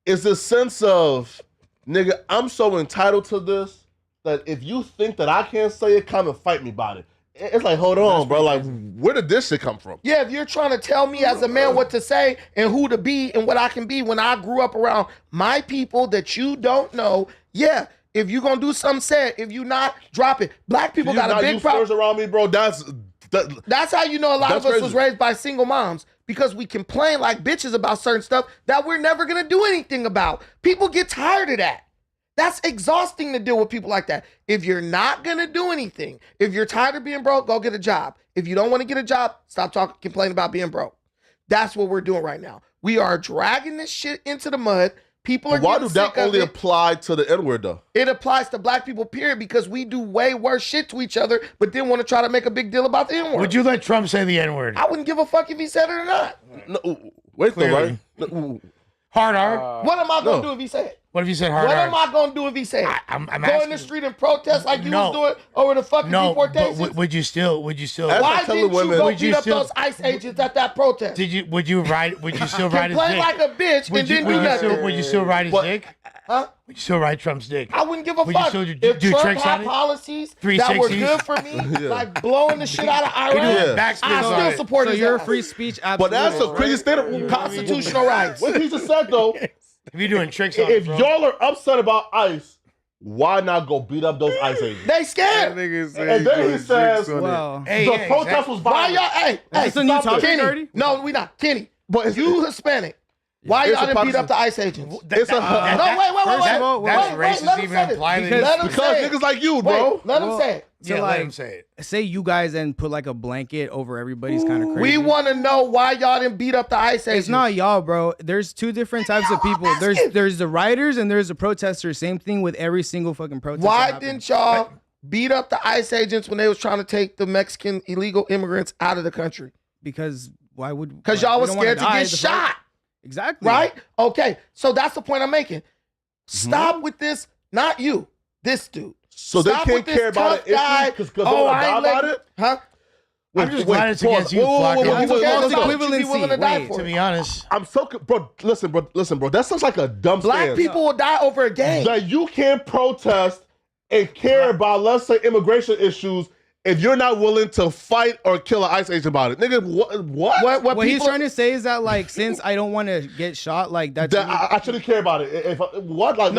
it's a sense of, nigga, I'm so entitled to this that if you think that I can't say it, come and fight me about it. It's like, hold on, bro. Like, where did this shit come from? Yeah, if you're trying to tell me as a man what to say and who to be and what I can be when I grew up around my people that you don't know, yeah. If you gonna do something, say it. If you not, drop it. Black people You got a not big use problem. slurs around me, bro. That's how you know a lot That's of us crazy. was raised by single moms because we complain like bitches about certain stuff that we're never gonna do anything about. People get tired of that. That's exhausting to deal with people like that. If you're not gonna do anything, if you're tired of being broke, go get a job. If you don't want to get a job, stop talking, complaining about being broke. That's what we're doing right now. We are dragging this shit into the mud. People are Why getting do that sick of only it. apply to the N-word, though? It applies to black people, period, because we do way worse shit to each other, but then want to try to make a big deal about the N-word. Would you let Trump say the N-word? I wouldn't give a fuck if he said it or not. No, wait, though, Clearly. right? No, Hard R? What am I going to no. do if he said it? What if you said hard What R? am I going to do if he said it? I'm Go in asking. the street and protest like you No. was doing over the fucking No, but deportations? would you still? That's Why like telling didn't you women- go Would you beat up still- those ICE agents at that protest? Would you still ride his Complain dick? like a bitch and didn't do nothing. Would you still ride his But- dick? Huh? Would you still ride Trump's dick? I wouldn't give a Would you fuck. still If do Trump tricks had on it? policies that 360s? were good for me, like blowing the shit out of Iran, Yeah. Backspin I on still it. support So his you're a ass. free speech But that's absolutist, a crazy statement. Constitutional rights. What he just said, though, If you're doing tricks on it, if bro. y'all are upset about ICE, why not go beat up those ICE agents? They scared. And then he says, Well, the protest was Why violent. y'all? Hey, Is hey, this a new stop it. topic Kenny. already? No, we not. Kenny, But it's, you Hispanic. Why It's y'all a didn't beat partisan- up the ICE agents? it's a No, wait. First of all, That's Wait, racist let him even say it. implied in Let him because say it. niggas like you, bro. Wait, let him Well, say it. Yeah, So, let like, him say it. say you guys then put like a blanket over everybody's kind of crazy. We want to know why y'all didn't beat up the ICE agents. It's not y'all, bro. There's two different types of people. There's the rioters and there's the protesters. Same thing with every single fucking protest. Why that happens. didn't y'all beat up the ICE agents when they was trying to take the Mexican illegal immigrants out of the country? Because why would? Because like, y'all we was don't wanna scared to die get the shot, fuck- Exactly. right? Okay, so that's the point I'm making. Stop with this. Not you. This dude. So they Stop can't with this care about tough an guy. issue because they Oh, want to I die ain't about letting- it? Huh? I'm just glad it's against you, Flocka. wait, It's wait, false let's go. equivalency. You be willing to die Wait. for To it. be honest, I'm so bro. Listen, bro. That sounds like a dumb Black stance. people will die over a game. That you can't protest and care about, let's say, immigration issues if you're not willing to fight or kill an ICE agent about it, nigga. What? What What he's people? trying to say is that like since I don't want to get shot, like that's That I shouldn't care about it. If what? Like,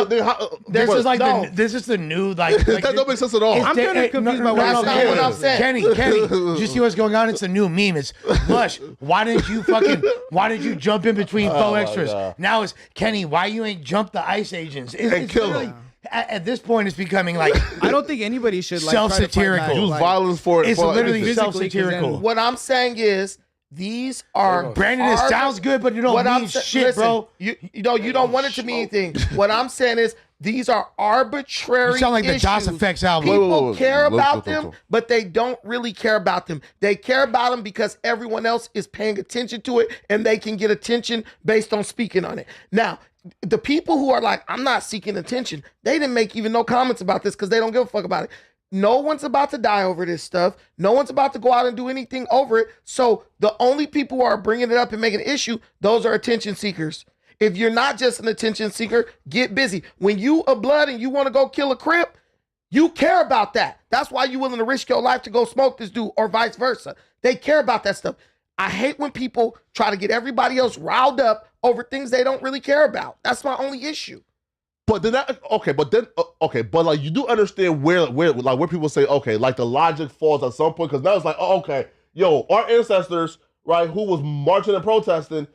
this is like No. this is the new like. that don't make sense at all. It's I'm the- kinda confused by what That's you're not saying. what I'm saying. Kenny, did you see what's going on? It's a new meme. It's Lush. Why didn't you jump in between faux my extras? God. Now it's Kenny, why you ain't jumped the ICE agents? It's kill literally- them. At this point, it's becoming like I don't think anybody should like try to fight Self-satirical. back, Use like- violence for it. it's for literally anything. physically, 'cause self-satirical. then- What I'm saying is these are Brandon, it sounds good, but you don't mean shit, listen, bro. You don't want it to mean anything. What I'm saying is these are arbitrary. You sound like the issues. DOS Effects album. People Wait. care Look, about look, them, look. but they don't really care about them. They care about them because everyone else is paying attention to it, and they can get attention based on speaking on it. Now, the people who are like, I'm not seeking attention, they didn't make even no comments about this because they don't give a fuck about it. No one's about to die over this stuff. No one's about to go out and do anything over it. So the only people who are bringing it up and making an issue, those are attention seekers. If you're not just an attention seeker, get busy. When you a blood and you want to go kill a Crip, you care about that. That's why you're willing to risk your life to go smoke this dude or vice versa. They care about that stuff. I hate when people try to get everybody else riled up over things they don't really care about. That's my only issue. But then but like you do understand where people say, okay, like the logic falls at some point, because now it's like, oh, okay, yo, our ancestors, right, who was marching and protesting,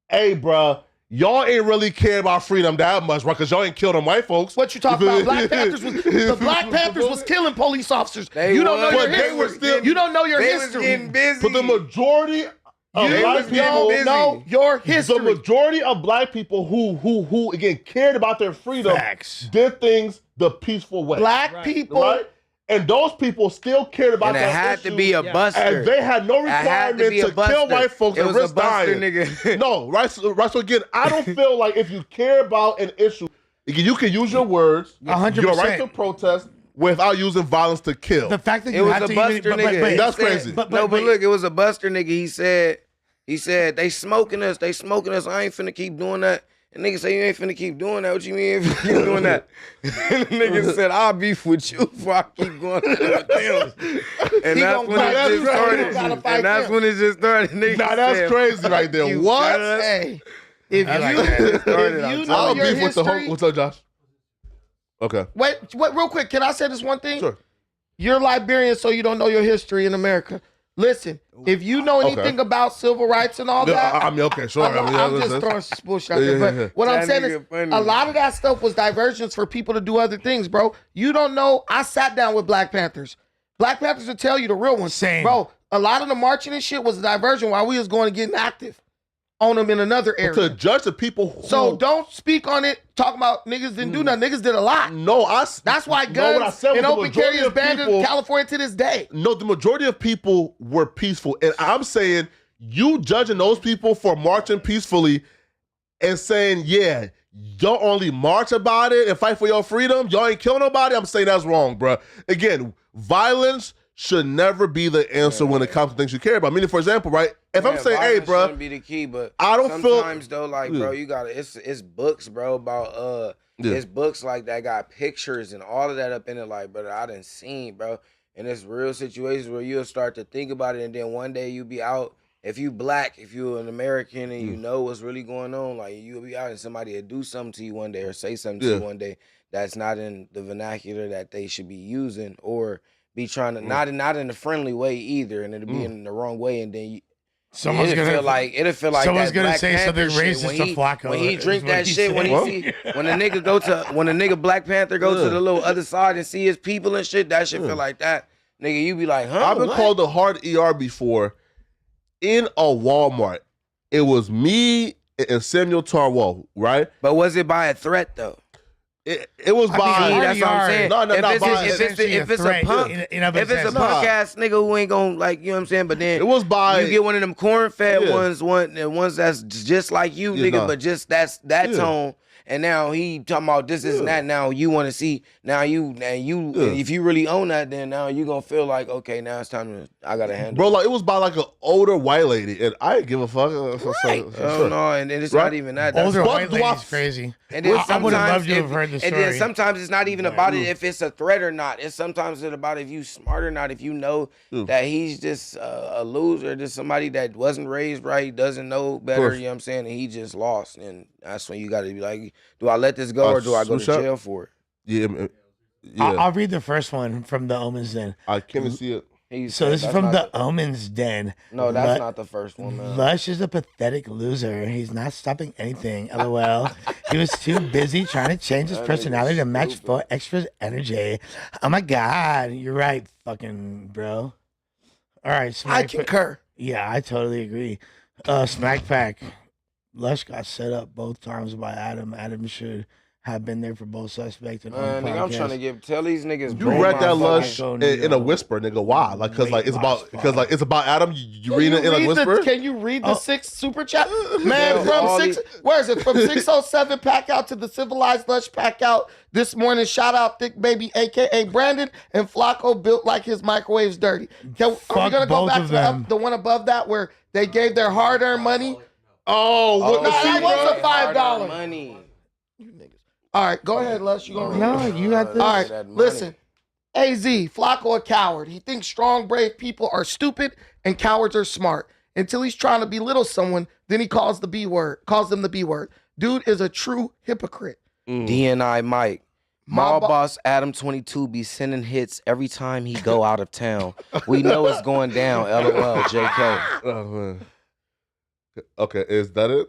hey, bruh, y'all ain't really care about freedom that much, right? Because y'all ain't killed them white folks. What you talking about? Black Panthers was killing police officers. You don't know your But they history. were still- You don't know your They was history. getting busy. But the majority of You black people, don't know your the history. majority of black people who again cared about their freedom Facts. did things the peaceful way. Black people. right? And those people still cared about And it that had to issue, be a Yeah. buster. and they had no had to requirement be a to kill buster. white folks It and was a risk buster, dying. nigga. No, right? So again, I don't feel like if you care about an issue, you can use your words, 100%. your right to protest without using violence to kill. The fact that It you was have a to buster even, nigga. That's He said- crazy. but Look, it was a buster nigga. He said, they smoking us. I ain't finna keep doing that. And nigga say, you ain't finna keep doing that. What you mean you ain't finna keep doing that? And the nigga said, I'll beef with you before I keep going with them. And He that's gonna when fight it you, just so you started. gotta fight And that's him. when it just started. Nigga Now that's said, crazy right there. you, What? cuz. Hey, if I like you, that. It started, if I'm you telling know I'll you. your beef with the whole. history. What's up, Josh? Okay. Wait, real quick. Can I say this one thing? Sure. You're Liberian, so you don't know your history in America. Listen, if you know anything Okay. about civil rights and all Yeah, that, I mean, okay, sure. I'm listen. just throwing some bullshit out Yeah, there. yeah, But yeah. what I'm That saying is, nigga funny. a lot of that stuff was diversions for people to do other things, bro. You don't know. I sat down with Black Panthers. Black Panthers will tell you the real ones. Same. Bro, a lot of the marching and shit was a diversion while we was going to get active on them in another area. To judge the people who. So don't speak on it. Talk about niggas didn't do nothing. Niggas did a lot. No, That's why No, what I guns said was and the open carry majority is of banned in people- California to this day. No, the majority of people were peaceful. And I'm saying you judging those people for marching peacefully and saying, yeah, y'all only march about it and fight for your freedom. Y'all ain't kill nobody. I'm saying that's wrong, bro. Again, violence should never be the answer when it comes to things you care about. Meaning, for example, right? If I'm saying, hey, violence bro, shouldn't be the key, but I don't feel- sometimes though, like, bro, you gotta. It's books, bro, about Yeah. it's books like that got pictures and all of that up in it, like, brother, I done seen, bro, and it's real situations where you'll start to think about it, and then one day you be out. If you black, if you an American and you know what's really going on, like you'll be out and somebody will do something to you one day or say something to Yeah. you one day that's not in the vernacular that they should be using, or be trying to not in a friendly way either, and it'll be in the wrong way, and then Someone's it'll feel like someone's that gonna Black say Panther something shit. racist to Flacco. When he is drink what that he shit, when said. he see when a nigga Black Panther go to the little other side and see his people and shit, that shit feel like that. Nigga, you be like, huh? I've been called a hard ER before in a Walmart. It was me and Samuel Tarwell, right? But was it by a threat though? It was by. That's what I'm saying. No, if it's a punk, if it's a punk ass nigga who ain't gonna like, you know what I'm saying. But then it was by. You get one of them corn fed ones that's just like you, nigga, but just that tone. And now he talking about this and that. Now you want to see. Now you if you really own that, then now you gonna feel like, okay, now it's time to. I gotta handle. Bro, like it was by like an older white lady, and I didn't give a fuck. Right. Oh no, and it's not even that. Older white lady's crazy. And then I would have loved to have heard the story. And then sometimes it's not even about it if it's a threat or not. It's sometimes it's about if you smart or not. If you know that he's just a loser, just somebody that wasn't raised right, doesn't know better. You know what I'm saying? And he just lost, and that's when you got to be like, do I let this go or do I go to jail for it? Yeah. I'll read the first one from the Omens Den. I can't see it. So this is from the Omens Den. No, that's not the first one, man. Lush is a pathetic loser. He's not stopping anything. LOL. He was too busy trying to change his personality to match for extra's energy. Oh my God. You're right, fucking bro. All right. I concur. Yeah, I totally agree. Smack Pack. Lush got set up both times by Adam. Adam should have been there for both suspects. And nigga, I'm trying to tell these niggas. You read that Lush in a whisper, nigga. Why? Like, cause like it's about Adam. You read it in a whisper. Can you read the 6 super chat? Man, where is it? From 607 pack out to the civilized Lush pack out this morning. Shout out Thick Baby, aka Brandon, and Flacco built like his microwave's dirty. Are we gonna go back to the one above that where they gave their hard-earned money? That was a $5 money. All right, go ahead, Les. You gonna read? No, you got this. All right, listen. AZ, Flacco a coward. He thinks strong, brave people are stupid and cowards are smart. Until he's trying to belittle someone, then he calls them the B word. Dude is a true hypocrite. DNI Mike. Mall boss Adam 22 be sending hits every time he go out of town. We know it's going down. LOL, JK. Oh, man. Okay, is that it?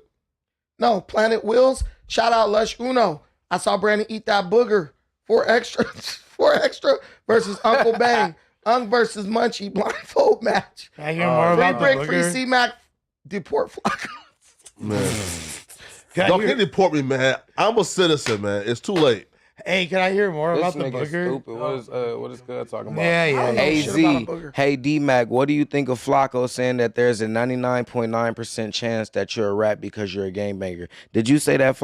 No, Planet Wills. Shout out Lush Uno. I saw Brandon eat that booger. 4 extra versus Uncle Bang. Ung versus Munchie blindfold match. I hear more about free the break, booger. free C-Mac, deport Flacco. Man. Don't deport me, man. I'm a citizen, man. It's too late. Hey, can I hear more about the nigga booger? Stupid. What is good talking about? Yeah. AZ, hey Dmac, what do you think of Flacco saying that there's a 99.9% chance that you're a rat because you're a gangbanger? Did you say that?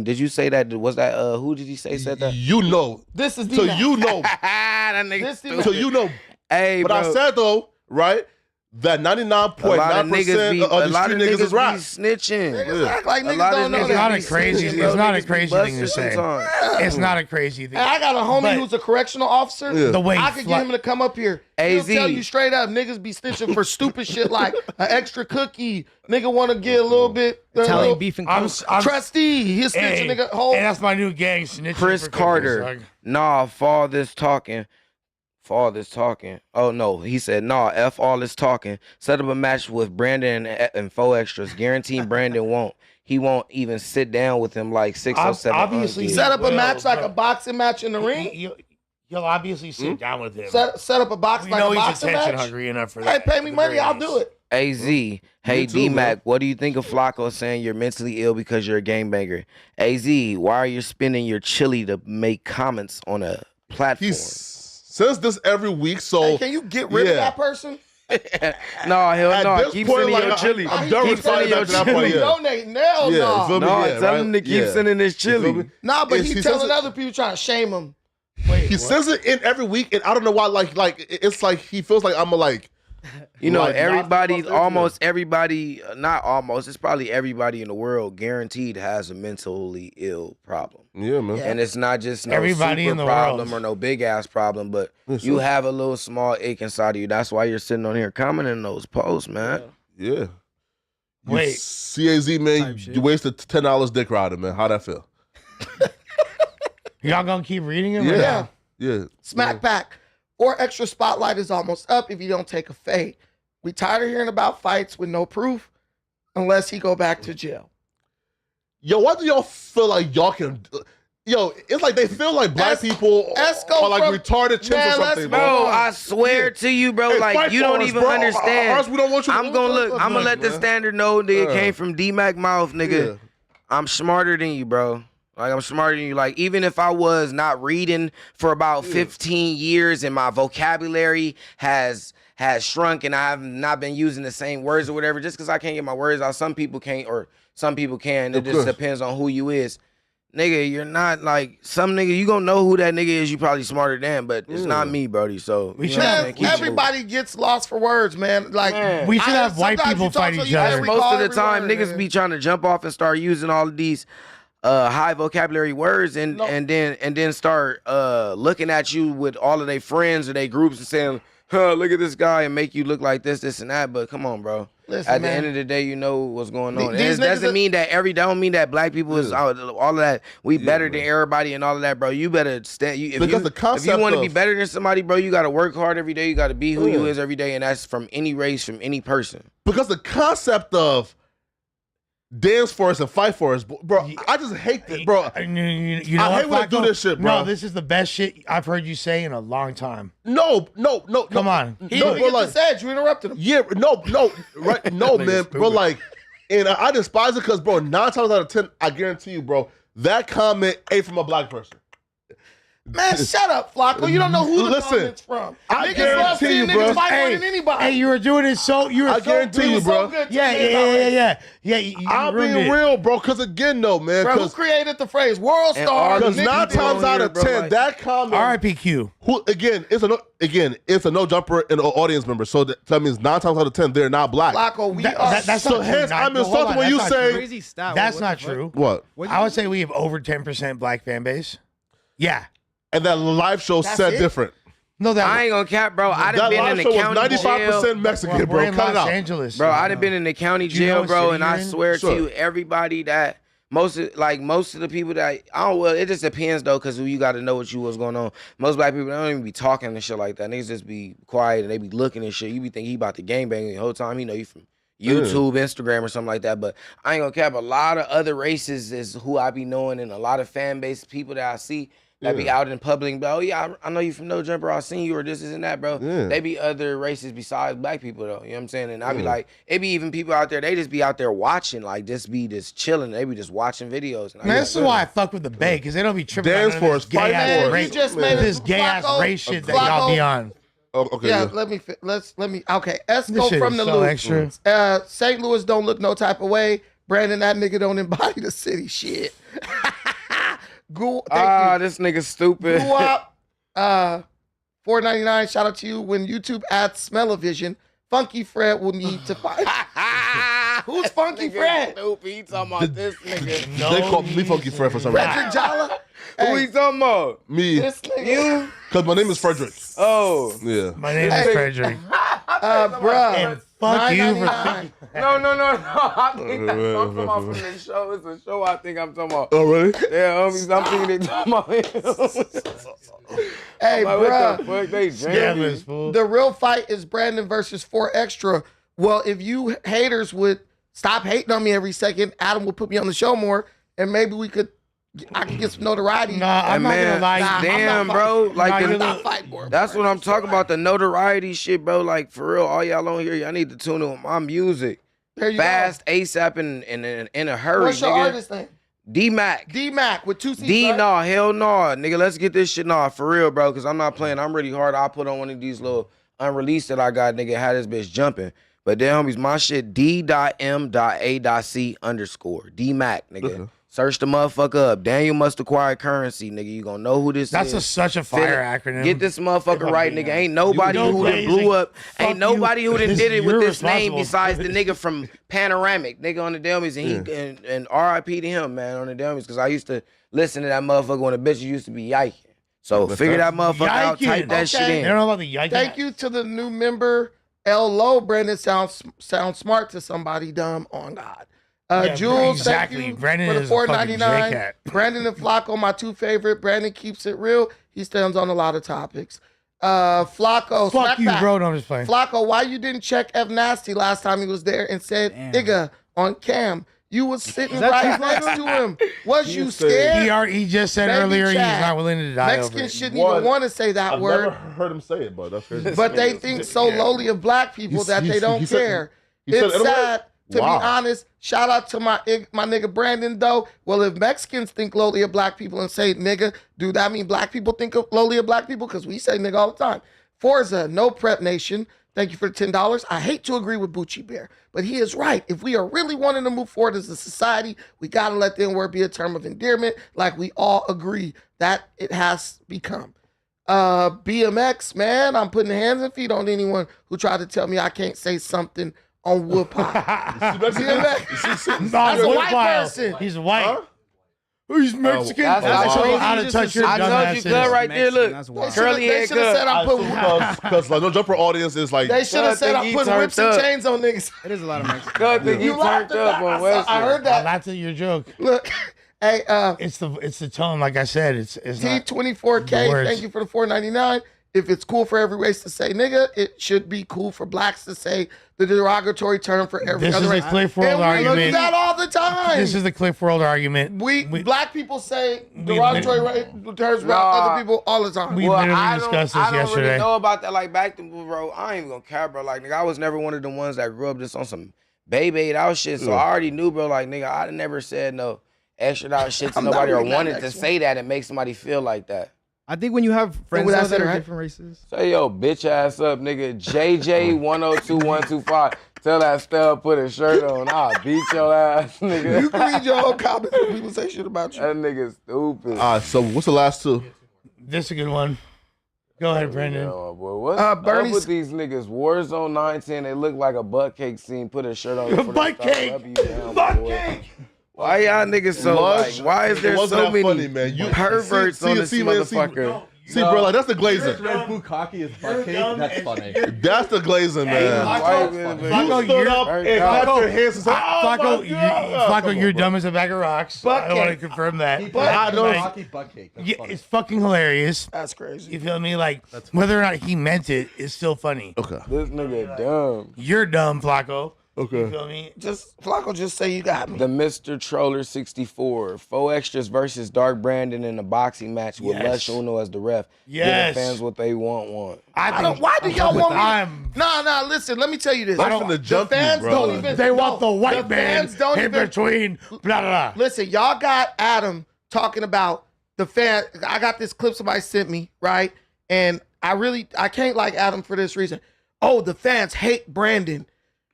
Did you say that? Was that who did he say said that? You know. This is so you know. That nigga stupid. So you know. Hey, but bro. I said though, right? That 99.9% of the street niggas is rap. Snitching. Niggas act like niggas don't know It's that. not a crazy. It's not a crazy thing to say. It's not a crazy thing. And I got a homie who's a correctional officer. Yeah. The way I could get him to come up here. He'll tell you straight up, niggas be snitching for stupid shit like an extra cookie. Nigga want to get a little bit. Italian beef and I'm trustee. He's snitching nigga whole. And that's my new gang, snitching. Chris for Carter. cookies, Nah, for all this talking. Oh no, he said nah. F all this talking. Set up a match with Brandon and 4 extras. Guaranteeing Brandon won't. He won't even sit down with him like 607. Obviously, set up a match like a boxing match in the ring. He'll obviously sit down with him. Set up a box We like know a he's boxing attention match. hungry enough for Hey, that. pay me money, I'll do it. AZ, hey too, Dmac, man. what do you think of Flacco saying you're mentally ill because you're a gangbanger? AZ, why are you spending your chili to make comments on a platform? He says this every week, so Hey, can you get rid of that person? No, hell At no. this Keep point, sending like, your chili. I'm done with fighting back to that point. Yeah. Donating, hell Yeah, no. you feel me? No, Yeah, tell right? him to keep Yeah. sending his You feel chili. me? Nah, but Yes, he he telling says it- other people trying to shame him. He says it in every week, and I don't know why. Like it's like he feels like I'm a like. You know, Like, everybody, not- almost everybody, not almost, it's probably everybody in the world guaranteed has a mentally ill problem. Yeah, man. And it's not just no Everybody super in the problem world. or no big ass problem, but Yes, you sir. have a little small ache inside of you. That's why you're sitting on here commenting those posts, man. Yeah. Wait. CAZ, man, Type shit. you wasted $10 dick riding, man. How'd that feel? Y'all gonna keep reading him? Yeah. Yeah. Smack back. 4 extra spotlight is almost up if you don't take a fade. We tired of hearing about fights with no proof unless he go back to jail. Yo, why do y'all feel like y'all can... Yo, it's like they feel like black people are like retarded chimps or something, bro. I swear to you, bro, Hey, like you don't even understand. We don't want you to I'm gonna let the standard know nigga came from Dmac mouth, nigga. Yeah. I'm smarter than you, bro. Like I'm smarter than you. Like even if I was not reading for about 15 years and my vocabulary has shrunk and I've not been using the same words or whatever, just because I can't get my words out, some people can't or some people can. It just depends on who you is. Nigga, you're not like some nigga. You gonna know who that nigga is. You probably smarter than, but it's not me, Brody. So everybody gets lost for words, man. Like we should have white people fight each other. Most of the time, niggas be trying to jump off and start using all of these high vocabulary words and then start looking at you with all of their friends or their groups and saying, "Huh, look at this guy," and make you look like this, and that. But come on, bro. Listen, at the end of the day, you know what's going on. It doesn't mean that don't mean that black people is all of that. We better than everybody and all of that, bro. You better stand. If you want to be better than somebody, bro, you got to work hard every day. You got to be who you is every day, and that's from any race, from any person. Because the concept of dance for us and fight for us, bro. I just hate that, bro. You know I hate when I do this shit, bro. No, this is the best shit I've heard you say in a long time. No. Come on. He didn't get to say it. You interrupted him. Yeah, right? No, man, bro. Like, and I despise it because, bro, 9 times out of 10, I guarantee you, bro, that comment ain't from a black person. Man, shut up, Flacco. You don't know who the comment's from. I guarantee you, bro. Niggas fight more than anybody. Hey, you were doing it so. I guarantee you, bro. Yeah. I'm being real, bro. Because again, though, man. Bro, who created the phrase world star? Because 9 times out of 10, that comment. RIPQ. Who again? It's a no jumper and an audience member. So that means 9 times out of 10, they're not black. Flacco, that's so not hence true. I'm insulted when you say crazy style. That's not true. What? I would say we have over 10% black fan base. Yeah. And that live show said different. No, that I ain't gonna cap, bro. I done been in the county jail. 95% Mexican, bro. Cut it out. Angeles, bro. I done been in the county jail, bro, and I swear to you, everybody that most of the people that it just depends though, because you got to know what's going on. Most black people don't even be talking and shit like that. Niggas just be quiet and they be looking and shit. You be thinking he about to gangbang the whole time. He know you from YouTube, Instagram, or something like that. But I ain't gonna cap. A lot of other races is who I be knowing, and a lot of fan base people that I see that be out in public, but, oh yeah, I know you from No Jumper, I seen you, or this and that, bro. They be other races besides black people though. You know what I'm saying? And I be like, it be even people out there, they just be out there watching, like just chilling. They be just watching videos. And man, this is why I fuck with the Bay, because they don't be tripping dance for us, fight for us. This gay ass race shit that y'all be on. Oh, okay. Yeah, let me. Okay, Esco from the loop. St. Louis don't look no type of way. Brandon, that nigga don't embody the city shit. This nigga stupid. Grew up, $4.99. Shout out to you. When YouTube adds smell-o-vision, Funky Fred will need to fight. Who's Funky Fred? Stupid. He talking about this nigga. They call me Funky Fred for some reason. Frederick Jala? Who he talking about? Me. This nigga. You? Because my name is Frederick. Oh. Yeah. My name is Frederick. Bruh. And fuck you for No. I think that's what I'm talking about from the show. It's a show I think I'm talking about. Oh, really? Yeah, homies, I'm thinking they talking about him. Hey, like, bruh. What the fuck? They jamming. The real fight is Brandon versus 4 Extra. Well, if you haters would stop hating on me every second, Adam will put me on the show more, and maybe I could get some notoriety. Nah, I'm not gonna lie. Damn, bro. Like, That's what I'm talking about. The notoriety shit, bro. Like, for real, all y'all on here, y'all need to tune in with my music. There you Fast, go. ASAP, and in a hurry, What's your nigga. artist name? Dmac. Dmac with 2 C's. Hell no. Nigga, let's get this shit for real, bro, because I'm not playing. I'm really hard. I'll put on one of these little unreleased that I got, nigga, had this bitch jumping. But then, homies, my shit, D.M.A.C _. Dmac, nigga. Search the motherfucker up. Daniel must acquire currency, nigga. You gonna know who this is. That's such a fire acronym. Get this motherfucker right, nigga. Ain't nobody who done blew up. Ain't nobody who done did it with this name besides the nigga from Panoramic, nigga, on the Delmies. And RIP to him, man, on the Delmies. Because I used to listen to that motherfucker when the bitches used to be yiking. So figure that motherfucker out. Type that shit in. They don't know about the yiking. Thank you to the new member, L. Low. Brandon sounds smart to somebody dumb on God. Jules, exactly. thank you Brandon for the is a fucking $4.99. J-Cat. Brandon and Flacco, my two favorite. Brandon keeps it real. He stands on a lot of topics. Flacco, Fuck you, Smackback. bro. No, I'm just playing. Flacco, why you didn't check F Nasty last time he was there and said nigga on cam? You was sitting right next to him. Was you scared? He just said Baby earlier he's Chad. not willing to die over Mexicans it. shouldn't even want to say that I've word. never heard him say it, but that's crazy. But they think so lowly of black people that they don't care. It's sad, to be honest. Shout out to my nigga Brandon, though. Well, if Mexicans think lowly of black people and say nigga, do that mean black people think lowly of black people? Because we say nigga all the time. Forza, no prep nation. Thank you for the $10. I hate to agree with Bucci Bear, but he is right. If we are really wanting to move forward as a society, we got to let the N-word be a term of endearment like we all agree that it has become. BMX, man, I'm putting hands and feet on anyone who tried to tell me I can't say something on wood pile. BMX, that's a white person. He's white. Huh? He's Mexican. That's how to touch your I know you good right there. Look, curly they head should have said I put because like no jumper audience is like they should have said I put whips and chains on niggas. It is a lot of Mexicans. Good thing you turned up on West. I heard that. That's your joke. Look, hey, it's the tone. Like I said, it's T24K. Thank you for the $4.99. If it's cool for every race to say nigga, it should be cool for blacks to say the derogatory term for every other race. This is the Cliff World argument. We do that all the time. This is the Cliff World argument. We black people say derogatory terms about other people all the time. We literally discussed this I don't yesterday. really know about that. Like back to bro, I ain't even gonna care, bro. Like nigga, I was never one of the ones that grew up just on some baby out shit. So I already knew, bro. Like nigga, I never said no extra out shit to nobody or wanted to say that and make somebody feel like that. I think when you have friends what I said, that are right? different races. Say yo bitch ass up, nigga. JJ102125. Tell that stud put a shirt on. I'll beat your ass, nigga. You can read your own comments when people say shit about you. That nigga stupid. So what's the last two? This is a good one. Go ahead, Brandon. Yo, boy, what's up with these niggas? Warzone 910, they look like a butt cake scene. Put a shirt on. Butt cake. Butt cake. Why y'all niggas so Lush, like? Why is there so many funny, man. perverts on this motherfucker? See, bro, like that's the glazing. Red bukkake is butt cake. That's funny. That's the glazing, man. Flacco, stood up and clapped your hands and said, Flacco, you're dumb as a bag of rocks. I want to confirm that. Butt cake. That's funny. It's fucking hilarious. That's crazy. You feel me? Like, whether or not he meant it is still funny. Okay. This nigga dumb. You're dumb, Flacco. Okay. You feel me? Flacco, just say you got me. The Mr. Troller 64. 4 extras versus Dark Brandon in a boxing match with Lush Uno as the ref. Yes. Giving fans what they want. I don't. Why do y'all want me? Nah. Listen, let me tell you this. The fans don't even. They want the white man fans don't in even, between. Blah, blah, blah. Listen, y'all got Adam talking about the fan. I got this clip somebody sent me, right? And I can't like Adam for this reason. Oh, the fans hate Brandon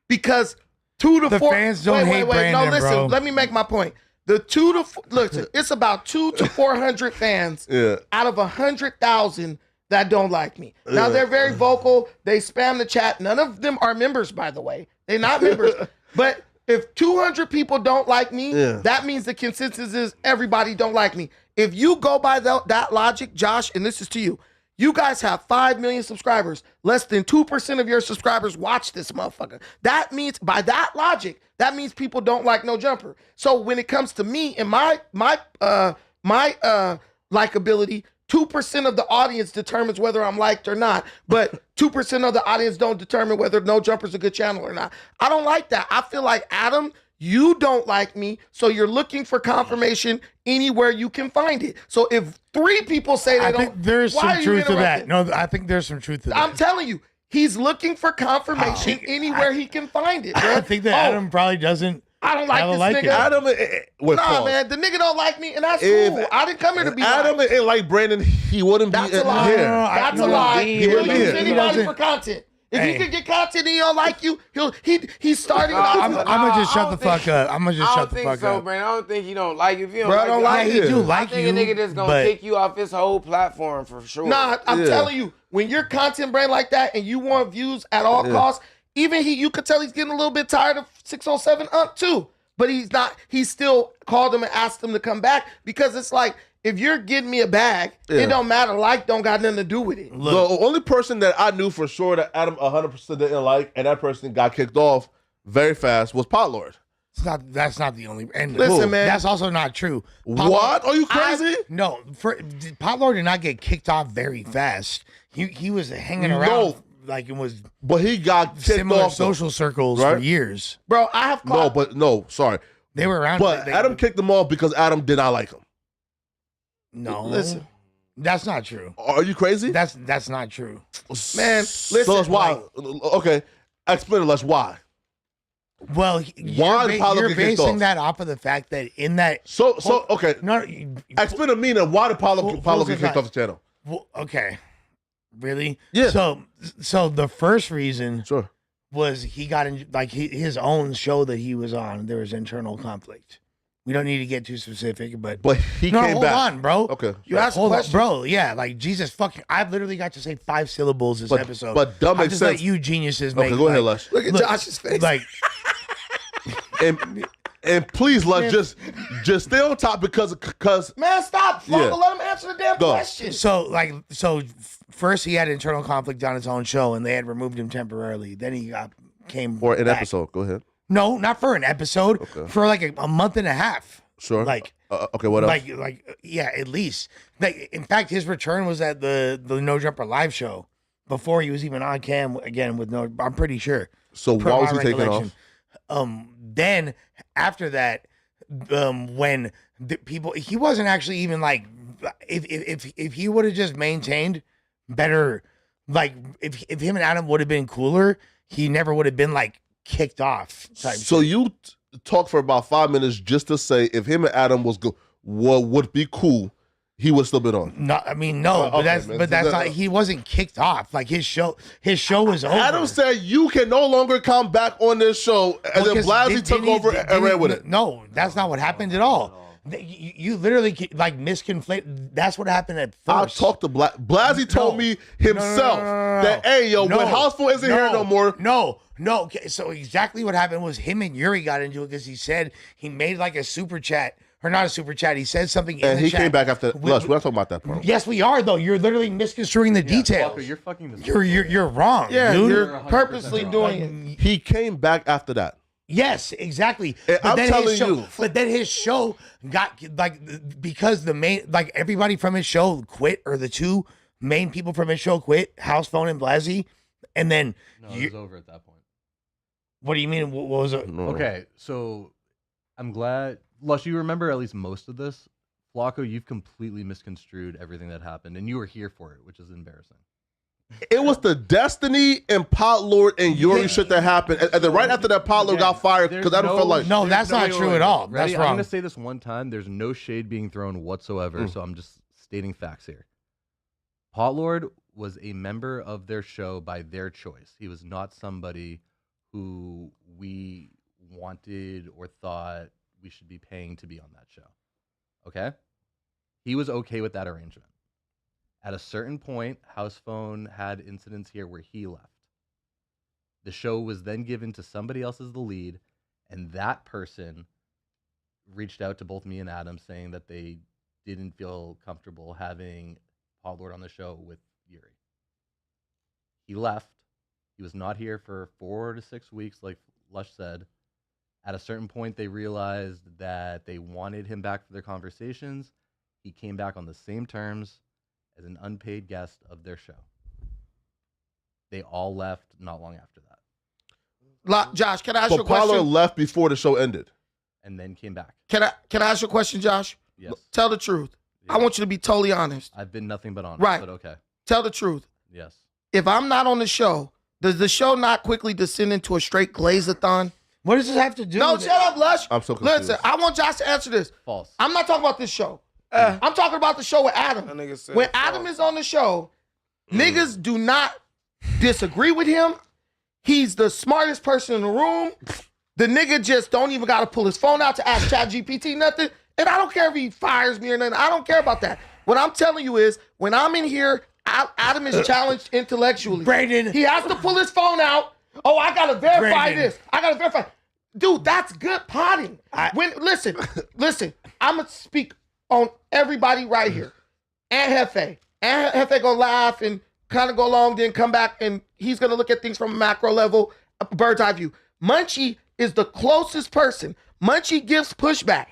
because 2 to 4. The fans don't hate Brandon, no, listen. bro. Let me make my point. The 2 to 4, look, it's about 200 to 400 fans out of 100,000 that don't like me. Now they're very vocal. They spam the chat. None of them are members, by the way. They're not members. But if 200 people don't like me, that means the consensus is everybody don't like me. If you go by that logic, Josh, and this is to you, you guys have 5 million subscribers. Less than 2% of your subscribers watch this motherfucker. That means, by that logic, that means people don't like No Jumper. So when it comes to me and my likability, 2% of the audience determines whether I'm liked or not. But 2% of the audience don't determine whether No Jumper's a good channel or not. I don't like that. I feel like, Adam, you don't like me, so you're looking for confirmation anywhere you can find it. So if 3 people say they don't, I think there's some truth to that. No, I think there's some truth to that. I'm telling you, he's looking for confirmation anywhere he can find it, bro. I think that Adam probably doesn't. I don't like this nigga. Adam, nah, man, the nigga don't like me, and that's cool. I didn't come here to be Adam ain't like Brandon, he wouldn't be here. That's a lie. He'll use anybody for content. If he could get content and he don't like you, he's starting. I'm gonna just shut the fuck up. I'm gonna just shut the fuck up. I don't think so, Brandon. I don't think he don't like you. If he don't Bro, like don't you, like he do like I think a nigga just gonna kick you off his whole platform for sure. Nah, I'm telling you, when you're content brand like that and you want views at all costs, even you could tell he's getting a little bit tired of 607 too. But he's not. He still called him and asked him to come back because it's like, if you're getting me a bag, it don't matter. Like, don't got nothing to do with it. Look, the only person that I knew for sure that Adam 100% didn't like, and that person got kicked off very fast, was Pot Lord. That's not the only. And Listen, man. that's also not true. What? Are you crazy? No, Pot Lord did not get kicked off very fast. He was hanging around like it was. But he got kicked similar off social circles right? for years. Bro, I have sorry. They were around. But Adam kicked him off because Adam did not like him. No, listen. That's not true. Are you crazy? That's not true. Man, listen. So that's why. Okay, explain to us why. Well, you're basing that off of the fact that in that. So okay. No, explain to me then why did Paulo get kicked off the channel? Well, okay, really? Yeah. So the first reason Sure. was he got in like his own show that he was on. There was internal conflict. We don't need to get too specific, but he came hold back. on, bro. Okay. You asked a Hold on, question. bro. Yeah, like Jesus fucking. I've literally got to say 5 syllables this episode. But that I'll makes just sense. let you geniuses Okay, make. go ahead, Lush. Look at Josh's face. Like, and please, Lush, just stay on top because man, stop. Flocka, Yeah. let him answer the damn Go. question. so first he had internal conflict on his own show, and they had removed him temporarily. Then he came for an back. episode. Go ahead. No, not for an episode. Okay. For like a month and a half. Sure. Like. Okay. What else? Yeah, at least. Like, in fact, his return was at the No Jumper live show before he was even on cam again with no. I'm pretty sure. So per why was my he taken off? recollection. Then after that, when the people, he wasn't actually even like, if he would have just maintained better, like if him and Adam would have been cooler, he never would have been like kicked off. So you talked for about 5 minutes just to say if him and Adam would be cool, he would still been on. No, I mean no, but okay, that's not. He wasn't kicked off. Like his show was over. Adam said you can no longer come back on this show, and then Blasey took over and ran with it. No, that's not what happened at all. You literally like misconflate. That's what happened at I first. talked to Blasey told me himself that hey yo, when Houseful isn't here no more. No. Okay, so exactly what happened was him and Youre got into it because he said he made like a super chat. Or not a super chat. He said something in and the he chat. came back after Lush. We're not talking about that part. Yes, we are though. You're literally misconstruing the details. Walker, you're fucking. You're wrong. Yeah, dude. you're purposely doing it. He came back after that. Yes, exactly. And I'm then telling his show, you. But then his show got like because the main like everybody from his show quit, or the two main people from his show quit, House Phone and Blasey, and then No, it was over at that point. What do you mean? What was it? No. Okay, so I'm glad, Lush, you remember at least most of this. Flocko, you've completely misconstrued everything that happened, and you were here for it, which is embarrassing. It was the Destiny and Pot Lord and Youre shit that happened, and then right after that, Pot Lord got fired because Adam felt like No, that's not true at all. Ready? That's I'm wrong. gonna say this one time. There's no shade being thrown whatsoever, so I'm just stating facts here. Pot Lord was a member of their show by their choice. He was not somebody who we wanted or thought we should be paying to be on that show. Okay? He was okay with that arrangement. At a certain point, House Phone had incidents here where he left. The show was then given to somebody else as the lead, and that person reached out to both me and Adam saying that they didn't feel comfortable having Pot Lord on the show with Youre. He left. He was not here for 4 to 6 weeks, like Lush said. At a certain point, they realized that they wanted him back for their conversations. He came back on the same terms as an unpaid guest of their show. They all left not long after that. Josh, can I ask you a but Pot Lord question? left before the show ended. And then came back. Can I ask you a question, Josh? Yes. Tell the truth. Yeah. I want you to be totally honest. I've been nothing but honest, Right. but okay. Tell the truth. Yes. If I'm not on the show, does the show not quickly descend into a straight glaze-a-thon? What does this have to do? No, with shut up, Lush. I'm so confused. Listen, I want Josh to answer this. False. I'm not talking about this show. I'm talking about the show with Adam. That nigga said When false. Adam is on the show, niggas do not disagree with him. He's the smartest person in the room. The nigga just don't even got to pull his phone out to ask ChatGPT nothing. And I don't care if he fires me or nothing. I don't care about that. What I'm telling you is, when I'm in here, Adam is challenged intellectually. Brandon. He has to pull his phone out. Oh, I got to verify Brandon. this. I got to verify. Dude, that's good potting. Listen, I'm going to speak on everybody right here. And Hefe. And Hefe gonna laugh and kind of go along, then come back, and he's gonna look at things from a macro level, a bird's eye view. Munchie is the closest person. Munchie gives pushback.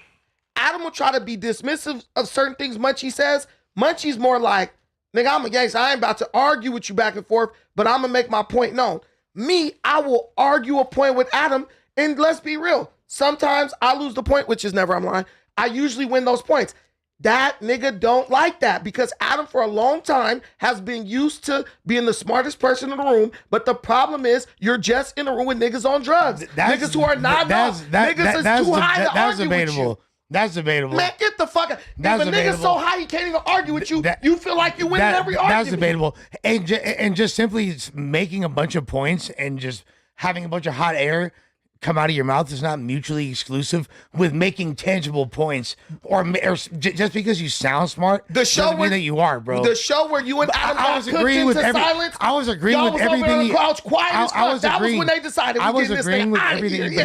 Adam will try to be dismissive of certain things Munchie says. Munchie's more like, nigga, I'm a gangster. I ain't about to argue with you back and forth, but I'm going to make my point known. Me, I will argue a point with Adam, and let's be real. Sometimes I lose the point, which is never, I'm lying. I usually win those points. That nigga don't like that because Adam for a long time has been used to being the smartest person in the room, but the problem is you're just in a room with niggas on drugs. Niggas who are not niggas is too high to argue with you. That's debatable. Man, get the fuck out. If a nigga's so high he can't even argue with you, you feel like you win every argument. That's debatable. And just simply making a bunch of points and just having a bunch of hot air come out of your mouth is not mutually exclusive with making tangible points or just because you sound smart. The show doesn't mean that you are, bro. The show where you and Adam got cooked into silence. I was agreeing with everything. Quiet as fuck. That was when they decided I was agreeing with everything.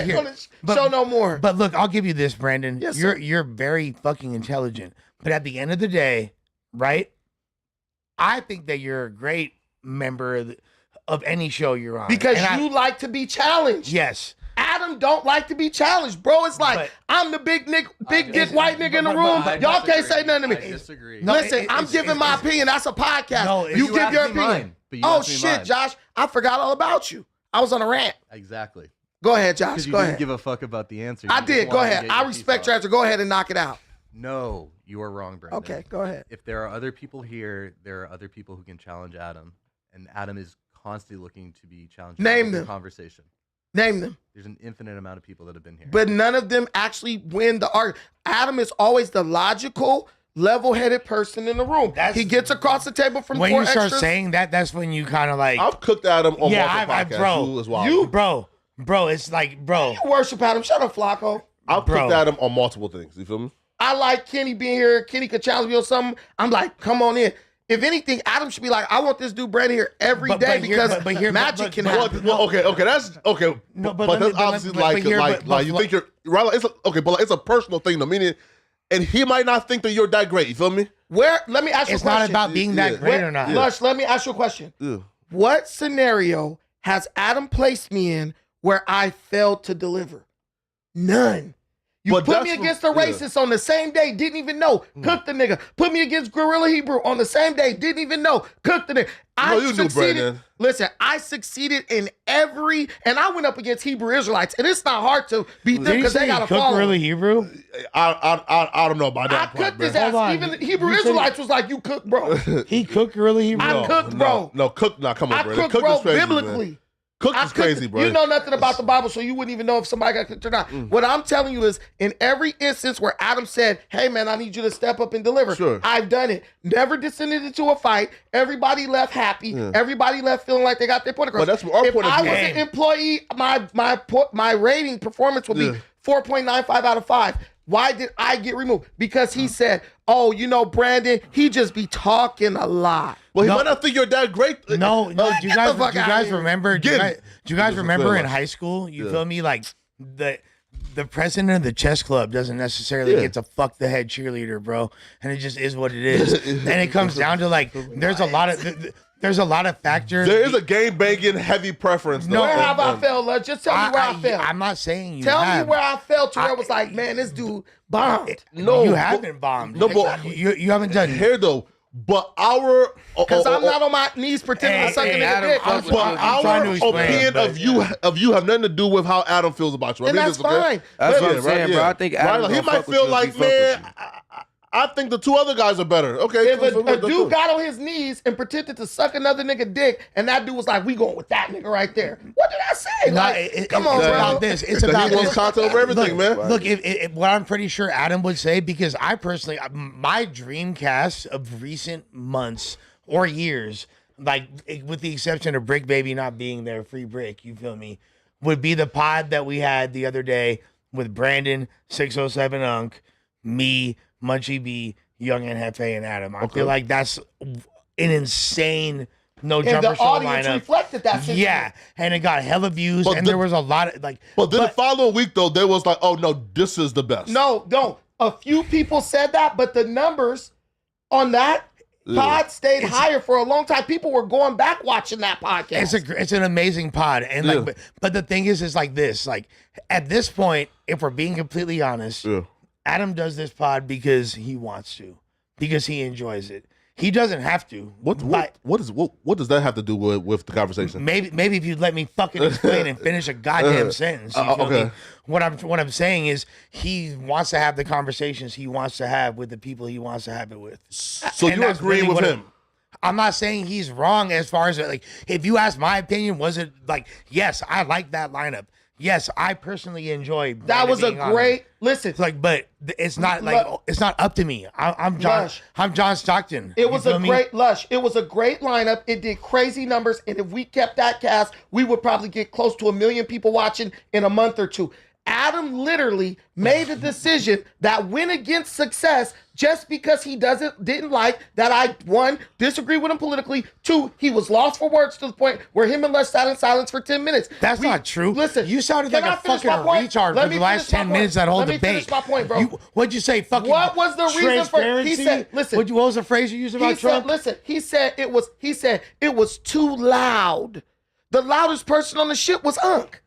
Show no more. But look, I'll give you this, Brandon. Yes, you're very fucking intelligent. But at the end of the day, right? I think that you're a great member of any show you're on because you like to be challenged. Yes. Adam don't like to be challenged, bro. It's like, I'm the big dick white nigga in the room. Y'all can't say nothing to me. I disagree. Listen, I'm giving my opinion. That's a podcast. No, you give your opinion. Oh, shit, Josh. I forgot all about you. I was on a rant. Exactly. Go ahead, Josh. Because you Go didn't ahead. give a fuck about the answer. I did. Go ahead. I respect your answer. Go ahead and knock it out. No, you are wrong, Brandon. Okay, go ahead. If there are other people here, there are other people who can challenge Adam. And Adam is constantly looking to be challenged. Name in them. Conversation. Name them. There's an infinite amount of people that have been here. But none of them actually win the argument. Adam is always the logical, level-headed person in the room. He gets across the table from when four you start extras. saying that, that's when you kind of like. I've cooked Adam on multiple bro, podcasts. As well. Bro, it's like, bro. You worship Adam. Shut up, Flacco. I've cooked Adam on multiple things. You feel me? I like Kenny being here. Kenny could challenge me on something. I'm like, come on in. If anything, Adam should be like, I want this dude Brandon here every day because magic can happen. Okay, that's okay. No, but that's obviously like you think you're right. It's okay, but like, it's a personal thing, though. Meaning, and he might not think that you're that great. You feel me? Let me ask you a question. It's not about being that great or not. Lush, let me ask you a question. What scenario has Adam placed me in where I failed to deliver? None. You put me against a racist on the same day, didn't even know. Cooked the nigga. Put me against Gorilla Hebrew on the same day, didn't even know. Cooked the nigga. I succeeded. Listen, I succeeded in every, and I went up against Hebrew Israelites, and it's not hard to beat them because they got a follow. Gorilla Hebrew? I don't know about that. I cooked his ass. Even Hebrew Israelites was like, you cook, bro. He cooked Gorilla Hebrew? I cooked, bro. No, cook. Nah, come on, I bro. cooked, bro, biblically. Cook is crazy, bro. You know nothing about the Bible, so you wouldn't even know if somebody got cooked or not. What I'm telling you is, in every instance where Adam said, hey, man, I need you to step up and deliver, I've done it. Never descended into a fight. Everybody left happy. Everybody left feeling like they got their point across. But that's our if point of I view. was an employee, my rating performance would be 4.95 out of 5. Why did I get removed? Because he said, oh, you know, Brandon, he just be talking a lot. Well, he might not think you're that great. No. Do you guys remember? Do you guys remember in high school? You feel me? Like the president of the chess club doesn't necessarily get to fuck the head cheerleader, bro. And it just is what it is. And it comes down to like, there's a lot of factors. There is a game banging heavy preference. Where have I failed? Just tell me where I failed. I'm not saying you Tell me where I failed to where it was like, man, this dude bombed. No, you haven't bombed. No, but you haven't done here though. But our because I'm not on my knees pretending to suck a nigga dick. But our opinion of you have nothing to do with how Adam feels about you. And that's fine. That's what I'm saying, bro. I think Adam he might feel like, man, I think the two other guys are better. Okay. If a dude got on his knees and pretended to suck another nigga dick, and that dude was like, we going with that nigga right there. What did I say? Like, come on, bro. About this. It's about he wants content over everything, man. Look, what I'm pretty sure Adam would say, because I personally, my dream cast of recent months or years, like with the exception of Brick Baby not being there, Free Brick, you feel me, would be the pod that we had the other day with Brandon, 607 Unk, me, Munchie B, Young and Hefe, and Adam. I feel like that's an insane no jumper the show audience lineup. Reflected that. Yeah, and it got hella views, and there was a lot of like. But then the following week though, there was like, oh no, this is the best. No. A few people said that, but the numbers on that pod stayed higher for a long time. People were going back watching that podcast. It's an amazing pod, and like, but the thing is like this. Like at this point, if we're being completely honest, Adam does this pod because he wants to, because he enjoys it. He doesn't have to. What does that have to do with the conversation? Maybe if you let me fucking explain and finish a goddamn sentence. You feel me? What I'm saying is he wants to have the conversations he wants to have with the people he wants to have it with. So you agree with him? I'm not saying he's wrong as far as like, if you ask my opinion, was it like, yes, I like that lineup. Yes, I personally enjoy that. Was a great listen. Like, but it's not like it's not up to me. I'm John. Lush. I'm John Stockton. It was a great Lush. It was a great lineup. It did crazy numbers, and if we kept that cast, we would probably get close to 1 million people watching in a month or two. Adam literally made a decision that went against success just because he didn't like that I, 1, disagree with him politically, 2, he was lost for words to the point where him and Lush sat in silence for 10 minutes. That's not true. Listen, you sounded like a fucking retard for the last 10 minutes that whole debate. Let me finish my point, bro. What'd you say? Fucking what was the reason for? He said, listen. What was the phrase you used about Trump? He said it was too loud. The loudest person on the shit was Unc.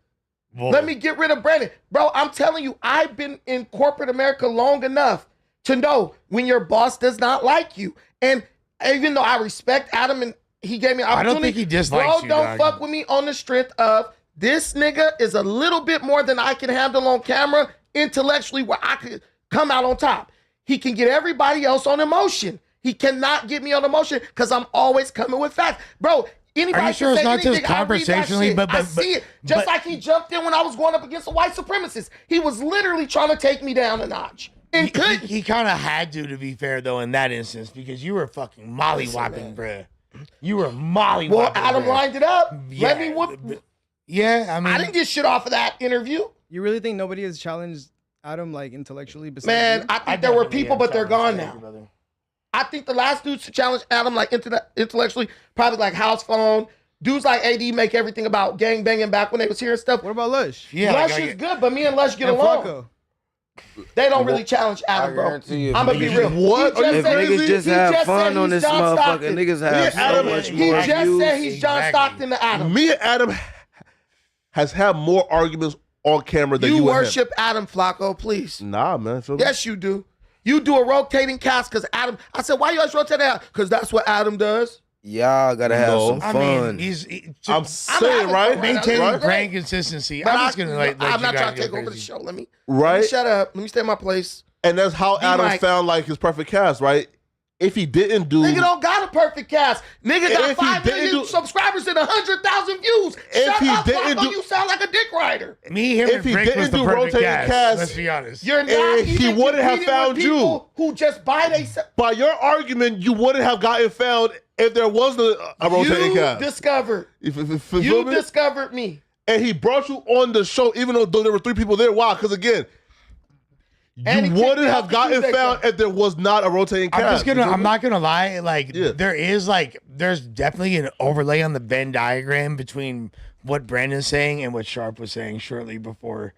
Whoa. Let me get rid of Brandon. Bro, I'm telling you, I've been in corporate America long enough to know when your boss does not like you. And even though I respect Adam and he gave me an opportunity, I don't think he dislikes you, don't fuck with me on the strength of this nigga is a little bit more than I can handle on camera intellectually where I could come out on top. He can get everybody else on emotion. He cannot get me on emotion because I'm always coming with facts. Bro, anybody are you sure it's not anything, just conversationally? But I see it. Just like he jumped in when I was going up against a white supremacist. He was literally trying to take me down a notch. And he kind of had to be fair, though, in that instance, because you were fucking mollywopping, bruh. You were mollywopping. Well, Adam lined it up. Yeah, Let me whoop. Yeah, I mean, I didn't get shit off of that interview. You really think nobody has challenged Adam like intellectually? Besides Man, you? I think there were people, but they're gone now. I think the last dudes to challenge Adam like intellectually, probably like House Phone. Dudes like AD make everything about gang banging back when they was here and stuff. What about Lush? Yeah, Lush is good, but me and Lush get along. Flacco. They don't really challenge Adam, bro. I'm gonna be real. What? If niggas just have fun on this motherfucker, niggas have so much more He just views. said he's John Stockton to Adam. Me and Adam has had more arguments on camera than you worship Adam, Flacco, please. Nah, man. Yes, you do. You do a rotating cast because Adam. I said, why you always rotate out? Because that's what Adam does. Y'all gotta have some fun. I mean, I'm saying, right? Maintaining brand consistency. But I'm just gonna let I'm you not guys trying to go take over the crazy. show. Let me Right? shut up. Let me stay in my place. And that's how Adam found like his perfect cast, right? If he didn't do, Nigga don't got a perfect cast. Nigga got If he 5 didn't million do- subscribers and 100,000 views. If Shut he up, didn't Flacco. do- You sound like a dick rider. Me, him, If and he Drake was didn't the do perfect rotating cast. cast, Let's be honest. You're not And he even wouldn't have competing found with you. people who just buy they. by your argument, you wouldn't have gotten found if there wasn't a rotating You cast. discovered. If You discovered me. and he brought you on the show, even though there were 3 people there. Why? Because again, And you he kicked wouldn't me have off the gotten Tuesday found show. if there was not a rotating cast. I'm not gonna lie. Like, Yeah. there's definitely an overlay on the Venn diagram between what Brandon's saying and what Sharp was saying shortly before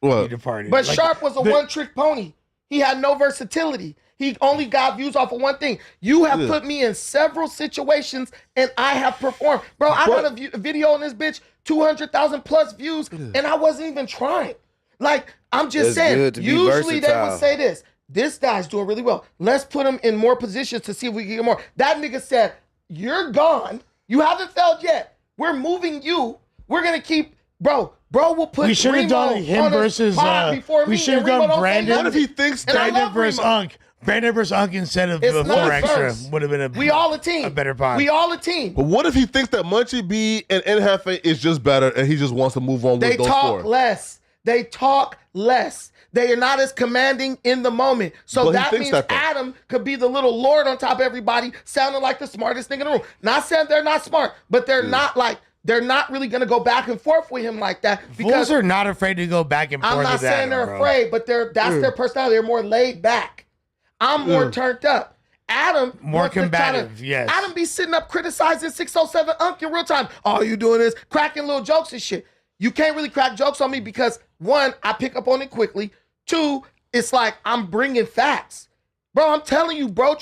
he What? departed. But Like, Sharp was a one-trick pony. He had no versatility. He only got views off of one thing. You have put me in several situations, and I have performed. Bro, I got a video on this bitch, 200,000 plus views, and I wasn't even trying. Like, I'm just It's saying, good to be usually they versatile. would say this. This guy's doing really well. Let's put him in more positions to see if we can get more. That nigga said, you're gone. You haven't failed yet. We're moving you. We're going to keep, bro will put we should have Remo done him on his versus. pod before We me, should have and Remo done don't say Brandon. What if nothing. he thinks And I that? love Brandon versus Remo. Unk. Brandon versus Unk instead of It's the not 4 extra first. would have been We all a team. a better pod. We all a team. But what if he thinks that Munchie B and Nhefe is just better, and he just wants to move on They with those talk 4? less. They talk less. They are not as commanding in the moment. So But he that thinks means that, though. Adam could be the little lord on top of everybody, sounding like the smartest nigga in the room. Not saying they're not smart, but they're not like, they're not really going to go back and forth with him like that. Because Fools are not afraid to go back and forth. I'm not with saying Adam, they're bro. afraid, but that's their personality. They're more laid back. I'm more turned up. Adam More wants to combative, try to- yes. Adam be sitting up criticizing 607 Unk in real time. All you doing is cracking little jokes and shit. You can't really crack jokes on me because 1, I pick up on it quickly. 2, it's like I'm bringing facts. Bro, I'm telling you, bro,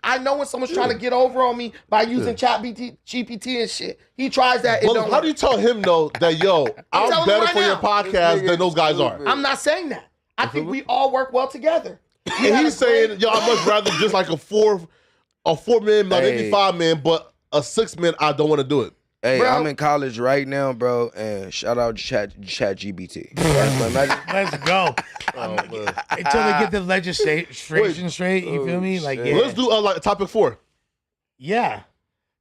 I know when someone's trying to get over on me by using GPT and shit. He tries that. Well, how do you tell him, though, that, yo, I'm better for your podcast than those guys are? I'm not saying that. I think we all work well together. And he's saying, yo, I'd much rather just like a 4-man, maybe 5-man, but a 6-man, I don't want to do it. Hey, bro. I'm in college right now, bro, and shout out Chat GBT. Let's go. Until they get the legislation straight, you feel me? Like, yeah. Let's do like topic 4. Yeah.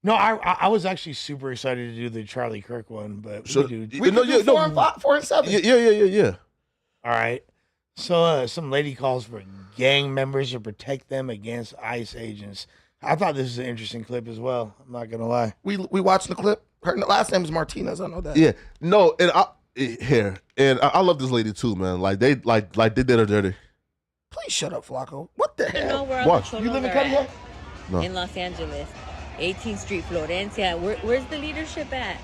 No, I was actually super excited to do the Charlie Kirk one, but we can do 4 and 7. Yeah. all right. So some lady calls for gang members to protect them against ICE agents. I thought this was an interesting clip as well. I'm not gonna lie. We watched the clip. Her last name is Martinez. I know that. Yeah. No, and I love this lady too, man. Like they did her dirty. Please shut up, Flacco. What the You know hell? where all Watch. the You live in cholos are Cunningham? No. in Los Angeles, 18th Street, Florencia. Where's the leadership at?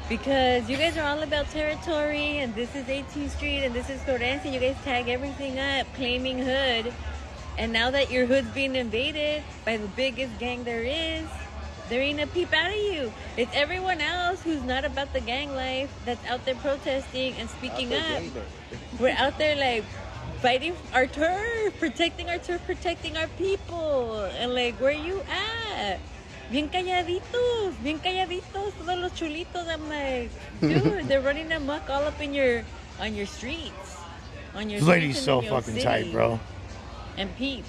Because you guys are all about territory, and this is 18th Street, and this is Florencia. You guys tag everything up, claiming hood. And now that your hood's being invaded by the biggest gang there is, there ain't a peep out of you. It's everyone else who's not about the gang life that's out there protesting and speaking up. We're out there like fighting our turf, protecting our people. And like, where you at? Bien calladitos, todos los chulitos. I'm like, dude, they're running amok all up on your streets. This lady's so fucking tight, bro. And peep.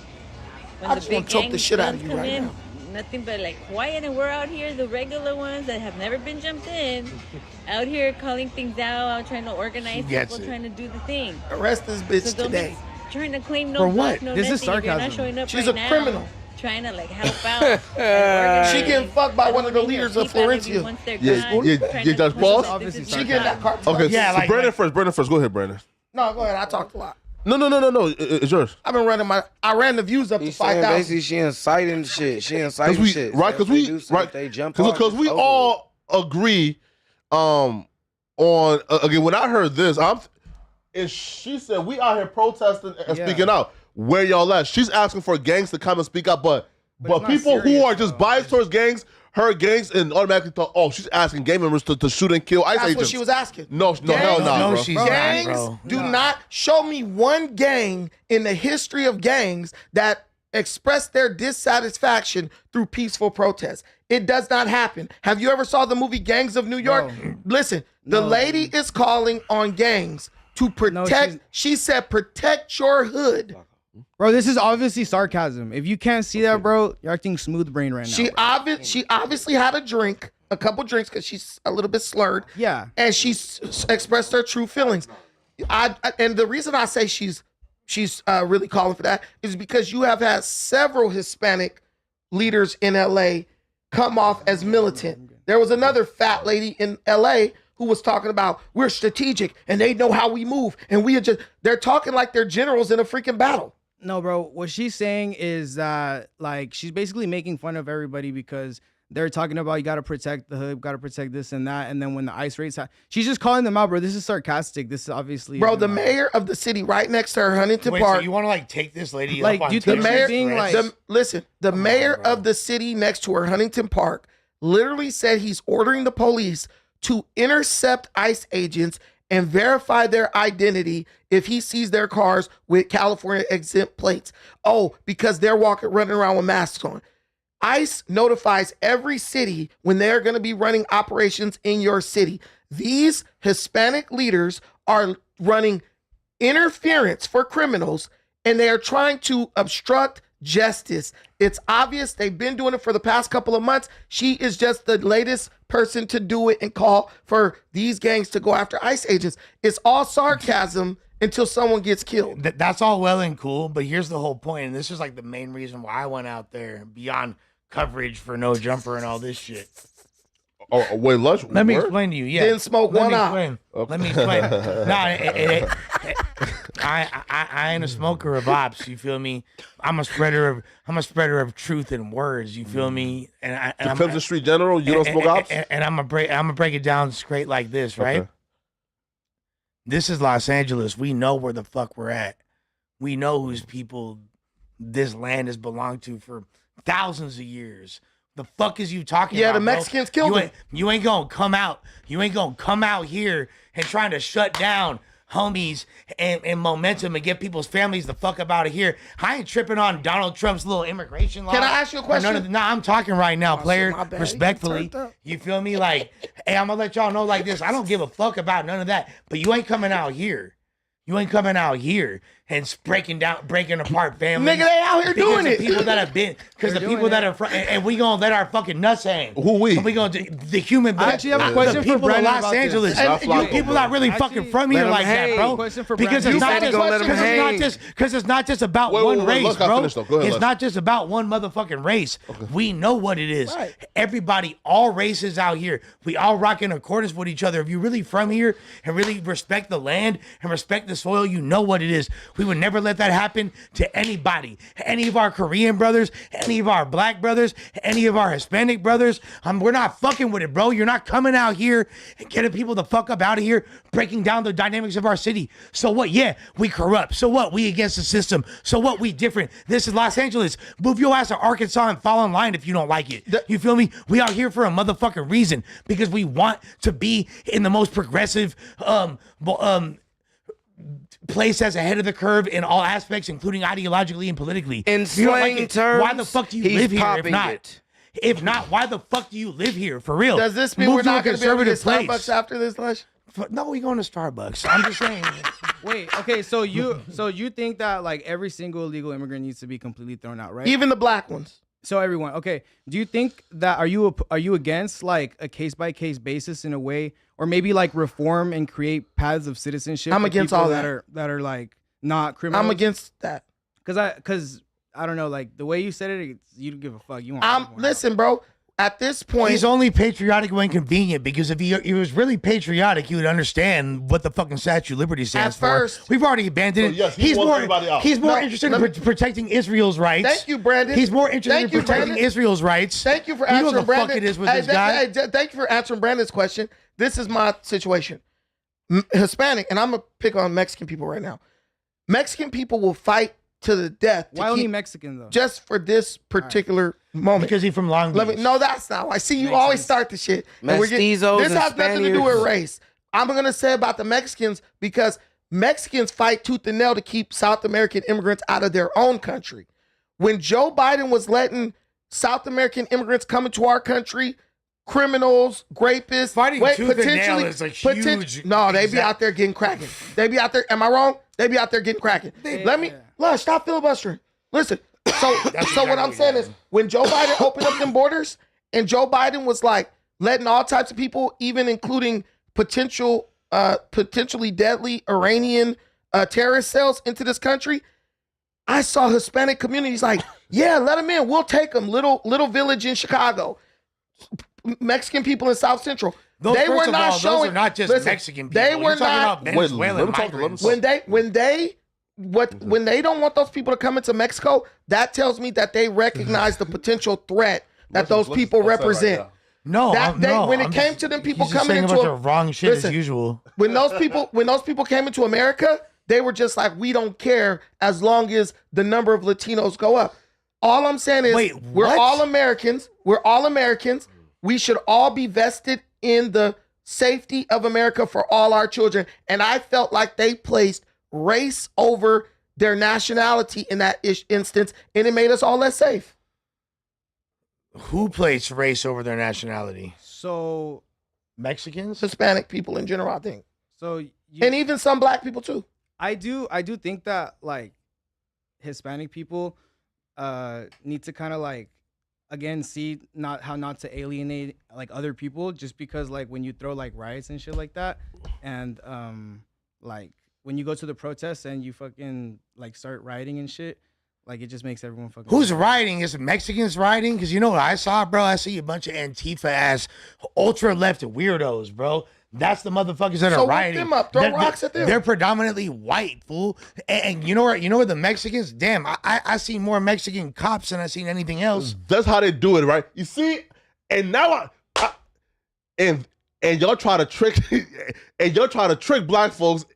When I just want to choke the shit out of you come right in, now. nothing but like quiet, and we're out here, the regular ones that have never been jumped in, out here calling things out, trying to organize people, trying to do the thing. Arrest this bitch So don't today. be trying to claim no For what? fuck, no This is nothing if you're not sarcasm. showing up She's right a now, criminal. trying to like help out. and She organize. getting fucked by I one don't of the wanna hear leaders of peep out you Florencia. once they're Yeah, gone, yeah, trying yeah, to Judge push Paul? this Obviously is She your getting that job. cartel. Okay, Yeah, so like- Brandon first. Go ahead, Brandon. No, go ahead. I talked a lot. No. It's yours. I've been running I ran the views up to He's saying 5,000. basically she inciting shit. She inciting shit. Right, So if they do something, right, they jump off, because we it's over. all agree on again. When I heard this, and she said we out here protesting and speaking out. Where y'all at? She's asking for gangs to come and speak out, but it's not people who serious, are just though. biased towards gangs, her gangs, and automatically thought, oh, she's asking gang members to shoot and kill ICE That's agents. what she was asking. No, hell no, No, bro. she's not, Gangs bro. do not show me one gang in the history of gangs that expressed their dissatisfaction through peaceful protest. It does not happen. Have you ever saw the movie Gangs of New York? No. Listen, the lady is calling on gangs to protect. She said, protect your hood. Bro, this is obviously sarcasm. If you can't see that, bro, you're acting smooth brain right now. She bro. she obviously had a couple drinks because she's a little bit slurred. Yeah. And she expressed her true feelings. And the reason I say she's really calling for that is because you have had several Hispanic leaders in LA come off as militant. There was another fat lady in LA who was talking about we're strategic and they know how we move and they're talking like they're generals in a freaking battle. No, bro. What she's saying is that, like, she's basically making fun of everybody because they're talking about you got to protect the hood, got to protect this and that. And then when the ICE raids, she's just calling them out, bro. This is sarcastic. This is obviously. Bro, the mayor of the city right next to her, Huntington Wait, Park. so you want to like take this lady Like, up on do you think the Twitter mayor, being, threads? like- the mayor of the city next to her, Huntington Park, literally said he's ordering the police to intercept ICE agents and verify their identity if he sees their cars with California exempt plates. Oh, because they're running around with masks on. ICE notifies every city when they're going to be running operations in your city. These Hispanic leaders are running interference for criminals, and they are trying to obstruct justice. It's obvious they've been doing it for the past couple of months. She is just the latest person to do it and call for these gangs to go after ICE agents. It's all sarcasm until someone gets killed. That's all well and cool, but here's the whole point, and this is like the main reason why I went out there beyond coverage for No Jumper and all this shit. Oh, wait, LUSH. Let me word? explain to you. Yeah, Didn't smoke Let one me out. explain. Let me explain. I ain't a smoker of ops. You feel me? I'm a spreader of truth and words. You feel me? And To come to Street General, you don't smoke ops? And I'm gonna break it down straight like this, right? Okay. This is Los Angeles. We know where the fuck we're at. We know whose people this land has belonged to for thousands of years. The fuck is you talking about? Yeah, the Mexicans killed him. You ain't gonna come out. You ain't gonna come out here and trying to shut down homies and momentum and get people's families the fuck up out of here. I ain't tripping on Donald Trump's little immigration law. Can I ask you a question? No, I'm talking right now, player. my bad. Respectfully. You feel me? Like, hey, I'm gonna let y'all know like this. I don't give a fuck about none of that. But you ain't coming out here. You ain't coming out here and breaking apart families. Nigga, they out here doing it. People that have been, because the people that are, and we gonna let our fucking nuts hang. Who we? We gonna do the human. I actually have a question the for people of Brandon Los about this. Angeles. And You people not really fucking from here like that, bro. Question for Because Brandon. it's not You said just go let 'em hang. because it's not just about Wait, one wait, race, let Scott bro. finish, though. Go ahead, It's Les. not just about one motherfucking race. We know what it is. Right. Everybody, all races out here, we all rock in accordance with each other. If you're really from here and really respect the land and respect the soil, you know what it is. We would never let that happen to anybody. Any of our Korean brothers, any of our black brothers, any of our Hispanic brothers. We're not fucking with it, bro. You're not coming out here and getting people the fuck up out of here, breaking down the dynamics of our city. So what? Yeah, we corrupt. So what? We against the system. So what? We different. This is Los Angeles. Move your ass to Arkansas and fall in line if you don't like it. You feel me? We out here for a motherfucking reason because we want to be in the most progressive place that's ahead of the curve in all aspects, including ideologically and politically. In If you don't slang like it, terms, why the fuck do you he's live here? If popping not, it. if not, why the fuck do you live here for real? Does this mean Move we're to a not going to be able to get conservative Starbucks place. after this, Lush? No, we going to Starbucks. I'm just saying. Wait, okay, so you think that like every single illegal immigrant needs to be completely thrown out, right? Even the black ones. So everyone, okay. Do you think that are you against like a case by case basis in a way, or maybe like reform and create paths of citizenship? I'm for against people all that are like not criminals. I'm against that. Because I don't know, like the way you said it, you don't give a fuck. You want Listen, bro. At this point, He's only patriotic when convenient, because if he was really patriotic, he would understand what the fucking Statue of Liberty stands for. first- We've already abandoned it. So, yes, he wants everybody out. He's more No, interested let in protecting Israel's rights. Thank you, Brandon. He's more interested Thank in you, protecting Brandon. Israel's rights. Thank you for You know answering the Brandon. fuck it is with this guy. Thank you for answering Brandon's question. This is my situation. Hispanic, and I'm gonna pick on Mexican people right now. Mexican people will fight to the death. Why only Mexican though? Just for this particular moment. Because he's from Long Beach. No, that's not. I see you Makes always sense. start the shit. Mestizos This and has nothing to do with Spaniards. race. I'm gonna say about the Mexicans because Mexicans fight tooth and nail to keep South American immigrants out of their own country. When Joe Biden was letting South American immigrants come into our country, criminals, rapists, Fighting tooth and nail is a huge No, they be out there getting cracking. They be out there. Am I wrong? They be out there getting cracking. Lush, stop filibustering. Listen. So what I'm saying is, when Joe Biden opened up them borders, and Joe Biden was like letting all types of people, even including potentially deadly Iranian terrorist cells into this country, I saw Hispanic communities like, yeah, let them in. We'll take them. Little village in Chicago. Mexican people in South Central. Those, they first were of not all, showing. those are not just listen, Mexican people. They were You're talking not. about Venezuelan let him talk, let him migrants. talk. When they don't want those people to come into Mexico, that tells me that they recognize the potential threat that those people represent. No, When it came to them people he's just coming saying into a bunch of wrong shit Listen, as usual. when those people came into America, they were just like, we don't care as long as the number of Latinos go up. All I'm saying is, Wait, we're what? all Americans. We're all Americans. We should all be vested in the safety of America for all our children. And I felt like they placed race over their nationality in that instance, and it made us all less safe. Who placed race over their nationality? So Mexicans? Hispanic people in general, I think. so you, And even some black people too. I do think that like Hispanic people need to kind of like again see how not to alienate like other people, just because like when you throw like riots and shit like that, and like when you go to the protests and you fucking like start rioting and shit, like it just makes everyone fucking. Who's rioting? Is it Mexicans rioting? Because you know what I saw, bro? I see a bunch of Antifa ass ultra left weirdos, bro. That's the motherfuckers that So are whip rioting. them up. Throw rocks at them. They're predominantly white, fool. And you know where the Mexicans? Damn, I see more Mexican cops than I seen anything else. That's how they do it, right? You see, and now and y'all try to trick black folks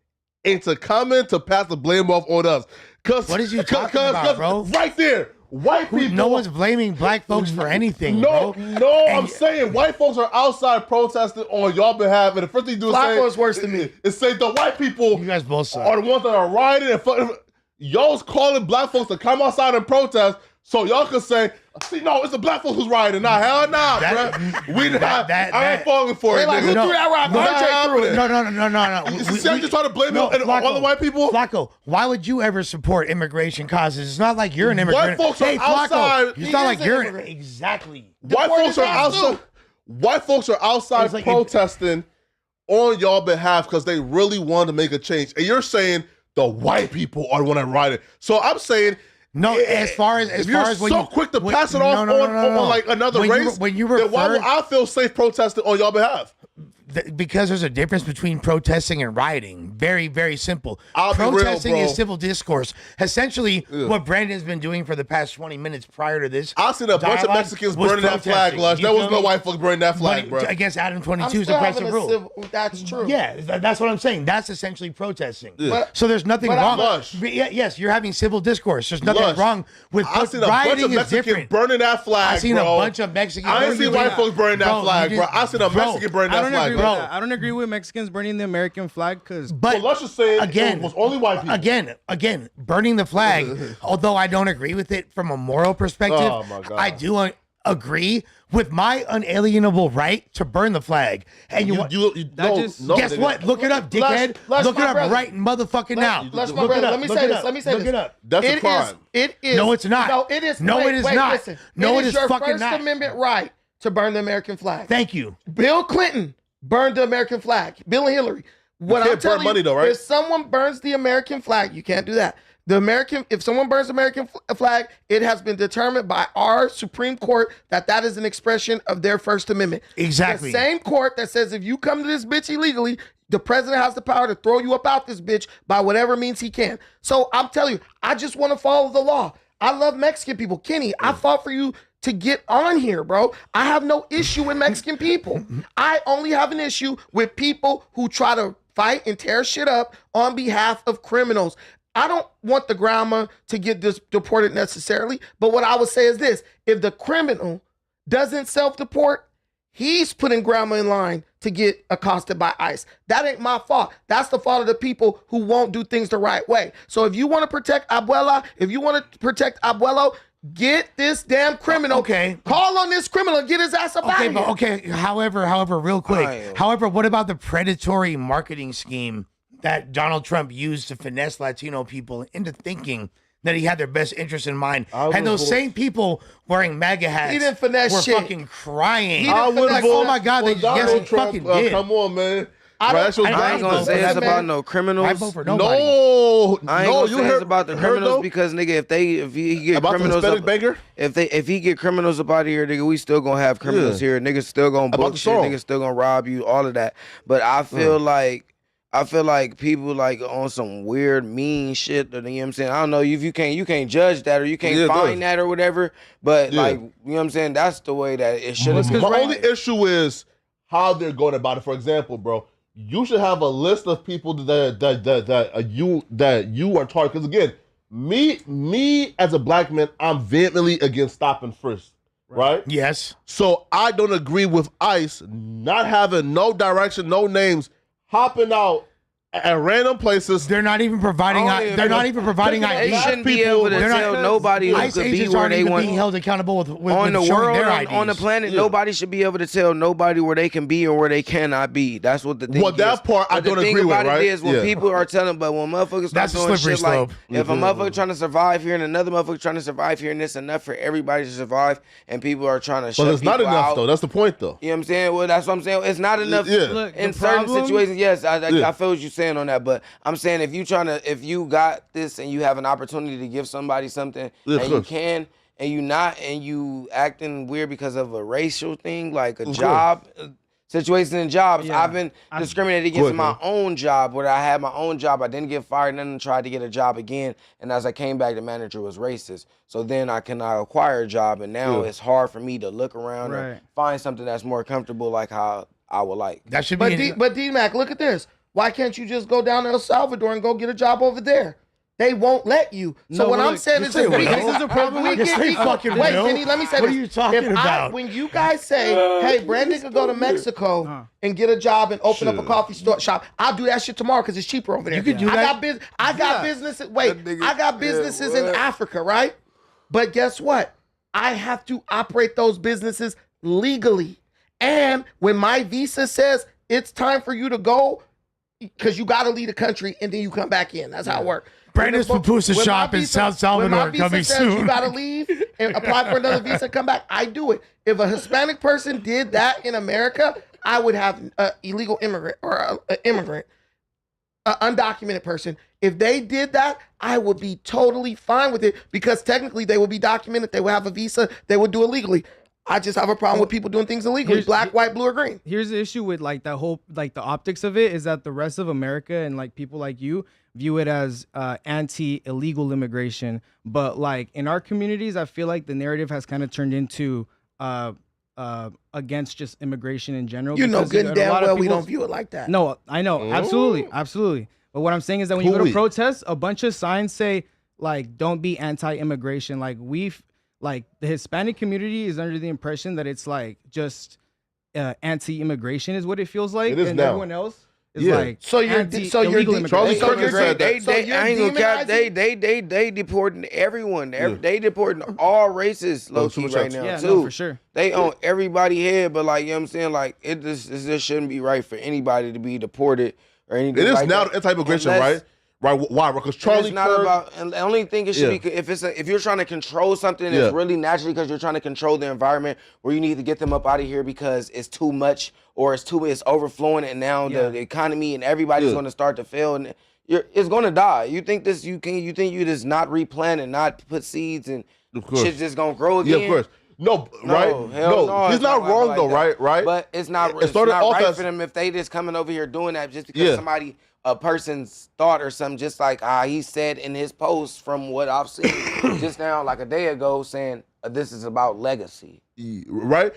into coming to pass the blame off on us. What is you talking about, bro? Right there. White people. No one's blaming black folks for anything, No, bro. no, I'm saying white folks are outside protesting on y'all behalf, and the first thing you do is worse than me. Is say the white people You guys both suck. are the ones that are rioting and fucking. Y'all's calling black folks to come outside and protest so y'all can say, see, no, it's the black folks who's rioting. Nah, hell nah, bro. We not. I ain't falling for it. Like, who threw that rock? No. You see, I'm just trying to blame all the white people. Flacco, why would you ever support immigration causes? It's not like you're an immigrant. White folks are outside. It's not like you're exactly. White folks are outside. White folks are outside protesting on y'all behalf because they really want to make a change. And you're saying the white people are the one that rioted. So I'm saying. No, as far as if you're when so you, quick to pass it off on like another race, then why would I feel safe protesting on your behalf? Because there's a difference between protesting and rioting. Very, very simple. Protesting is civil discourse. Essentially, what Brandon's been doing for the past 20 minutes prior to this. I seen a bunch of Mexicans burning that flag, Lush. There was no white folks burning that flag, bro. Against Adam 22 is aggressive rule. That's true. Yeah, that's what I'm saying. That's essentially protesting. Yeah. So there's nothing wrong. Yes, you're having civil discourse. There's nothing wrong with I seen a bunch of Mexicans burning that flag, I seen a bunch of Mexicans. I ain't seen white folks burning that flag, bro. I seen a Mexican burning that flag, bro. I don't agree with Mexicans burning the American flag because. But Lush is saying it was only white people. Again, burning the flag. Although I don't agree with it from a moral perspective, oh my God. I do agree with my unalienable right to burn the flag. And guess what? Look it up, dickhead. Look it up right motherfucking now. Let me say this. Look it up. That's a crime. It is. No, it's not. No, it is. No, it is not. Listen, no, it is your fucking First not. Amendment right to burn the American flag. Thank you. Bill Clinton burned the American flag. Bill and Hillary. What I'm telling you, though, right? if someone burns the American flag, you can't do that. If someone burns the American flag, it has been determined by our Supreme Court that is an expression of their First Amendment. Exactly. The same court that says if you come to this bitch illegally, the president has the power to throw you up out this bitch by whatever means he can. So I'm telling you, I just want to follow the law. I love Mexican people. Kenny, I fought for you to get on here, bro. I have no issue with Mexican people. I only have an issue with people who try to fight and tear shit up on behalf of criminals. I don't want the grandma to get deported necessarily, but what I would say is this: if the criminal doesn't self-deport, he's putting grandma in line to get accosted by ICE. That ain't my fault. That's the fault of the people who won't do things the right way. So if you want to protect Abuela, if you want to protect Abuelo, get this damn criminal. Okay. Call on this criminal and get his ass up out of here. Okay. However, real quick. However, what about the predatory marketing scheme that Donald Trump used to finesse Latino people into thinking that he had their best interest in mind? And those same people wearing MAGA hats He didn't finesse were shit. fucking crying. I would like, oh my God, yes, he fucking did. Come on, man. I ain't gonna say it's about no criminals. I vote for nobody. I ain't gonna say it's about the criminals because nigga, if he get about criminals the banker, if he get criminals up out of here, nigga, we still gonna have criminals here. Niggas still gonna bullshit. Niggas still gonna rob you. All of that. But I feel like people like on some weird mean shit. You know what I'm saying? I don't know if you can't judge that or you can't find that or whatever. But like, you know what I'm saying? That's the way that it should have been. My only issue is how they're going about it. For example, bro, you should have a list of people that you are targeting. Because again, me as a black man, I'm vehemently against stop and frisk. Right? Yes. So I don't agree with ICE not having no direction, no names, hopping out at random places. They're not even providing. They're not even providing They IDs. shouldn't be able to tell nobody who ICE could be agents where aren't they even want. being held accountable with On the showing world, their IDs. on the planet, nobody should be able to tell nobody where they can be or where they cannot be. That's what the thing Well, that part I don't agree with, right? The thing about it is when people are telling, but when motherfuckers start doing shit like, if a motherfucker trying to survive here and another motherfucker trying to survive here and this enough for everybody to survive, and people are trying to shut people out. But it's not enough, though. That's the point, though. You know what I'm saying? Well, that's what I'm saying. It's not enough in certain situations. Yes, I feel what you're saying on that, but I'm saying if you got this and you have an opportunity to give somebody something and you can and you acting weird because of a racial thing like a job situation in jobs. I've been discriminated against in my own job where I had my own job. I didn't get fired and then tried to get a job again. And as I came back, the manager was racist. So then I cannot acquire a job. And now it's hard for me to look around and find something that's more comfortable like how I would like. That should be. But Dmac, look at this. Why can't you just go down to El Salvador and go get a job over there? They won't let you. So No, what but I'm look, saying you is, say if we what? get, This is a problem if we with- get Yes, they equal- fucking wait, will. Kenny, let me say What this. are you talking If about? when you guys say, hey, Brandon could go to Mexico and get a job and open up a coffee shop, I'll do that shit tomorrow because it's cheaper over there. You could do that. I got businesses. Wait, I got businesses in Africa, right? But guess what? I have to operate those businesses legally. And when my visa says it's time for you to go, because you got to leave the country and then you come back in. That's how it works. Brandon's pupusa When my shop in visa- South Salvador when my visa coming says soon. You got to leave and apply for another visa, come back. I do it. If a Hispanic person did that in America, I would have an illegal immigrant or an immigrant, an undocumented person. If they did that, I would be totally fine with it because technically they would be documented. They would have a visa. They would do it legally. I just have a problem with people doing things illegally, black, white, blue, or green. Here's the issue with like that whole like the optics of it is that the rest of America and like people like you view it as anti-illegal immigration, but like in our communities, I feel like the narrative has kind of turned into against just immigration in general. You know because good and damn well we people- don't view it like that. No, I know, absolutely. But what I'm saying is that when you go to protest, a bunch of signs say like "Don't be anti-immigration." Like like the Hispanic community is under the impression that it's like just anti-immigration is what it feels like, It is and now. everyone else is Yeah. like So you're illegal immigration. Charlie Kirk said They, that. So they, you're I ain't gonna cap. demonizing- They deporting everyone. They deporting all races, low key super right chats. now Yeah, too. no, for sure. They own everybody head, but like you know what I'm saying, like it just shouldn't be right for anybody to be deported or anything. It is like now that. anti-immigration, Unless- right? Right? Why? Because And Charlie it's not Kirk. about. And the only thing it should be if you're trying to control something, it's really naturally because you're trying to control the environment where you need to get them up out of here because it's too much or it's overflowing, and now the economy and everybody's going to start to fail and it's going to die. You think you just not replant and not put seeds and shit's just going to grow again? Yeah, of course. No, right? Hell no, He's it's not wrong like though, that. right? But it's not. It It's started not off right as- for them if they just coming over here doing that just because a person's thought or something. Just like he said in his post from what I've seen just now, like a day ago, saying this is about legacy. Right.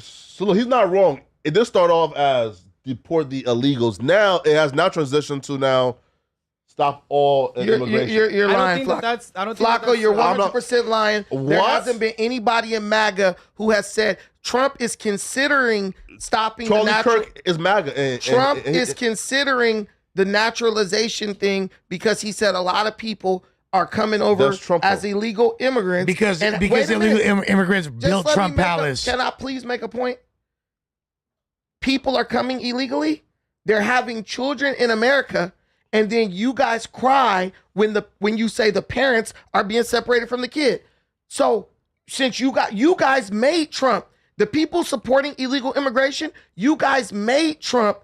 So look, he's not wrong. It did start off as deport the illegals. Now it has now transitioned to now stop all immigration. You're I don't lying, think that that's. I don't think Flacco, that's you're right. 100% lying. There What? hasn't been anybody in MAGA who has said Trump is considering stopping Charlie the natural. Kirk is MAGA. And Trump is considering the naturalization thing because he said a lot of people are coming over That's Trump, as though. illegal immigrants. Because And wait a illegal minute. immigrants Just built let me Trump make Palace. Can I please make a point? People are coming illegally. They're having children in America, and then you guys cry when you say the parents are being separated from the kid. So since you guys made Trump, the people supporting illegal immigration, you guys made Trump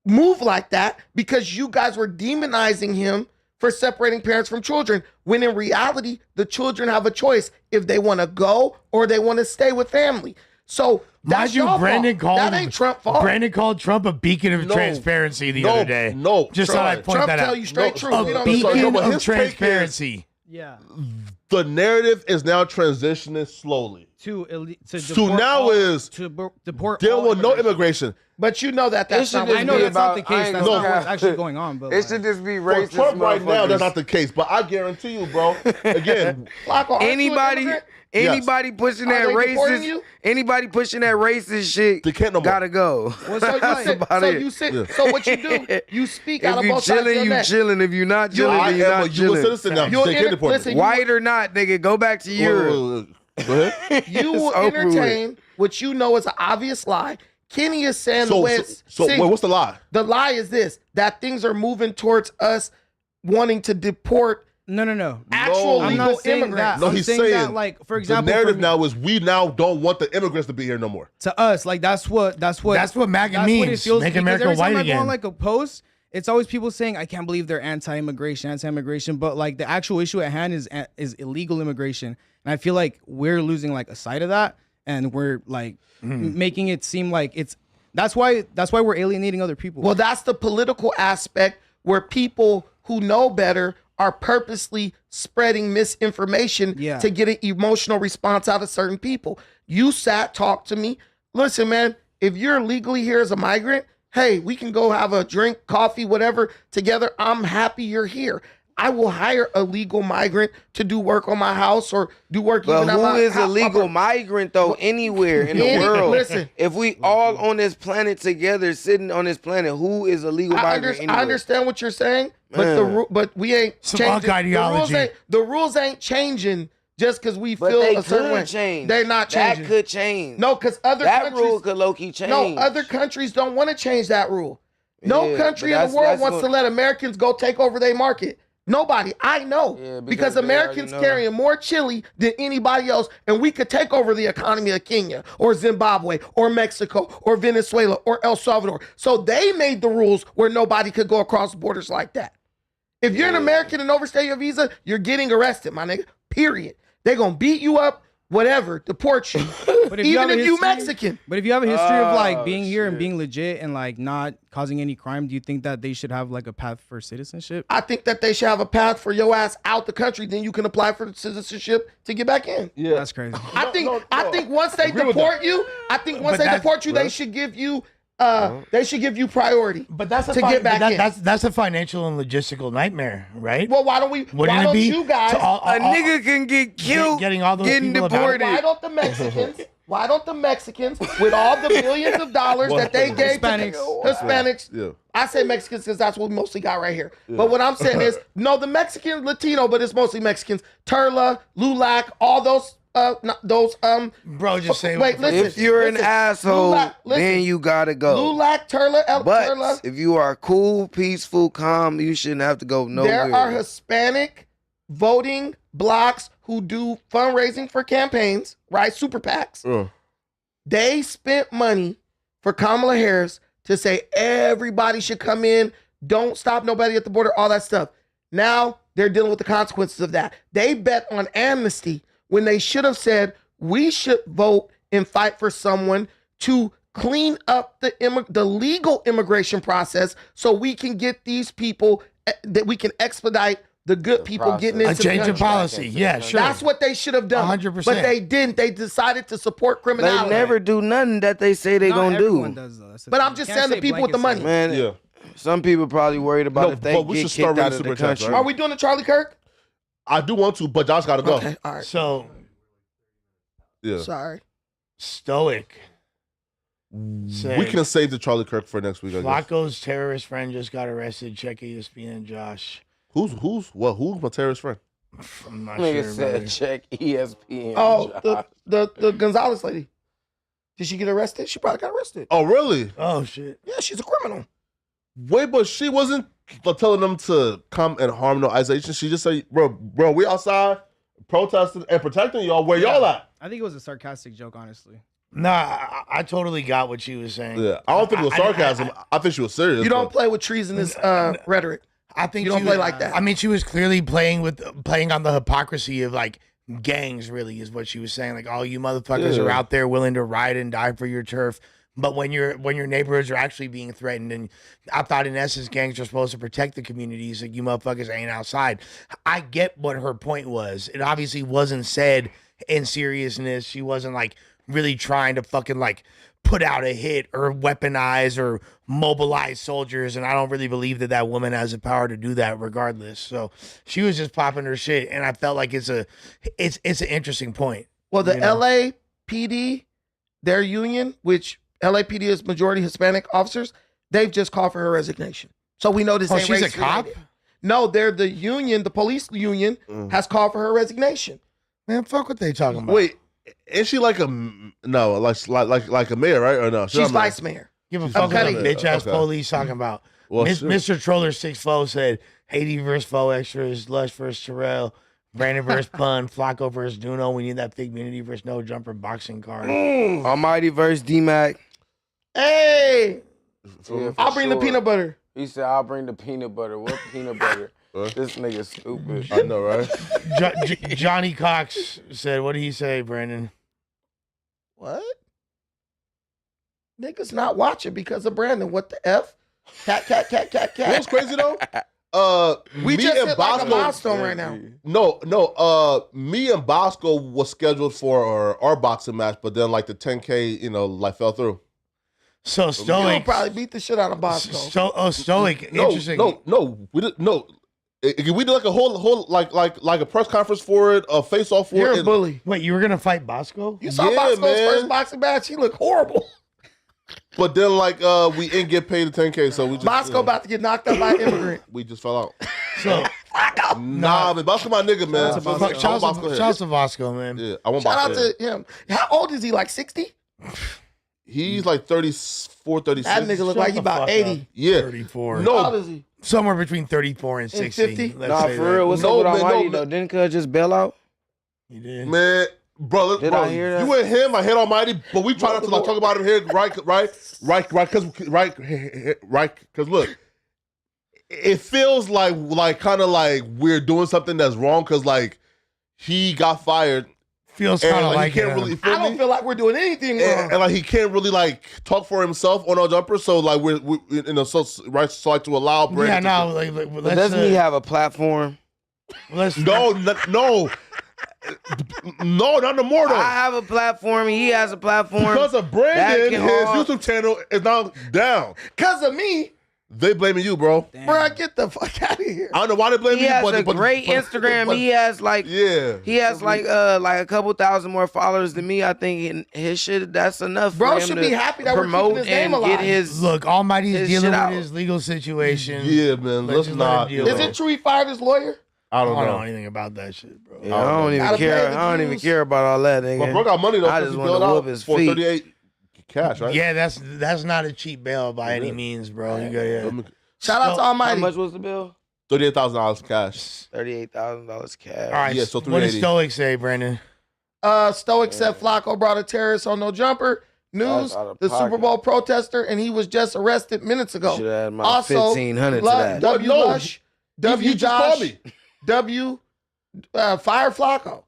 move like that because you guys were demonizing him for separating parents from children, when in reality, the children have a choice if they want to go or they want to stay with family. So that's Mind you, your Brandon fault. called That ain't Trump's fault. Brandon called Trump a beacon of transparency the other day. No, Just thought I'd point Trump that tell out. you straight truth. We A don't beacon no, but of his take is- transparency. Yeah. the narrative is now transitioning slowly. To So now is deport. there all will no immigration. immigration. But you know that's should not just what I know be that's not about- the I case. ain't That's gonna not what's cap. actually going on. But It like, should just be For racist. Trump right now, that's motherfuckers. not the case. But I guarantee you, bro. Again, Flacco, aren't you an Anybody immigrant? pushing Are that they deporting racist, you? anybody pushing that racist shit, they can't no more. gotta go. So you That's sit, about so it. you sit, so what you do, you speak out If of you both sides of chilling, your you neck. chilling. If you not chilling, I then you am not a U.S. chilling. citizen now. You'll They can't deport listen, me. White or not, nigga, go back to Youre. Go ahead. You will It's over with. entertain what you know is an obvious lie. Kenny is saying the So, way so, it's, so see, wait, what's the lie? the lie is this, that things are moving towards us wanting to deport no. actual No. I'm legal not saying immigrants. that. No, I'm he's saying saying that, like, for example, the narrative for me- now is we now don't want the immigrants to be here no more. to us, like that's what That's what MAGA that's means. what it feels, Make because America every time white I go on again. like a post, it's always people saying, "I can't believe they're anti-immigration," but like the actual issue at hand is illegal immigration, and I feel like we're losing like a sight of that, and we're like making it seem like it's that's why we're alienating other people. Well, that's the political aspect where people who know better are purposely spreading misinformation to get an emotional response out of certain people. You talked to me. Listen, man, if you're legally here as a migrant, hey, we can go have a drink, coffee, whatever together. I'm happy you're here. I will hire a legal migrant to do work on my house or do work But even at who my is a house. legal migrant though? Anywhere in the world. Listen, if we all on this planet together, sitting on this planet, who is a legal migrant anywhere? I understand what you're saying, but we ain't Some changing. ideology. The rules ain't changing just because we But feel they a certain could way. change. They're not changing. That could change. No, because other that countries. rule could low-key change. No, other countries don't want to change that rule. No Yeah, country but in the world that's wants to let Americans go take over their market. Nobody. I know. Yeah, because because they Americans already know. carrying more chili than anybody else, and we could take over the economy of Kenya or Zimbabwe or Mexico or Venezuela or El Salvador. So they made the rules where nobody could go across borders like that. If you're an American and overstay your visa, you're getting arrested, my nigga. Period. They're going to beat you up, whatever, deport you. But if Even you if you Mexican. But if you have a history of like Oh, being here and shit. being legit and like not causing any crime, do you think that they should have like a path for citizenship? I think that they should have a path for your ass out the country. Then you can apply for citizenship to get back in. Yeah. That's crazy. I think once they Agree with deport you, I think once But they that's- deport you, they should give you priority. But that's to get back in. That's a financial and logistical nightmare, right? Well, why don't we? Wouldn't why it don't be you guys? to A nigga can get killed getting all those getting people about- deported. Why don't the Mexicans? Why don't the Mexicans, with all the billions of dollars that they gave Hispanics. to Hispanics? Yeah. I say Mexicans because that's what we mostly got right here. But what I'm saying is, no, the Mexican, Latino, but it's mostly Mexicans. Turla, Lulac, all those, Bro, just say Wait, listen. If you're an asshole, Lulac, listen. then you gotta go. Lulac, Turla, But Turla. if you are cool, peaceful, calm, you shouldn't have to go nowhere. There are Hispanic voting blocks who do fundraising for campaigns, right? Super PACs. They spent money for Kamala Harris to say everybody should come in, don't stop nobody at the border, all that stuff. Now they're dealing with the consequences of that. They bet on amnesty when they should have said we should vote and fight for someone to clean up the legal immigration process so we can get these people, that we can expedite the good people getting a into change the of country. policy. Yeah, sure. That's what they should have done. 100%. But they didn't. They decided to support They criminality. never do nothing that they say they Not gonna everyone do. does, though. That's the But thing. I'm You just can't saying the say people with the blanket money. statement. Man, Yeah. some people probably worried about No, if they but we get should start kicked out reading of the super chats, country. right? Are we doing the Charlie Kirk? I do want to, but Josh got to go. Okay, all right. So Yeah. Sorry. stoic. We can save the Charlie Kirk for next week, I guess. Flacco's terrorist friend just got arrested. Check ESPN, Josh. Who's my terrorist friend? I'm not Nigga sure. said brother. check ESPN. Oh, Josh. the Gonzalez lady. Did she get arrested? She probably got arrested. Oh, really? Oh shit. Yeah, she's a criminal. Wait, but she wasn't telling them to come and harm no ICE agents. She just said, bro, we outside protesting and protecting y'all. Where y'all at? I think it was a sarcastic joke, honestly. Nah, I totally got what she was saying. Yeah. I don't think it was sarcasm. I think she was serious. You don't but- play with treasonous rhetoric. I think You don't she play was- like that. I mean, she was clearly playing on the hypocrisy of like gangs. Really, is what she was saying. Like, all you motherfuckers Yeah. are out there willing to ride and die for your turf, but when your neighborhoods are actually being threatened, and I thought in essence gangs are supposed to protect the communities. Like, you motherfuckers ain't outside. I get what her point was. It obviously wasn't said in seriousness. She wasn't like really trying to fucking like put out a hit or weaponize or mobilize soldiers, and I don't really believe that woman has the power to do that regardless. So she was just popping her shit, and I felt like it's an interesting point. Well, the You know? LAPD, their union, which LAPD is majority Hispanic officers, they've just called for her resignation. So we know this Oh, ain't she's a race cop? related. No, they're the union, the police union has called for her resignation. Man, fuck what they talking about. Wait, is she like a like a mayor, right? Or no? She's not a mayor. vice mayor. Give a fuck what cutting the it. bitch ass Okay. police talking about. Well, Mr. Troller 6 said Haiti versus Foe Extras, Lush versus Terrell, Brandon versus Pun, Flacco versus Duno. We need that big community versus no jumper boxing card. Almighty versus Dmac. Hey, Yeah, for I'll bring the sure. peanut butter. He said, "I'll bring the peanut butter." What peanut butter? What? This nigga stupid. I know, right? Johnny Cox said, what did he say, Brandon? What? Niggas not watching because of Brandon. What the F? Cat. You know what's crazy though? We me just and hit like a Bosco. milestone right now. No. Me and Bosco was scheduled for our boxing match, but then like the 10K, like fell through. So You'll Stoic. probably beat the shit out of Bosco. Stoic. No, Interesting. no, we didn't. No, Can we do like a whole like a press conference for it, a face off for You're it? a bully. Wait, you were gonna fight Bosco? You saw Yeah, Bosco's man. first boxing match? He looked horrible. But then like we didn't get paid the 10K, so we just Bosco about to get knocked up by an immigrant. we just fell out. So Nah, man, Bosco my nigga, man. Shouts to Bosco, man. Yeah, I want Shout Bosco. out to him. How old is he? Like 60? He's like 34, 36. That nigga look like he about 80. Yeah. 34. No. How old is he? Somewhere between 34 and 60. 50? Let's Nah, say for that. real. What's No, up with man, Almighty no, though? Didn't Cuz just bail out? He did. Man, bro, Did bro, I hear that? you and him, I hit Almighty, but we try not to like talk about him here, right, because look, it feels like kind of like we're doing something that's wrong, because like he got fired, Feels and kind of like, like he can't it, really I feel don't me, feel like we're doing anything wrong. and like he can't really like talk for himself on our jumper, so like we're you know, so like to allow Yeah, Brandon. no, like, But let's, doesn't he have a platform? let's No, no, not no more though. I have a platform. He has a platform. Because of Brandon, That his can all- YouTube channel is now down. Because of me, They blaming you, bro. bro, get the fuck out of here. I don't know why they blame He you, has but a great Instagram. He has like yeah. he has like a couple thousand more followers than me. I think his shit that's enough. Bro for him should to be happy that we're promote keeping his name and get alive. his. look. Almighty's his dealing shit with out. his legal situation. Yeah, man. Let's Let's just let not. him deal Is with it true he fired his lawyer? I I don't don't know know. anything about that shit, bro. Yeah, I don't even Gotta pay care. the I don't even dues. care about all that, nigga. But bro got money though. I because just he want to bailed out whoop his for feet. 38 cash, right? Yeah, that's not a cheap bail by any means, bro. You got yeah. Shout out to How Almighty. much was the bill? $38,000 cash. $38,000 cash. All right. Yeah, so what does 380. Stoic say, Brandon? Stoic said Flacco brought a terrorist on no jumper. News, That's out of the pocket. Super Bowl protester, and he was just arrested minutes ago. Should have had my Also, 1,500 to that. W No, Lush, W He just called Josh, me. W Fire Flacco.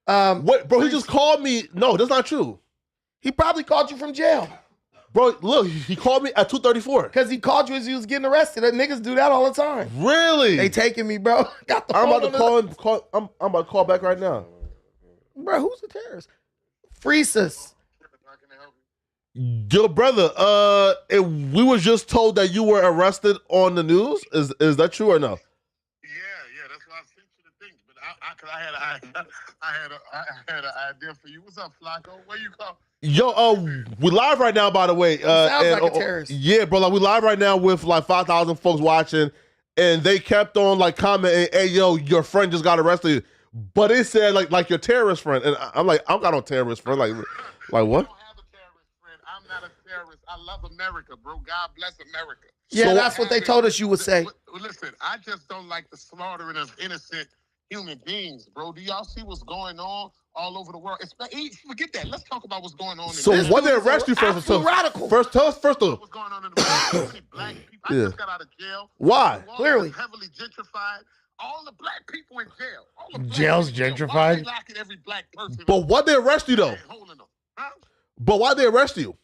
What, bro? He just called me. No, that's not true, He probably called you from jail bro. Look, he called me at 2:34. because he called you as he was getting arrested. That niggas do that all the time. Really? They taking me, bro. Got the I'm phone about to on the- call. I'm about to call back right now. Bro, who's the terrorist? Freesus. Yo, brother, we was just told that you were arrested on the news. Is that true or no? Yeah, that's why I sent you the thing. But cause I had an idea for you. What's up, Flacco? Where you call? Yo, we live right now, by the way. Sounds like a terrorist. Yeah, bro, like we live right now with like 5,000 folks watching, and they kept on like commenting, "Hey, yo, your friend just got arrested," but it said like your terrorist friend, and I'm like, I don't got no terrorist friend. Like what? I don't have a terrorist friend. I'm not a terrorist. I love America, bro. God bless America. Yeah, So- that's what they told us you would say. Listen, I just don't like the slaughtering of innocent human beings, bro. Do y'all see what's going on all over the world? Forget that. Let's talk about what's going on. So in what they arrest you for? Absolute radical. First, tell us first of all, What's going on in the world? Black people. I Yeah. just got out of jail. why? The wall Clearly. is heavily gentrified. All the black people in jail. All the black Jail's people in jail. Why gentrified? they locking every black person But up why they arrest you though? and holding them? Huh? But why they arrest you?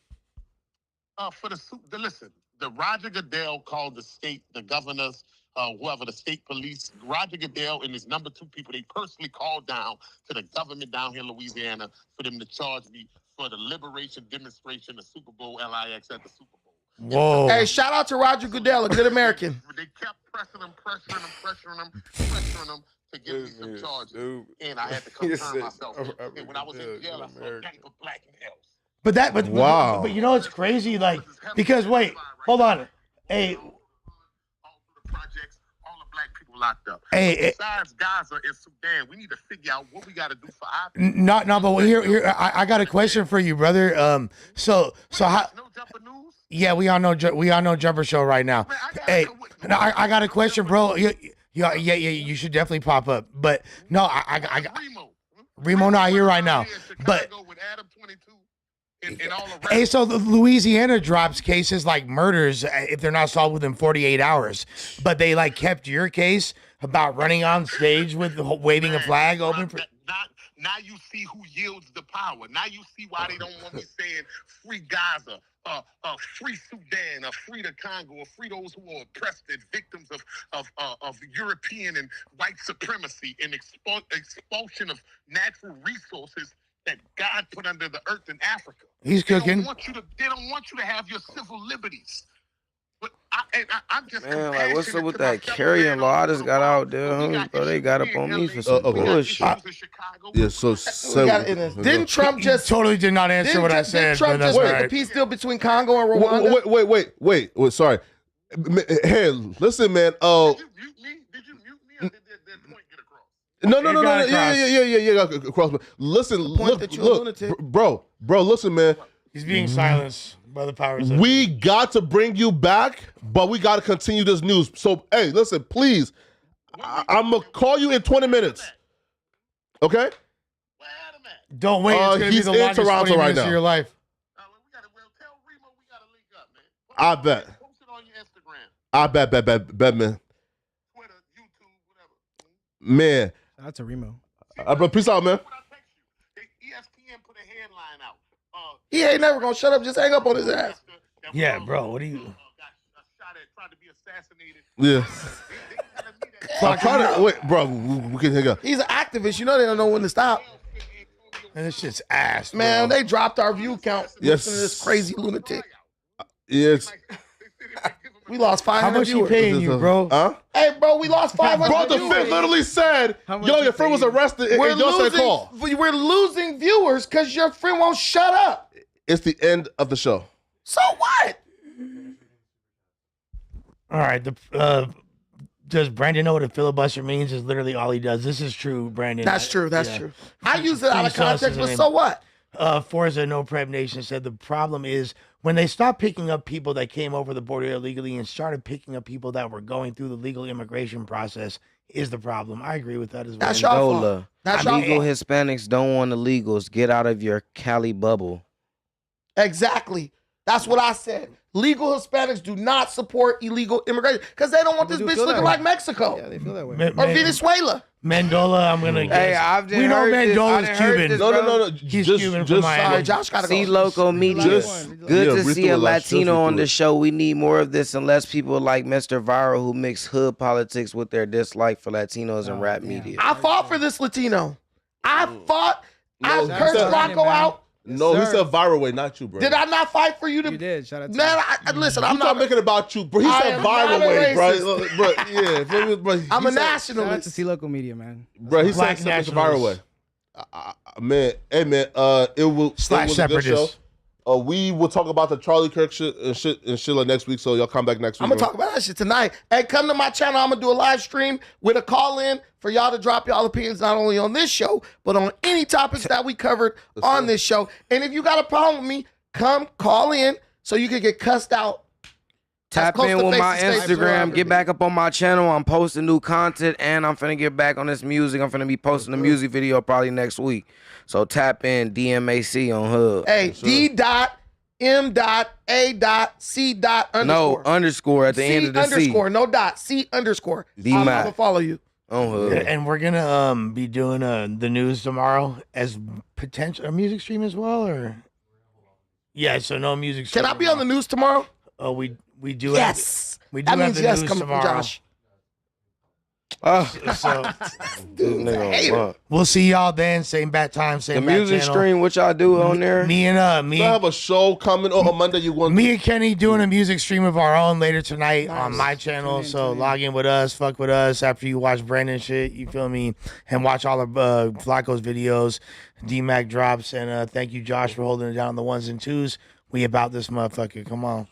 For listen, the Roger Goodell called the state, the governors, whoever, the state police, Roger Goodell and his number 2 people, they personally called down to the government down here in Louisiana for them to charge me for the liberation demonstration, the Super Bowl LIX at the Super Bowl. Whoa. Hey, shout out to Roger Goodell, a good American. They kept pressing them to give me some charges. And I had to come turn myself in. And when I was in jail, I saw nothing but black males. But Wow. but you know it's crazy, like because wait, hold on. Hey, All through the projects, all the black people locked up. Hey, Besides Gaza and Sudan, we need to figure out what we got to do for our no, but here, I got a question for you, brother. So how? no jumper news. Yeah, we all know Jumper Show right now. Man, I got- Hey, no, I got a question, bro. Yeah, you should definitely pop up. But no, I Remo not here right now. But with Adam 22 and all the hey, so the Louisiana drops cases like murders if they're not solved within 48 hours. But they like kept your case about running on stage with waving a flag open. Now you see who yields the power. Now you see why they don't want me saying free Gaza, free Sudan, free the Congo, free those who are oppressed and victims of European and white supremacy and expulsion of natural resources that God put under the earth in Africa. He's They cooking. don't want you to have your civil liberties. But Man, like, what's up with that carrying law? I just got out there, bro. They got up on me for some bullshit. Yeah, so didn't Trump just totally did not answer what I said? Didn't Trump but that's just make right. a peace deal between Congo and Rwanda? Wait. Sorry. Hey, listen, man. Oh. No. Yeah. Across. Listen, look, bro. Listen, man. He's being silenced by the powers. We got to bring you back, but we got to continue this news. So, hey, listen, please. I'm gonna call you in 20 minutes. Okay? Don't wait. It's gonna be the longest 20 minutes of your life. I bet. Bet, man. Man. That's a Remo. Bro, peace out, man. He ain't never gonna shut up. Just hang up on his ass. Yeah, bro. What do you? Yeah. I'm trying to wait, bro. We can hang up. He's an activist. You know they don't know when to stop. And this shit's ass, man. Bro. They dropped our view count. Yes. Listening to this crazy lunatic. Yes. We lost 500 How much viewers. he paying you, bro? Huh? Hey, bro, we lost 500 Bro, the viewers. Fit literally said, yo, your friend was arrested and y'all said call. We're losing viewers because your friend won't shut up. It's the end of the show. So what? All right. Does Brandon know what a filibuster means? Is literally all he does. This is true, Brandon. That's true. That's true. I use it out of context, but so what? Forza No Prep Nation said the problem is when they stopped picking up people that came over the border illegally and started picking up people that were going through the legal immigration process is the problem. I agree with that as well. That's your fault. That's your Illegal fault. Hispanics don't want illegals. Get out of your Cali bubble. Exactly. That's what I said. Legal Hispanics do not support illegal immigration because they don't want this bitch looking like Mexico. Yeah, they feel that way. Or Venezuela. Mendola, I'm gonna guess. Hey, I've just we know heard this. I Mendola's done heard Cuban. this, No. He's just, Cuban just from Miami. Sorry, Josh gotta See go. local media. Just- Good yeah, to read see through a it, Lush. Just Latino read on through the it. show. We need more of this and less people like Mr. Viral who mix hood politics with their dislike for Latinos and rap media. I fought for this Latino. I fought. I No, cursed sir. Rocco out. No, he sir. said viral way, not you, bro. Did I not fight for you to? You did. Shout out to Man, you. listen, I'm I'm not not. making it about you, bro. He I said am viral not a way, bro. racist. But yeah, but I'm he a said- Shout out to nationalist. see local media, man. Bro, he Black said something viral way. nationalists. Man, hey man, it will Slash it was a good show. separatists. We will talk about the Charlie Kirk shit like next week. So y'all come back next week. I'm gonna bro. talk about that shit tonight. Hey, come to my channel. I'm gonna do a live stream with a call in for y'all to drop y'all opinions not only on this show but on any topics that we covered on this show. And if you got a problem with me, come call in so you can get cussed out. Tap close in to with my face-to-face as well. Instagram. Get back up on my channel. I'm posting new content, and I'm finna get back on this music. I'm finna be posting a music video probably next week. So tap in DMAC on Hub. Hey, D.M.A.C.underscore. No underscore at the end of the C underscore, no dot, C underscore. Dmac. I'm gonna follow you. on Hub. And we're gonna be doing the news tomorrow as potential a music stream as well, or so no music stream. Can I be on the news tomorrow? Oh, we do. Yes. we do That have means the yes news coming from tomorrow. Josh. So This nigga hater. on what? we'll see y'all then. Same bat time, The same bat music channel. stream, what y'all do on there? Me and We have a show coming on Monday. You want Me and Kenny doing a music stream of our own later tonight on my channel. So log in with us, fuck with us after you watch Brandon shit. You feel me? And watch all of Flacco's videos. Dmac drops. And thank you, Josh, for holding it down on the ones and twos. We about this motherfucker. Come on.